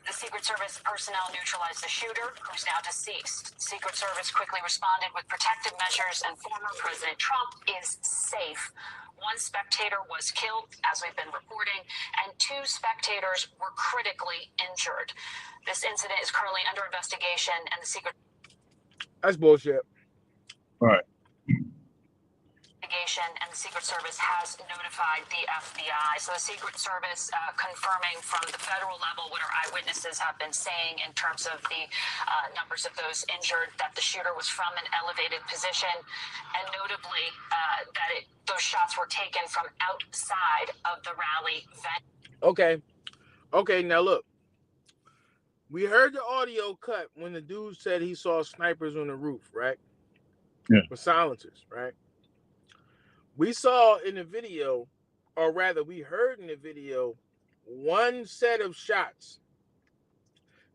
Speaker 12: The Secret Service personnel neutralized the shooter, who's now deceased. Secret Service quickly responded with protective measures, and former President Trump is safe. One spectator was killed, as we've been reporting, and 2 spectators were critically injured. This incident is currently under investigation, and the Secret
Speaker 2: That's bullshit.
Speaker 5: Right.
Speaker 12: And the Secret Service has notified the FBI. So the Secret Service confirming from the federal level what our eyewitnesses have been saying in terms of the numbers of those injured, that the shooter was from an elevated position, and notably those shots were taken from outside of the rally venue.
Speaker 2: Okay, now look. We heard the audio cut when the dude said he saw snipers on the roof, right?
Speaker 5: Yeah.
Speaker 2: With silencers, right? We saw in the video, or rather we heard in the video, one set of shots.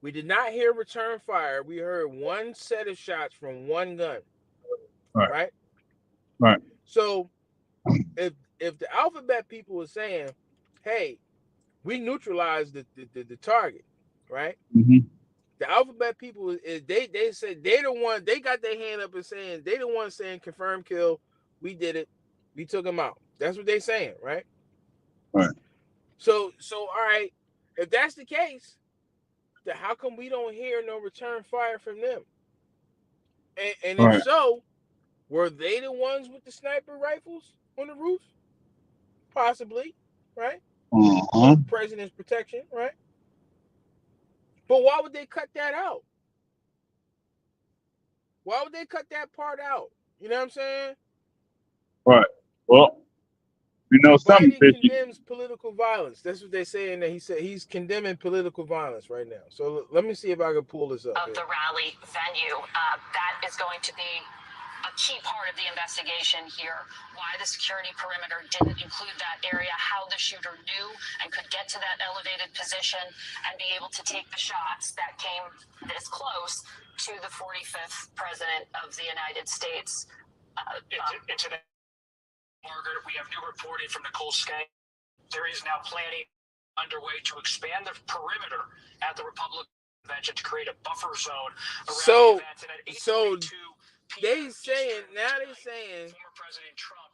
Speaker 2: We did not hear return fire. We heard one set of shots from one gun. Right? So if the alphabet people were saying, hey, we neutralized the target, right?
Speaker 5: Mm-hmm.
Speaker 2: The alphabet people, they said they the one, they got their hand up and saying they the one saying confirm kill, we did it, we took him out. That's what they saying, right?
Speaker 5: Right.
Speaker 2: So all right, if that's the case, then how come we don't hear no return fire from them? And if so, were they the ones with the sniper rifles on the roof? Possibly, right? President's protection, right? But why would they cut that out? Why would they cut that part out? You know what I'm saying?
Speaker 5: Right. Well, you know something
Speaker 2: Biden condemns political violence. That's what they're saying. That he said he's condemning political violence right now. So let me see if I can pull this up.
Speaker 12: Of the rally venue, that is going to be a key part of the investigation here. Why the security perimeter didn't include that area, how the shooter knew and could get to that elevated position and be able to take the shots that came this close to the 45th president of the United States.
Speaker 9: Today, Margaret, we have new reporting from Nicole Skank. There is now planning underway to expand the perimeter at the Republican Convention to create a buffer zone around the event.
Speaker 2: They saying
Speaker 9: former President Trump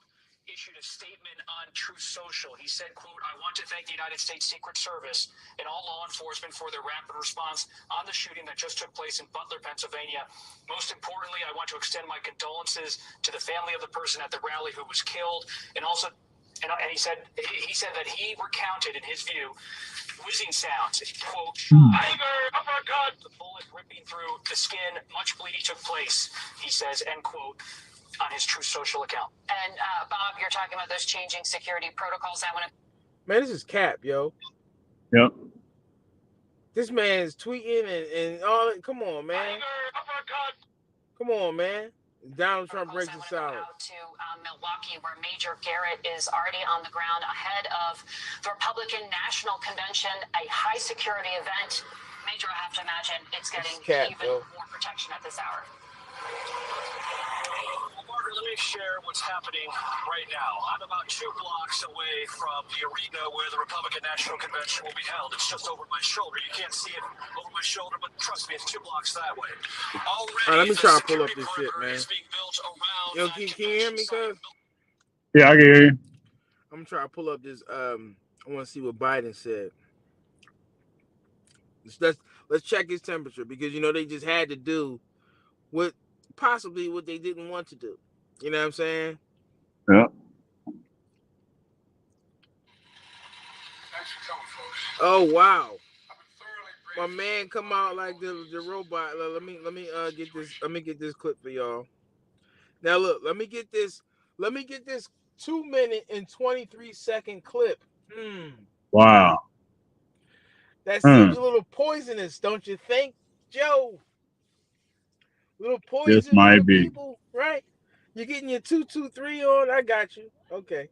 Speaker 9: issued a statement on Truth Social. He said, quote, I want to thank the United States Secret Service and all law enforcement for their rapid response on the shooting that just took place in Butler, Pennsylvania. Most importantly, I want to extend my condolences to the family of the person at the rally who was killed, and also and he said that he recounted, in his view, whizzing sounds, quote, uppercut, the bullet ripping through the skin, much bleeding took place, he says, end quote, on his Truth Social account.
Speaker 12: And Bob, you're talking about those changing security protocols. I want to.
Speaker 2: Man, this is cap, yo.
Speaker 5: Yep.
Speaker 2: This man is tweeting and all that. Come on, man. Come on, man. Donald Trump breaks the silence.
Speaker 12: To Milwaukee, where Major Garrett is already on the ground ahead of the Republican National Convention, a high security event. Major, I have to imagine it's getting even more protection at this hour.
Speaker 9: Margaret, let me share what's happening right now. I'm about 2 blocks away from the arena where the Republican National Convention will be held. It's just over my shoulder. You can't see it over my shoulder, but trust me, it's 2 blocks that way.
Speaker 2: Let me try to pull up this shit, man. Yo, can you hear me, cuz?
Speaker 5: Yeah, I can hear you.
Speaker 2: I'm trying to pull up this. I want to see what Biden said. Let's check his temperature, because they just had to do possibly what they didn't want to do. You know what I'm saying?
Speaker 5: Yeah.
Speaker 2: Oh wow. My man come out like the robot. Let me get this. Let me get this clip for y'all. Now look, let me get this 2-minute and 23-second clip.
Speaker 5: Wow.
Speaker 2: That seems a little poisonous, don't you think, Joe? Little poison
Speaker 5: This
Speaker 2: for
Speaker 5: might
Speaker 2: the
Speaker 5: be.
Speaker 2: people, right? You're getting your 223 on. I got you. Okay.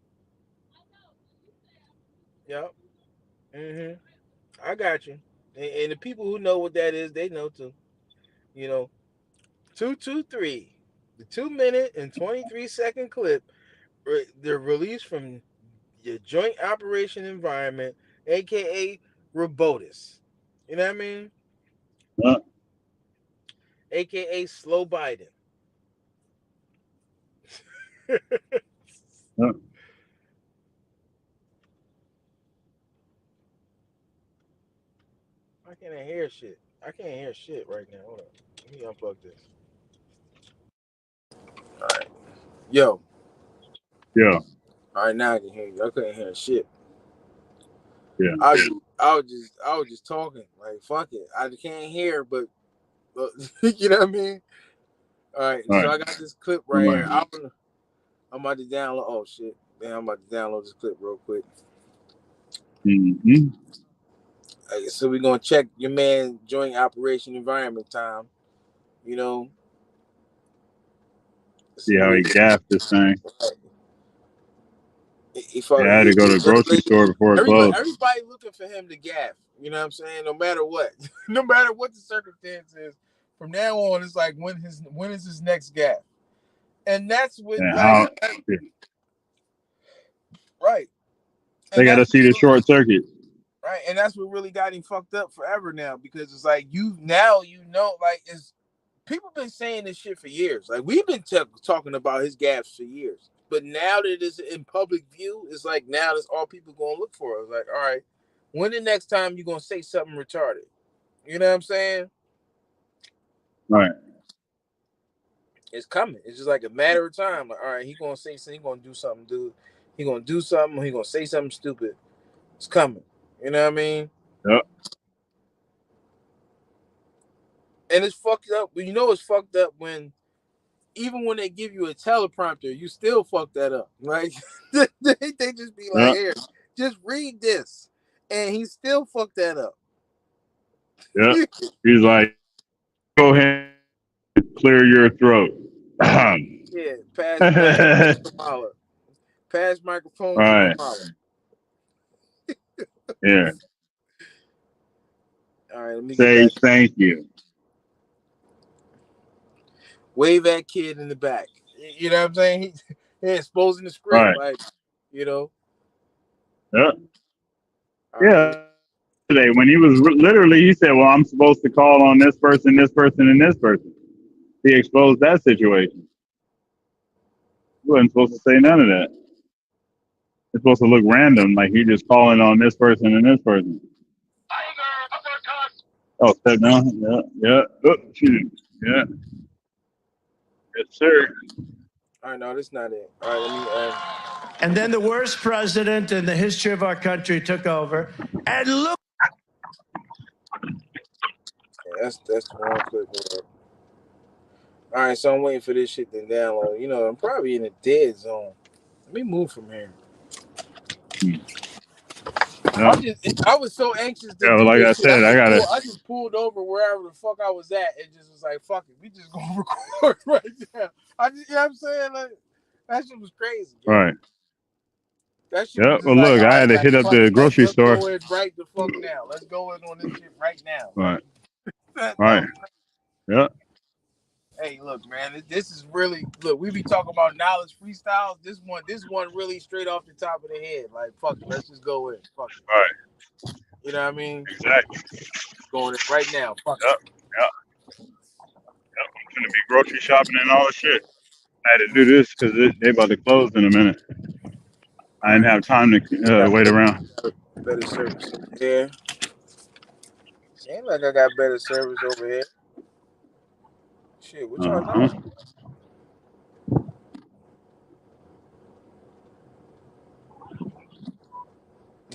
Speaker 2: Yep. I got you. And the people who know what that is, they know too. 223, the 2-minute and 23-second clip, they're released from your Joint Operation Environment, aka Robotus. You know what I mean? AKA Slow Biden. I can't hear shit. I can't hear shit right now. Hold on. Let me unplug this. All right. Yo.
Speaker 5: Yeah.
Speaker 2: All right, now I can hear you. I couldn't hear shit.
Speaker 5: Yeah.
Speaker 2: I was just talking. Like, fuck it. I can't hear, but you know what I mean? All right. So I got this clip right here. I'm about to download. Oh shit. Man, I'm about to download this clip real quick. So we're gonna check your man Joint Operation Environment time.
Speaker 5: See how he gaffed this thing.
Speaker 2: He
Speaker 5: I had to go to the grocery store before it closed.
Speaker 2: Everybody looking for him to gaff. You know what I'm saying? No matter what. No matter what the circumstance is. From now on, it's like when is his next gaff? And that's what right.
Speaker 5: They got to see the short circuit.
Speaker 2: Right, and that's what really got him fucked up forever now, because it's like like people been saying this shit for years. Like we've been talking about his gaffes for years, but now that it's in public view, it's like now that's all people gonna look for. It's like, all right, when the next time you gonna say something retarded? You know what I'm saying?
Speaker 5: Right.
Speaker 2: It's coming. It's just like a matter of time. Like, all right, he gonna say something. He gonna do something, dude. He gonna do something. Or he gonna say something stupid. It's coming. You know what I mean?
Speaker 5: Yep.
Speaker 2: And it's fucked up. But it's fucked up when, even when they give you a teleprompter, you still fuck that up. Right? they just be like, here, just read this. And he still fucked that up.
Speaker 5: Yeah. He's like, go ahead and clear your throat.
Speaker 2: Yeah, pass microphone to Kamala. Pass microphone to Kamala.
Speaker 5: Yeah.
Speaker 2: All right, let me
Speaker 5: say thank you.
Speaker 2: Wave that kid in the back. You know what I'm saying? He's exposing the script, like,
Speaker 5: Yeah. Yeah. Today, when he was literally, he said, "Well, I'm supposed to call on this person, and this person." He exposed that situation. He wasn't supposed to say none of that. It's supposed to look random, like he just calling on this person and this person. Oh, step down. Yeah. Oh, shoot. Yeah. Yes, sir.
Speaker 2: All right, no, that's not it. All right, let me.
Speaker 6: And then the worst president in the history of our country took over, and look.
Speaker 2: Yeah, that's the wrong clip. All right, so I'm waiting for this shit to download. I'm probably in a dead zone. Let me move from here.
Speaker 5: No.
Speaker 2: I was so anxious to
Speaker 5: like I said,
Speaker 2: I just pulled over wherever the fuck I was at and just was like, fuck it, we just gonna record right now. You know what I'm saying? Like, that shit was crazy.
Speaker 5: Right.
Speaker 2: That shit
Speaker 5: yeah, well, look, I had to hit up the grocery store.
Speaker 2: Let's go in right the fuck now. Let's go in on this shit right now.
Speaker 5: Right. Right. Yeah.
Speaker 2: Hey, look, man, this is really we be talking about knowledge freestyles. This one really straight off the top of the head. Like, fuck it, let's just go in. Fuck it.
Speaker 5: Right.
Speaker 2: You know what I mean?
Speaker 5: Exactly.
Speaker 2: Going in right now. Fuck
Speaker 5: it. Yep. I'm gonna be grocery shopping and all the shit. I had to do this because they about to close in a minute. I didn't have time to wait around.
Speaker 2: Better service here. Ain't like I got better service over here. Shit, what y'all doing?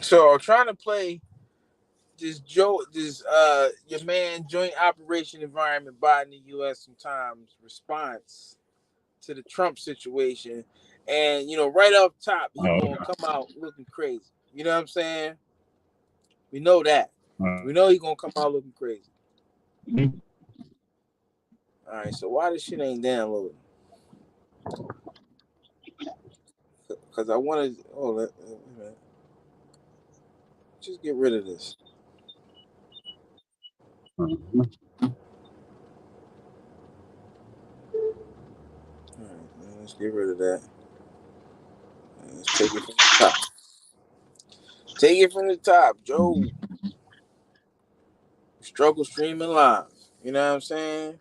Speaker 2: So I'm trying to play your man Joint Operation Environment Biden the U.S. sometimes response to the Trump situation, And right off top, he's gonna come out looking crazy. You know what I'm saying? We know that. We know he's gonna come out looking crazy. All right, so why this shit ain't downloading? Because I wanted. Oh, just get rid of this. All right, let's get rid of that. Let's take it from the top. Take it from the top, Joe. Struggle streaming live. You know what I'm saying?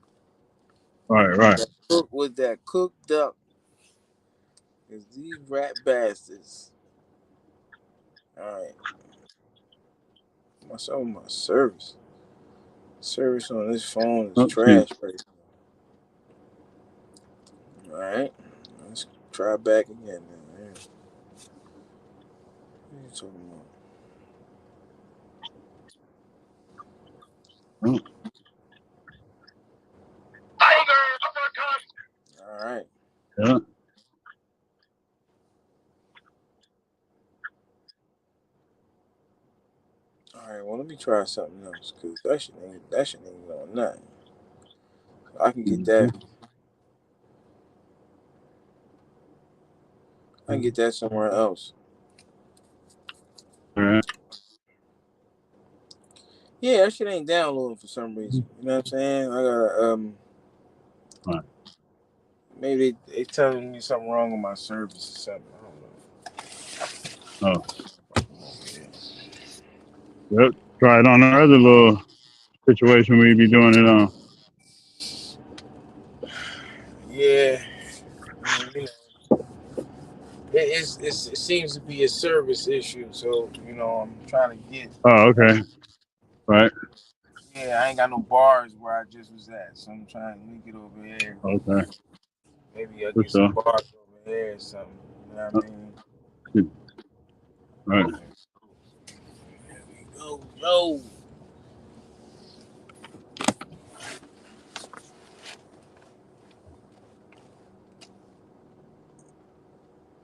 Speaker 5: Right.
Speaker 2: With that cooked up. Because these rat bastards. All right. My service. Service on this phone is trash right now. All right. Let's try back again. Man. What are you talking about? All right.
Speaker 5: Yeah.
Speaker 2: All right. Well, let me try something else because that shit ain't going nothing. I can get that. I can get that somewhere else.
Speaker 5: All right.
Speaker 2: Yeah, that shit ain't downloading for some reason. You know what I'm saying? I gotta
Speaker 5: Right.
Speaker 2: maybe they telling me something wrong with my service or something. I don't know.
Speaker 5: Yep. Try it on the other little situation we be doing it on.
Speaker 2: Yeah. It seems to be a service issue, so I'm trying to get.
Speaker 5: Oh, okay. Right.
Speaker 2: Yeah, I ain't got no bars where I just was at, so I'm trying to get over here.
Speaker 5: Okay.
Speaker 2: Maybe I'll get some bars over here or something. You know what I mean?
Speaker 5: Right.
Speaker 2: There we go. Yo.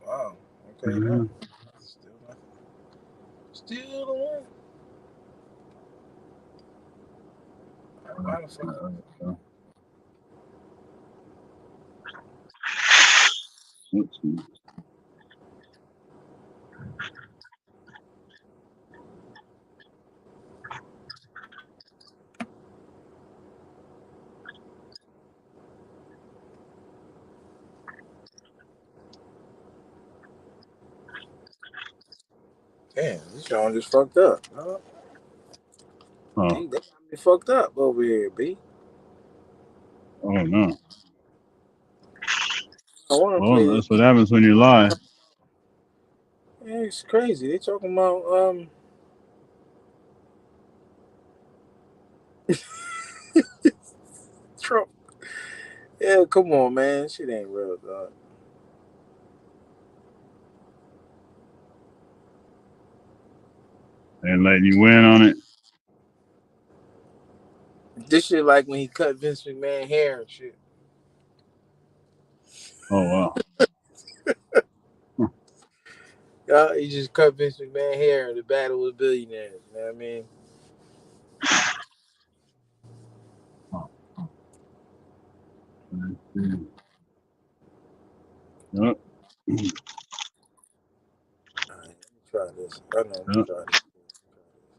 Speaker 2: Wow. Okay.
Speaker 5: Mm-hmm.
Speaker 2: Still the one.
Speaker 5: Let's see.
Speaker 2: Damn, this y'all just fucked up. Huh?
Speaker 5: Oh.
Speaker 2: They got me fucked up over here, B.
Speaker 5: Oh no.
Speaker 2: I want to
Speaker 5: Well,
Speaker 2: play
Speaker 5: that's what happens when you lie.
Speaker 2: Yeah, it's crazy. They talking about Trump. Yeah, come on, man. Shit ain't real, dog.
Speaker 5: And letting you win on it.
Speaker 2: This shit like when he cut Vince McMahon hair and shit.
Speaker 5: Oh wow.
Speaker 2: Yeah, he just cut Vince McMahon hair in the Battle with Billionaires. You know what I mean?
Speaker 5: Yep.
Speaker 2: All right, let me try this. Oh, no, let me try this.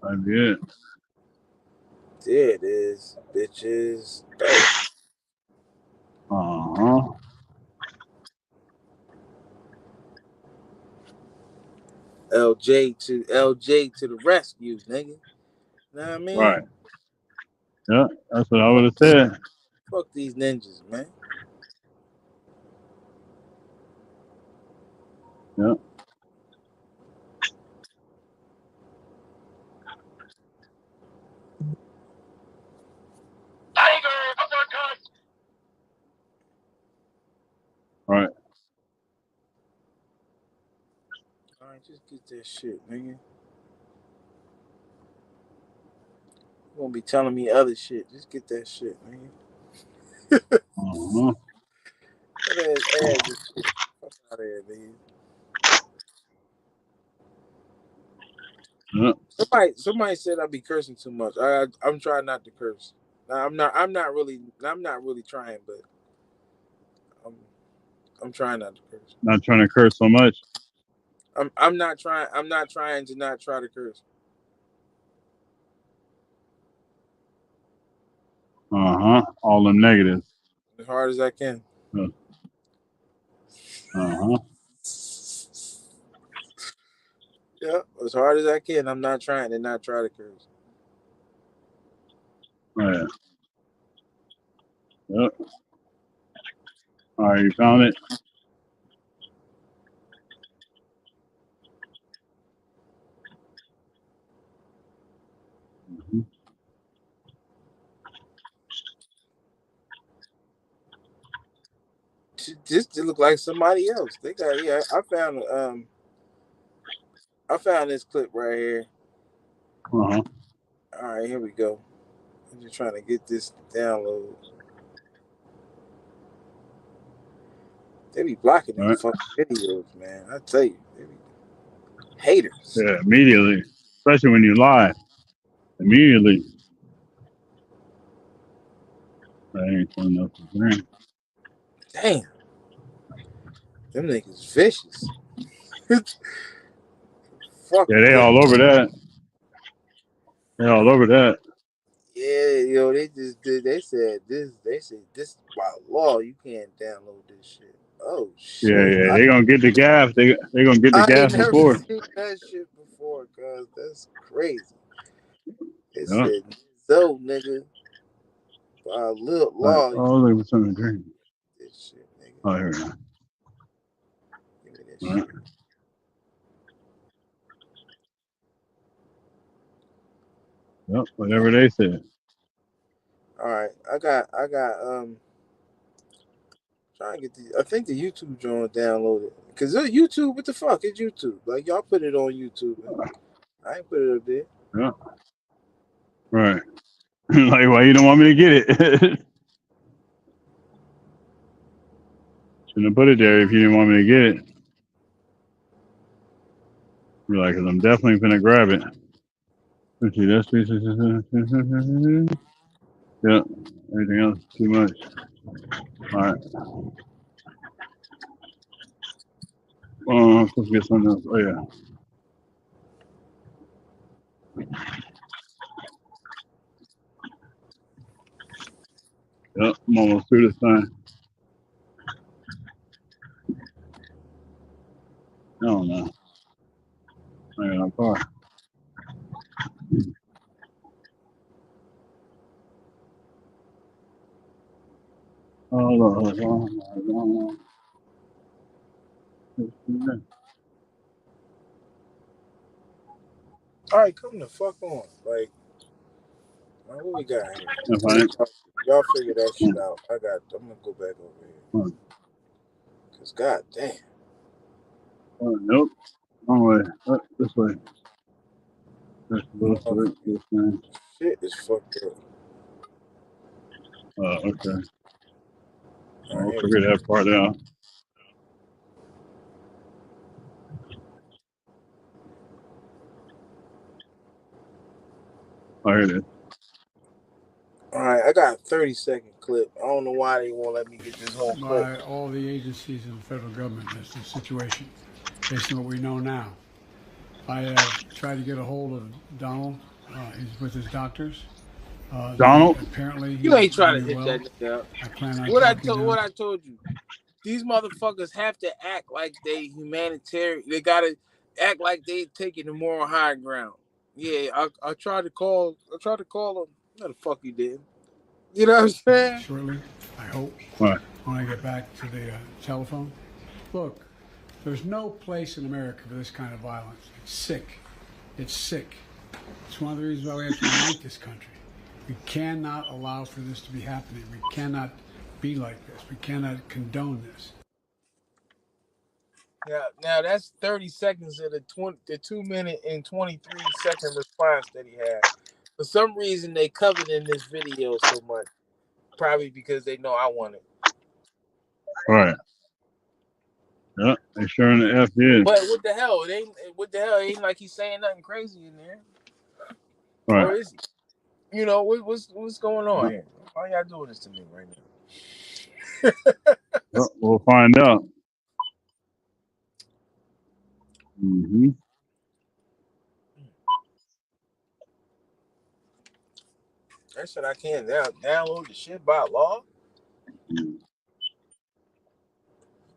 Speaker 5: That'd be it.
Speaker 2: There it is, bitches.
Speaker 5: Uh-huh.
Speaker 2: LJ to the rescue, nigga. You know what I mean?
Speaker 5: Right. Yeah, that's what I would have said.
Speaker 2: Fuck these ninjas, man.
Speaker 5: Yeah. Right.
Speaker 2: All right, just get that shit, nigga. You won't be telling me other shit. Just get that shit, nigga.
Speaker 5: Uh-huh.
Speaker 2: That ass, out of here, dude. Somebody said I be cursing too much. I'm trying not to curse. I'm not really trying, but I'm trying not to curse.
Speaker 5: Not trying to curse so much.
Speaker 2: I'm not trying to not try to curse.
Speaker 5: All them negatives.
Speaker 2: As hard as I can. Yeah, as hard as I can. I'm not trying to not try to curse.
Speaker 5: Yeah. Yep. All right, you found it?
Speaker 2: This look like somebody else. They got I found this clip right here. All right, here we go. I'm just trying to get this download. They be blocking these fucking videos, man. I tell you, they be haters.
Speaker 5: Yeah, immediately. Especially when you lie. Immediately. That ain't something else to drink.
Speaker 2: Damn. Them niggas vicious. Fuck
Speaker 5: yeah, they all over that. They all over that.
Speaker 2: Yeah, yo, they said this by law you can't download this shit. Oh shit.
Speaker 5: Yeah, they gonna get the gaff. They gonna get the gaff before.
Speaker 2: I ain't never seen that shit before, cuz that's crazy. They said so nigga by little law.
Speaker 5: Oh, look for something to drink.
Speaker 2: This shit, nigga.
Speaker 5: Oh, here we go.
Speaker 2: Give me this shit.
Speaker 5: Yep, whatever they said.
Speaker 2: All right, I got trying to get I think the YouTube joint downloaded. Cause YouTube, what the fuck is YouTube? Like y'all put it on YouTube. I ain't put it up there.
Speaker 5: Yeah. Right. Like, why you don't want me to get it? Shouldn't have put it there if you didn't want me to get it. You're like, cause I'm definitely gonna grab it. Let's see, that's yeah. Everything else too much. All right. I'm supposed to get something else. Oh yeah. Yep, I'm almost through this time. No. I got no car. Hold on.
Speaker 2: All right, come the fuck on. Like, what we got here? Y'all figure that shit out. I'm gonna go back over here. Cause god damn.
Speaker 5: Nope. Wrong way. This way.
Speaker 2: Shit is fucked up.
Speaker 5: Okay. I'll figure that part out. Oh, here it is.
Speaker 2: All right, I got a 30-second clip. I don't know why they won't let me get this whole clip.
Speaker 14: By all the agencies in the federal government, that's the situation, based on what we know now. I tried to get a hold of Donald. He's with his doctors.
Speaker 5: Donald?
Speaker 14: Apparently,
Speaker 2: you ain't trying to hit that nigga up.
Speaker 14: I plan on
Speaker 2: what I told you. These motherfuckers have to act like they humanitarian. They gotta act like they taking the moral high ground. Yeah, I tried to call him. No, the fuck you did. You know what I'm saying?
Speaker 14: Shortly, I hope.
Speaker 5: What?
Speaker 14: When I get back to the telephone. Look, there's no place in America for this kind of violence. It's sick. It's sick. It's one of the reasons why we have to unite this country. We cannot allow for this to be happening. We cannot be like this. We cannot condone this.
Speaker 2: Yeah, now that's 30 seconds of the 2-minute and 23-second response that he had. For some reason, they covered in this video so much. Probably because they know I want it.
Speaker 5: Right. Yeah, they sure in the F did.
Speaker 2: But what the hell? It ain't. What the hell? It ain't like he's saying nothing crazy in there.
Speaker 5: Right.
Speaker 2: Or is he? You know what's going on here? Why y'all doing this to me right now?
Speaker 5: Well, we'll find out. Mm-hmm.
Speaker 2: That shit I can't download the shit by law.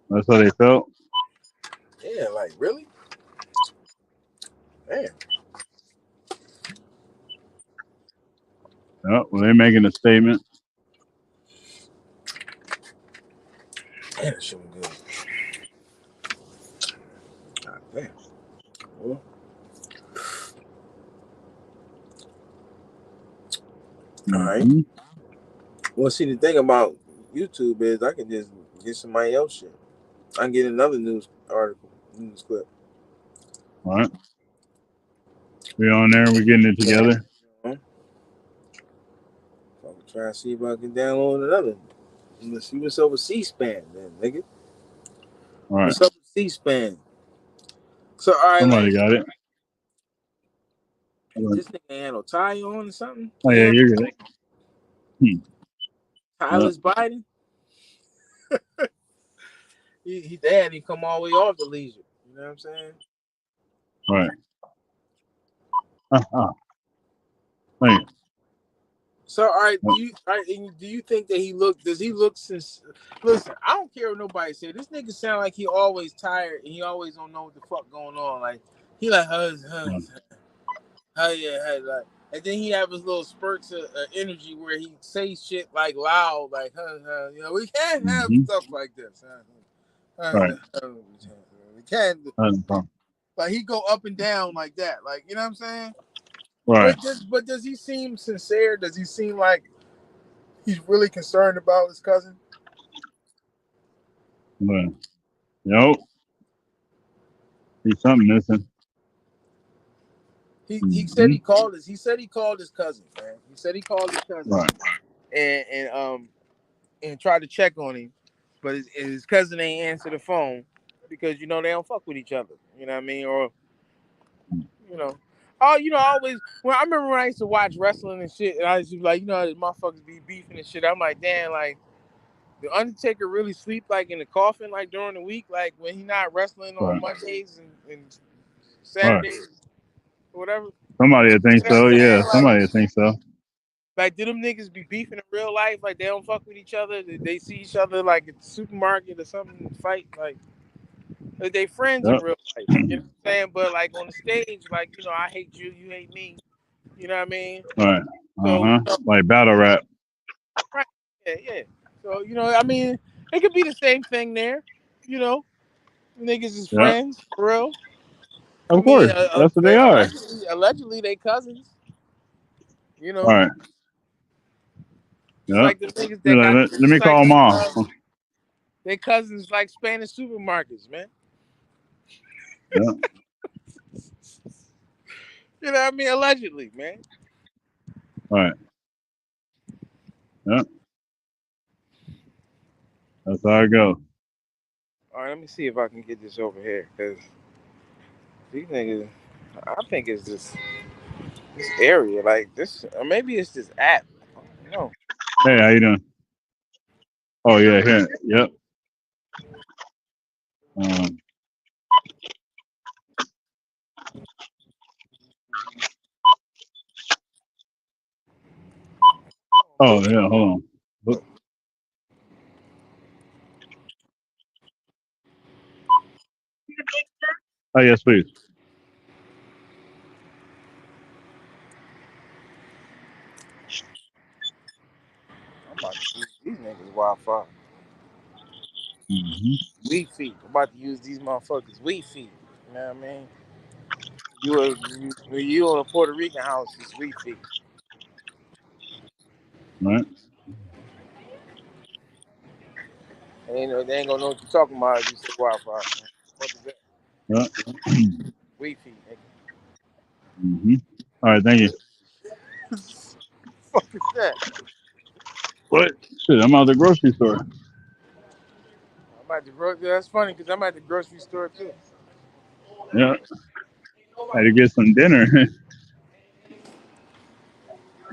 Speaker 5: That's how they felt.
Speaker 2: Yeah, like really? Damn.
Speaker 5: Yeah, well, they're making a statement.
Speaker 2: Damn, that shit was good. God damn. Well, all right. Well, see, the thing about YouTube is I can just get somebody else shit. I can get another news article, news clip.
Speaker 5: All right. We on there. We're getting it together.
Speaker 2: I'm trying to see if I can download another. Let's see what's up with C-SPAN, then, nigga.
Speaker 5: All right.
Speaker 2: What's up with C-SPAN? So, all right.
Speaker 5: Somebody got it.
Speaker 2: This nigga ain't had no tie on or something?
Speaker 5: Oh, yeah, you're good.
Speaker 2: Tyler's Biden? They had him come all the way off the leisure. You know what I'm saying?
Speaker 5: Right. Right.
Speaker 2: So, all right, do you think that does he look since, listen, I don't care what nobody say. This nigga sound like he always tired and he always don't know what the fuck going on. Like, he like, yeah, like, and then he have his little spurts of energy where he say shit like loud, like, you know, we can't have stuff like this.
Speaker 5: Right.
Speaker 2: We can't. Like, he go up and down like that. Like, you know what I'm saying?
Speaker 5: Right.
Speaker 2: But does he seem sincere? Does he seem like he's really concerned about his cousin?
Speaker 5: Well, nope. He's something missing.
Speaker 2: He said he called his cousin, man. He said he called his cousin,
Speaker 5: right,
Speaker 2: and tried to check on him, but his cousin ain't answer the phone because they don't fuck with each other. You know what I mean? Or I always. Well, I remember when I used to watch wrestling and shit, and I used to be like, these motherfuckers be beefing and shit. I'm like, damn, like, the Undertaker really sleep like in the coffin, like during the week, like when he not wrestling on Mondays and Saturdays, or whatever.
Speaker 5: Somebody would think so, yeah.
Speaker 2: Like,
Speaker 5: somebody would think so.
Speaker 2: Like, do them niggas be beefing in real life? Like, they don't fuck with each other? They see each other like at the supermarket or something, fight? Like they friends in real life. You know what I'm saying? But like on the stage, like, I hate you, you hate me. You know what I mean?
Speaker 5: Right.
Speaker 2: So,
Speaker 5: like battle rap.
Speaker 2: Right. Yeah. So, I mean, it could be the same thing there. Niggas is friends, for real.
Speaker 5: Of course. That's what they are.
Speaker 2: Allegedly, they cousins.
Speaker 5: All right.
Speaker 2: Yeah. Like the niggas that
Speaker 5: let me call mom.
Speaker 2: They cousins like Spanish supermarkets, man.
Speaker 5: Yeah.
Speaker 2: You know what I mean? Allegedly, man.
Speaker 5: All right. Yeah. That's how it goes.
Speaker 2: All right, let me see if I can get this over here, because these niggas, I think it's this area, like this, or maybe it's this app. I don't know.
Speaker 5: Hey, how you doing? Oh yeah, here. Yep. Oh yeah, hold on. Oh yes, please.
Speaker 2: I'm about to use these niggas Wi-Fi. Wi-Fi. I'm about to use these motherfuckers Wi-Fi. You know what I mean? You in a Puerto Rican house, it's Wi-Fi.
Speaker 5: Right.
Speaker 2: They ain't gonna know what you're talking about if you say Wi-Fi. What is that?
Speaker 5: Yeah.
Speaker 2: Wi-Fi.
Speaker 5: All right, thank you.
Speaker 2: What the fuck is that?
Speaker 5: What? Shit, I'm out of the grocery store.
Speaker 2: I'm at the that's funny because I'm at the grocery store too.
Speaker 5: Yeah. Had to get some dinner.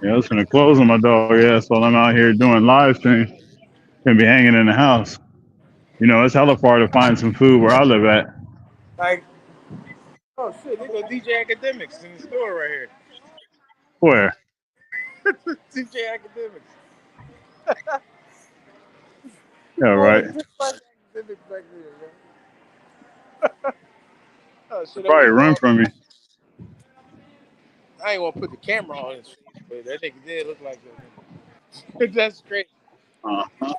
Speaker 5: Yeah, I was gonna close on my dog ass while I'm out here doing live stream. Gonna be hanging in the house. You know, it's hella far to find some food where I live at.
Speaker 2: Like, oh shit, they go DJ Academics in the store right here.
Speaker 5: Where?
Speaker 2: DJ Academics.
Speaker 5: Yeah, right.
Speaker 2: Academics back there, man. Oh, shit,
Speaker 5: Probably run from me.
Speaker 2: I ain't want to put the camera on his face, but that nigga did look like that. That's great.
Speaker 5: Uh-huh.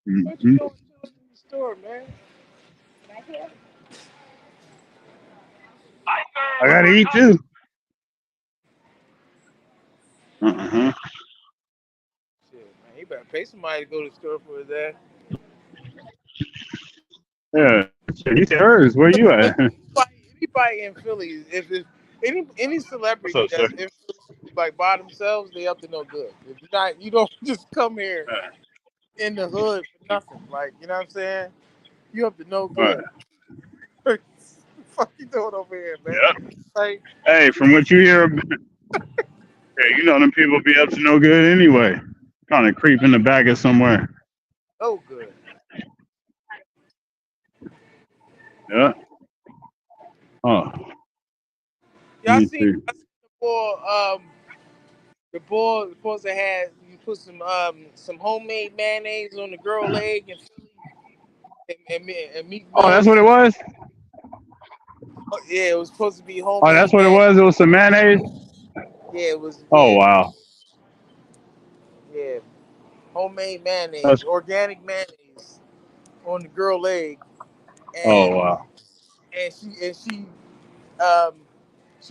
Speaker 2: What you doing in the store, man?
Speaker 5: I gotta eat too. Uh-huh.
Speaker 2: Shit, man, he better pay somebody to go to the store for his ass.
Speaker 5: Yeah. Shit, you said hers. Where you at?
Speaker 2: Anybody in Philly, if any celebrity
Speaker 5: What's up,
Speaker 2: that's
Speaker 5: sir?
Speaker 2: in Philly, like by themselves, they up to no good. If you're not, you don't just come here in the hood for nothing. Like, you know what I'm saying? You up to no good. What the fuck you doing over here, man?
Speaker 5: Yeah.
Speaker 2: Like,
Speaker 5: Hey, from what you hear, yeah, you know them people be up to no good anyway. Trying to creep in the back of somewhere.
Speaker 2: no good.
Speaker 5: Yeah. Oh.
Speaker 2: Y'all
Speaker 5: Me
Speaker 2: seen
Speaker 5: too.
Speaker 2: the boy supposed to have you put some homemade mayonnaise on the girl leg and Meek
Speaker 5: Oh, that's
Speaker 2: Mills.
Speaker 5: what it was?
Speaker 2: Oh, yeah, it was supposed to be
Speaker 5: Oh,
Speaker 2: homemade
Speaker 5: that's what it
Speaker 2: mayonnaise.
Speaker 5: was? It was some mayonnaise?
Speaker 2: Yeah, it was.
Speaker 5: Oh,
Speaker 2: Yeah,
Speaker 5: wow.
Speaker 2: yeah, homemade mayonnaise,
Speaker 5: That's,
Speaker 2: organic mayonnaise on the girl leg,
Speaker 5: oh,
Speaker 2: and
Speaker 5: wow.
Speaker 2: she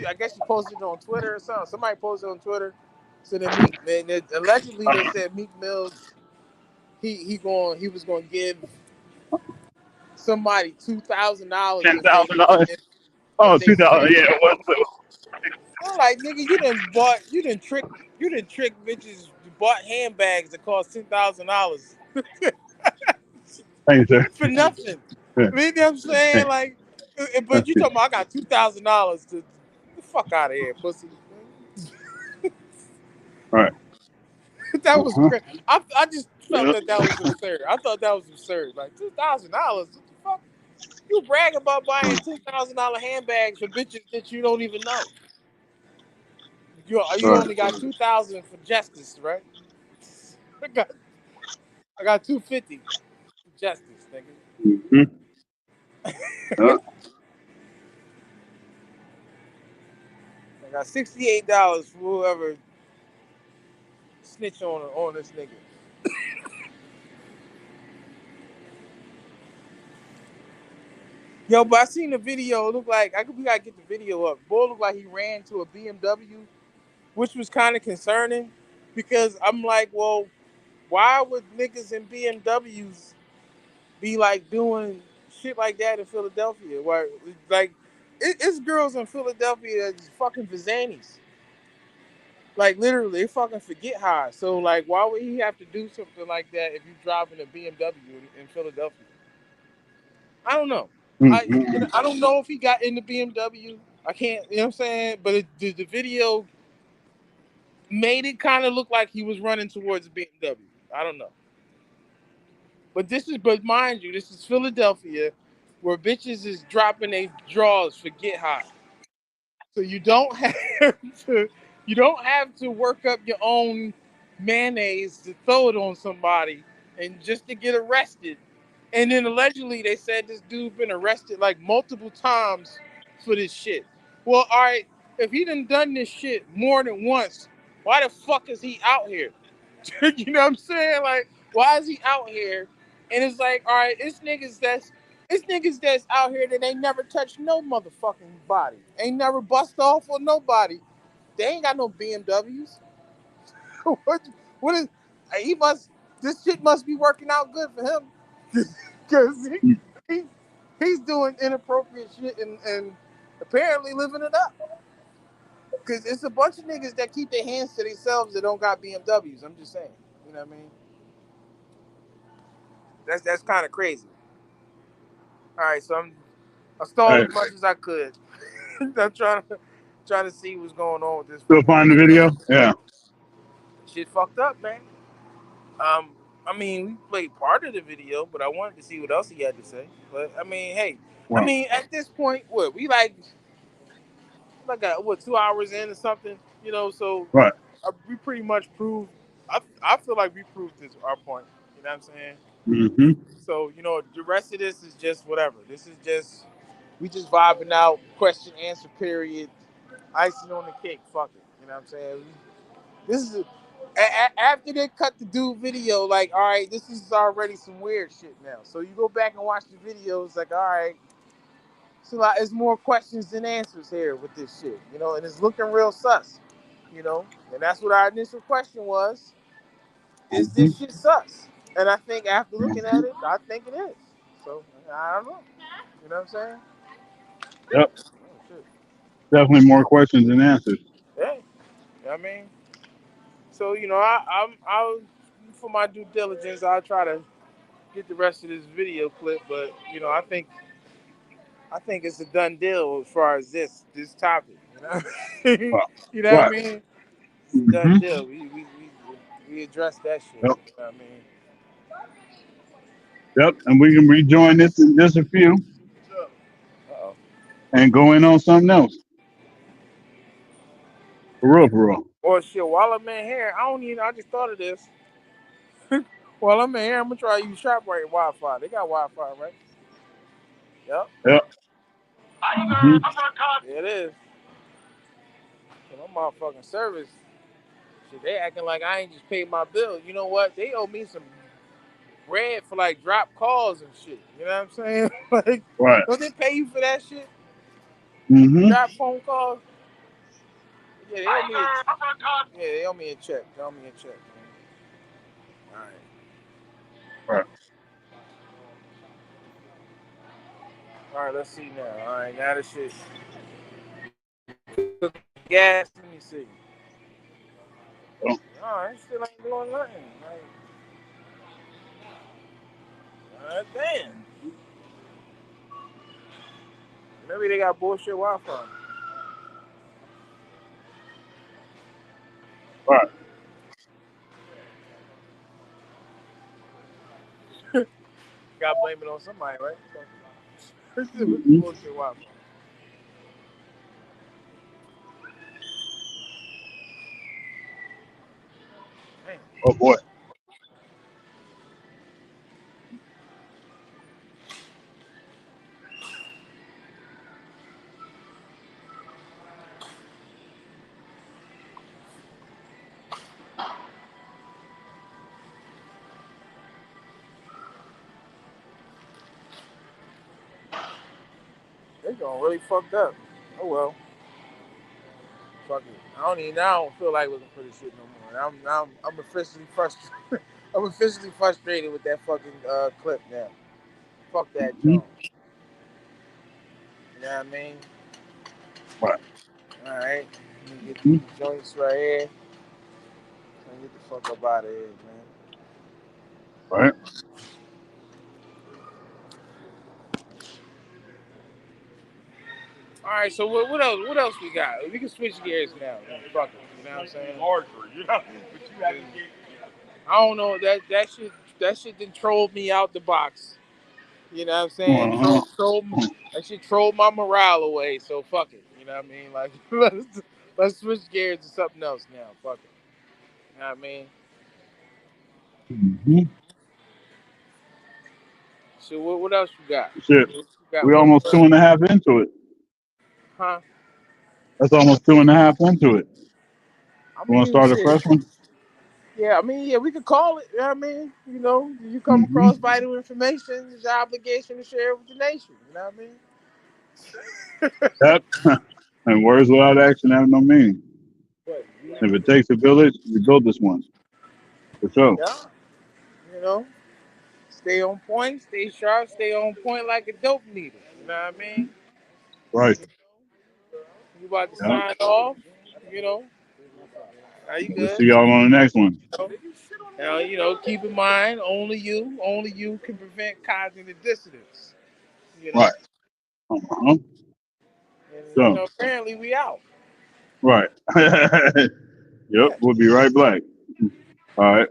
Speaker 2: I guess she posted it on Twitter or something. Somebody posted it on Twitter. So then allegedly they said Meek Mills he was going to give somebody $2,000
Speaker 5: $10,000? Oh,
Speaker 2: if they
Speaker 5: $2,000.
Speaker 2: snitch.
Speaker 5: Yeah, it was.
Speaker 2: I'm like, nigga, you done trick bitches. You bought handbags that cost $10,000
Speaker 5: Thank you, sir.
Speaker 2: for nothing.
Speaker 5: Yeah.
Speaker 2: You know what I'm saying? Like, but you
Speaker 5: Yeah.
Speaker 2: talking about I got $2,000 to get the fuck out of here, pussy.
Speaker 5: Right.
Speaker 2: That was great. I just felt
Speaker 5: Yep.
Speaker 2: that was absurd. I thought that was absurd. Like $2,000. What the fuck? You brag about buying $10,000 handbags for bitches that you don't even know. You
Speaker 5: Right.
Speaker 2: only got $2,000 for justice, right? I got $250 for justice, nigga.
Speaker 5: Mm-hmm. Yeah.
Speaker 2: I got $68 for whoever snitch on this nigga. Yo, but I seen the video. It looked like we gotta get the video up. Boy, looked like he ran to a BMW, which was kind of concerning because I'm like, well, why would niggas in BMWs be like doing shit like that in Philadelphia? Why, like, it's girls in Philadelphia that's fucking Vizanis. Like, literally, they fucking forget high. So, like, why would he have to do something like that if you're driving a BMW in Philadelphia? I don't know.
Speaker 5: Mm-hmm.
Speaker 2: I don't know if he got in the BMW. I can't, you know what I'm saying? But the video made it kind of look like he was running towards a BMW. I don't know. But mind you, this is Philadelphia, where bitches is dropping their drawers for get high. So you don't have to work up your own mayonnaise to throw it on somebody and just to get arrested. And then allegedly they said this dude been arrested like multiple times for this shit. Well, all right, if he done this shit more than once, why the fuck is he out here? You know what I'm saying? Like, why is he out here? And it's like, all right, it's niggas that's out here that ain't never touched no motherfucking body. Ain't never bust off on nobody. They ain't got no BMWs. what is this shit must be working out good for him. Because he's doing inappropriate shit and apparently living it up. Because it's a bunch of niggas that keep their hands to themselves that don't got BMWs. I'm just saying. You know what I mean? That's kind of crazy. All right, so I stalled as much as I could. I'm trying to see what's going on with this.
Speaker 5: Still find the video? Yeah.
Speaker 2: Shit fucked up, man. I mean, we played part of the video, but I wanted to see what else he had to say. But I mean, hey,
Speaker 5: Wow.
Speaker 2: I mean, at this point, what we like 2 hours in or something, you know? So
Speaker 5: Right.
Speaker 2: We pretty much proved. I feel like we proved our point. You know what I'm saying?
Speaker 5: Mm-hmm.
Speaker 2: So you know, the rest of this is just whatever. This is just we just vibing out. Question answer period. Icing on the cake. Fuck it. You know what I'm saying? This is after they cut the dude video. Like, all right, this is already some weird shit now. So you go back and watch the video. It's like, all right, so like, there's more questions than answers here with this shit. You know, and it's looking real sus. You know, and that's what our initial question was. Is this shit sus? And I think after looking at it, I think it is. So I don't know. You know what I'm saying?
Speaker 5: Yep.
Speaker 2: Oh, shit.
Speaker 5: Definitely more questions than answers.
Speaker 2: Yeah. I mean, so you know, I'll for my due diligence, I'll try to get the rest of this video clip. But you know, I think it's a done deal as far as this topic. You know, you know what I mean? It's a done deal. We addressed that shit.
Speaker 5: Yep.
Speaker 2: You know what I mean?
Speaker 5: Yep. And we can rejoin this in just a few
Speaker 2: Uh-oh.
Speaker 5: and go in on something else. For real, for real.
Speaker 2: Well, shit, while I'm in here, I just thought of this. While I'm in here, I'm going to try to use ShopRite Wi-Fi. They got Wi-Fi, right? Yep.
Speaker 5: Yep.
Speaker 2: Yeah, it is. So my motherfucking service, shit, they acting like I ain't just paid my bill. You know what? They owe me some bread for, like, drop calls and shit. You know what I'm saying? Like,
Speaker 5: right.
Speaker 2: Don't they pay you for that shit?
Speaker 5: Mm-hmm.
Speaker 2: Drop phone calls? Yeah, they owe me a check. They owe me a check, man. All right.
Speaker 5: Right.
Speaker 2: All right, let's see now. All right, now this shit. Gas, let me see.
Speaker 5: Oh.
Speaker 2: All right, still ain't doing nothing. Like, damn. Maybe they got bullshit Wi-Fi.
Speaker 5: Right.
Speaker 2: Got to blame it on somebody, right? Bullshit Wi-Fi. Damn.
Speaker 5: Oh boy.
Speaker 2: They going really fucked up. Oh well. Fuck it. I don't feel like looking for this shit no more. I'm officially frustrated. I'm officially frustrated with that fucking clip now. Fuck that joint. You know what I mean?
Speaker 5: Right.
Speaker 2: All right. Let me get these joints right here. Let me get the fuck up out of here, man.
Speaker 5: Right.
Speaker 2: All right, so what else? What else we got? We can switch gears now. Fuck it. You know what I'm saying?
Speaker 11: You know, but you have to get.
Speaker 2: I don't know. That shit done trolled me out the box. You know what I'm saying? That shit trolled my morale away. So fuck it. You know what I mean? Like let's switch gears to something else now. Fuck it. You know what I mean?
Speaker 5: Mm-hmm.
Speaker 2: So what else you got?
Speaker 5: Shit.
Speaker 2: You got
Speaker 5: We almost 2.5 into it.
Speaker 2: Huh?
Speaker 5: That's almost 2.5 into it.
Speaker 2: I
Speaker 5: You want to start a fresh one?
Speaker 2: Yeah, I mean, yeah, we could call it. You know what I mean? You know, you come across vital information, it's your obligation to share it with the nation. You know what I mean?
Speaker 5: Yep. And words without action have no meaning. If it takes a village, we build this one. For sure.
Speaker 2: Yeah. You know, stay on point, stay sharp, stay on point like a dope needle. You know what I mean?
Speaker 5: Right.
Speaker 2: You about to sign off, you know. You
Speaker 5: We'll
Speaker 2: good?
Speaker 5: see y'all on the next one.
Speaker 2: Now, you know, keep in mind, only you can prevent cognitive dissonance. You know?
Speaker 5: Right. Uh-huh.
Speaker 2: And,
Speaker 5: So,
Speaker 2: you know, apparently we out.
Speaker 5: right. Yep, we'll be right back. All right.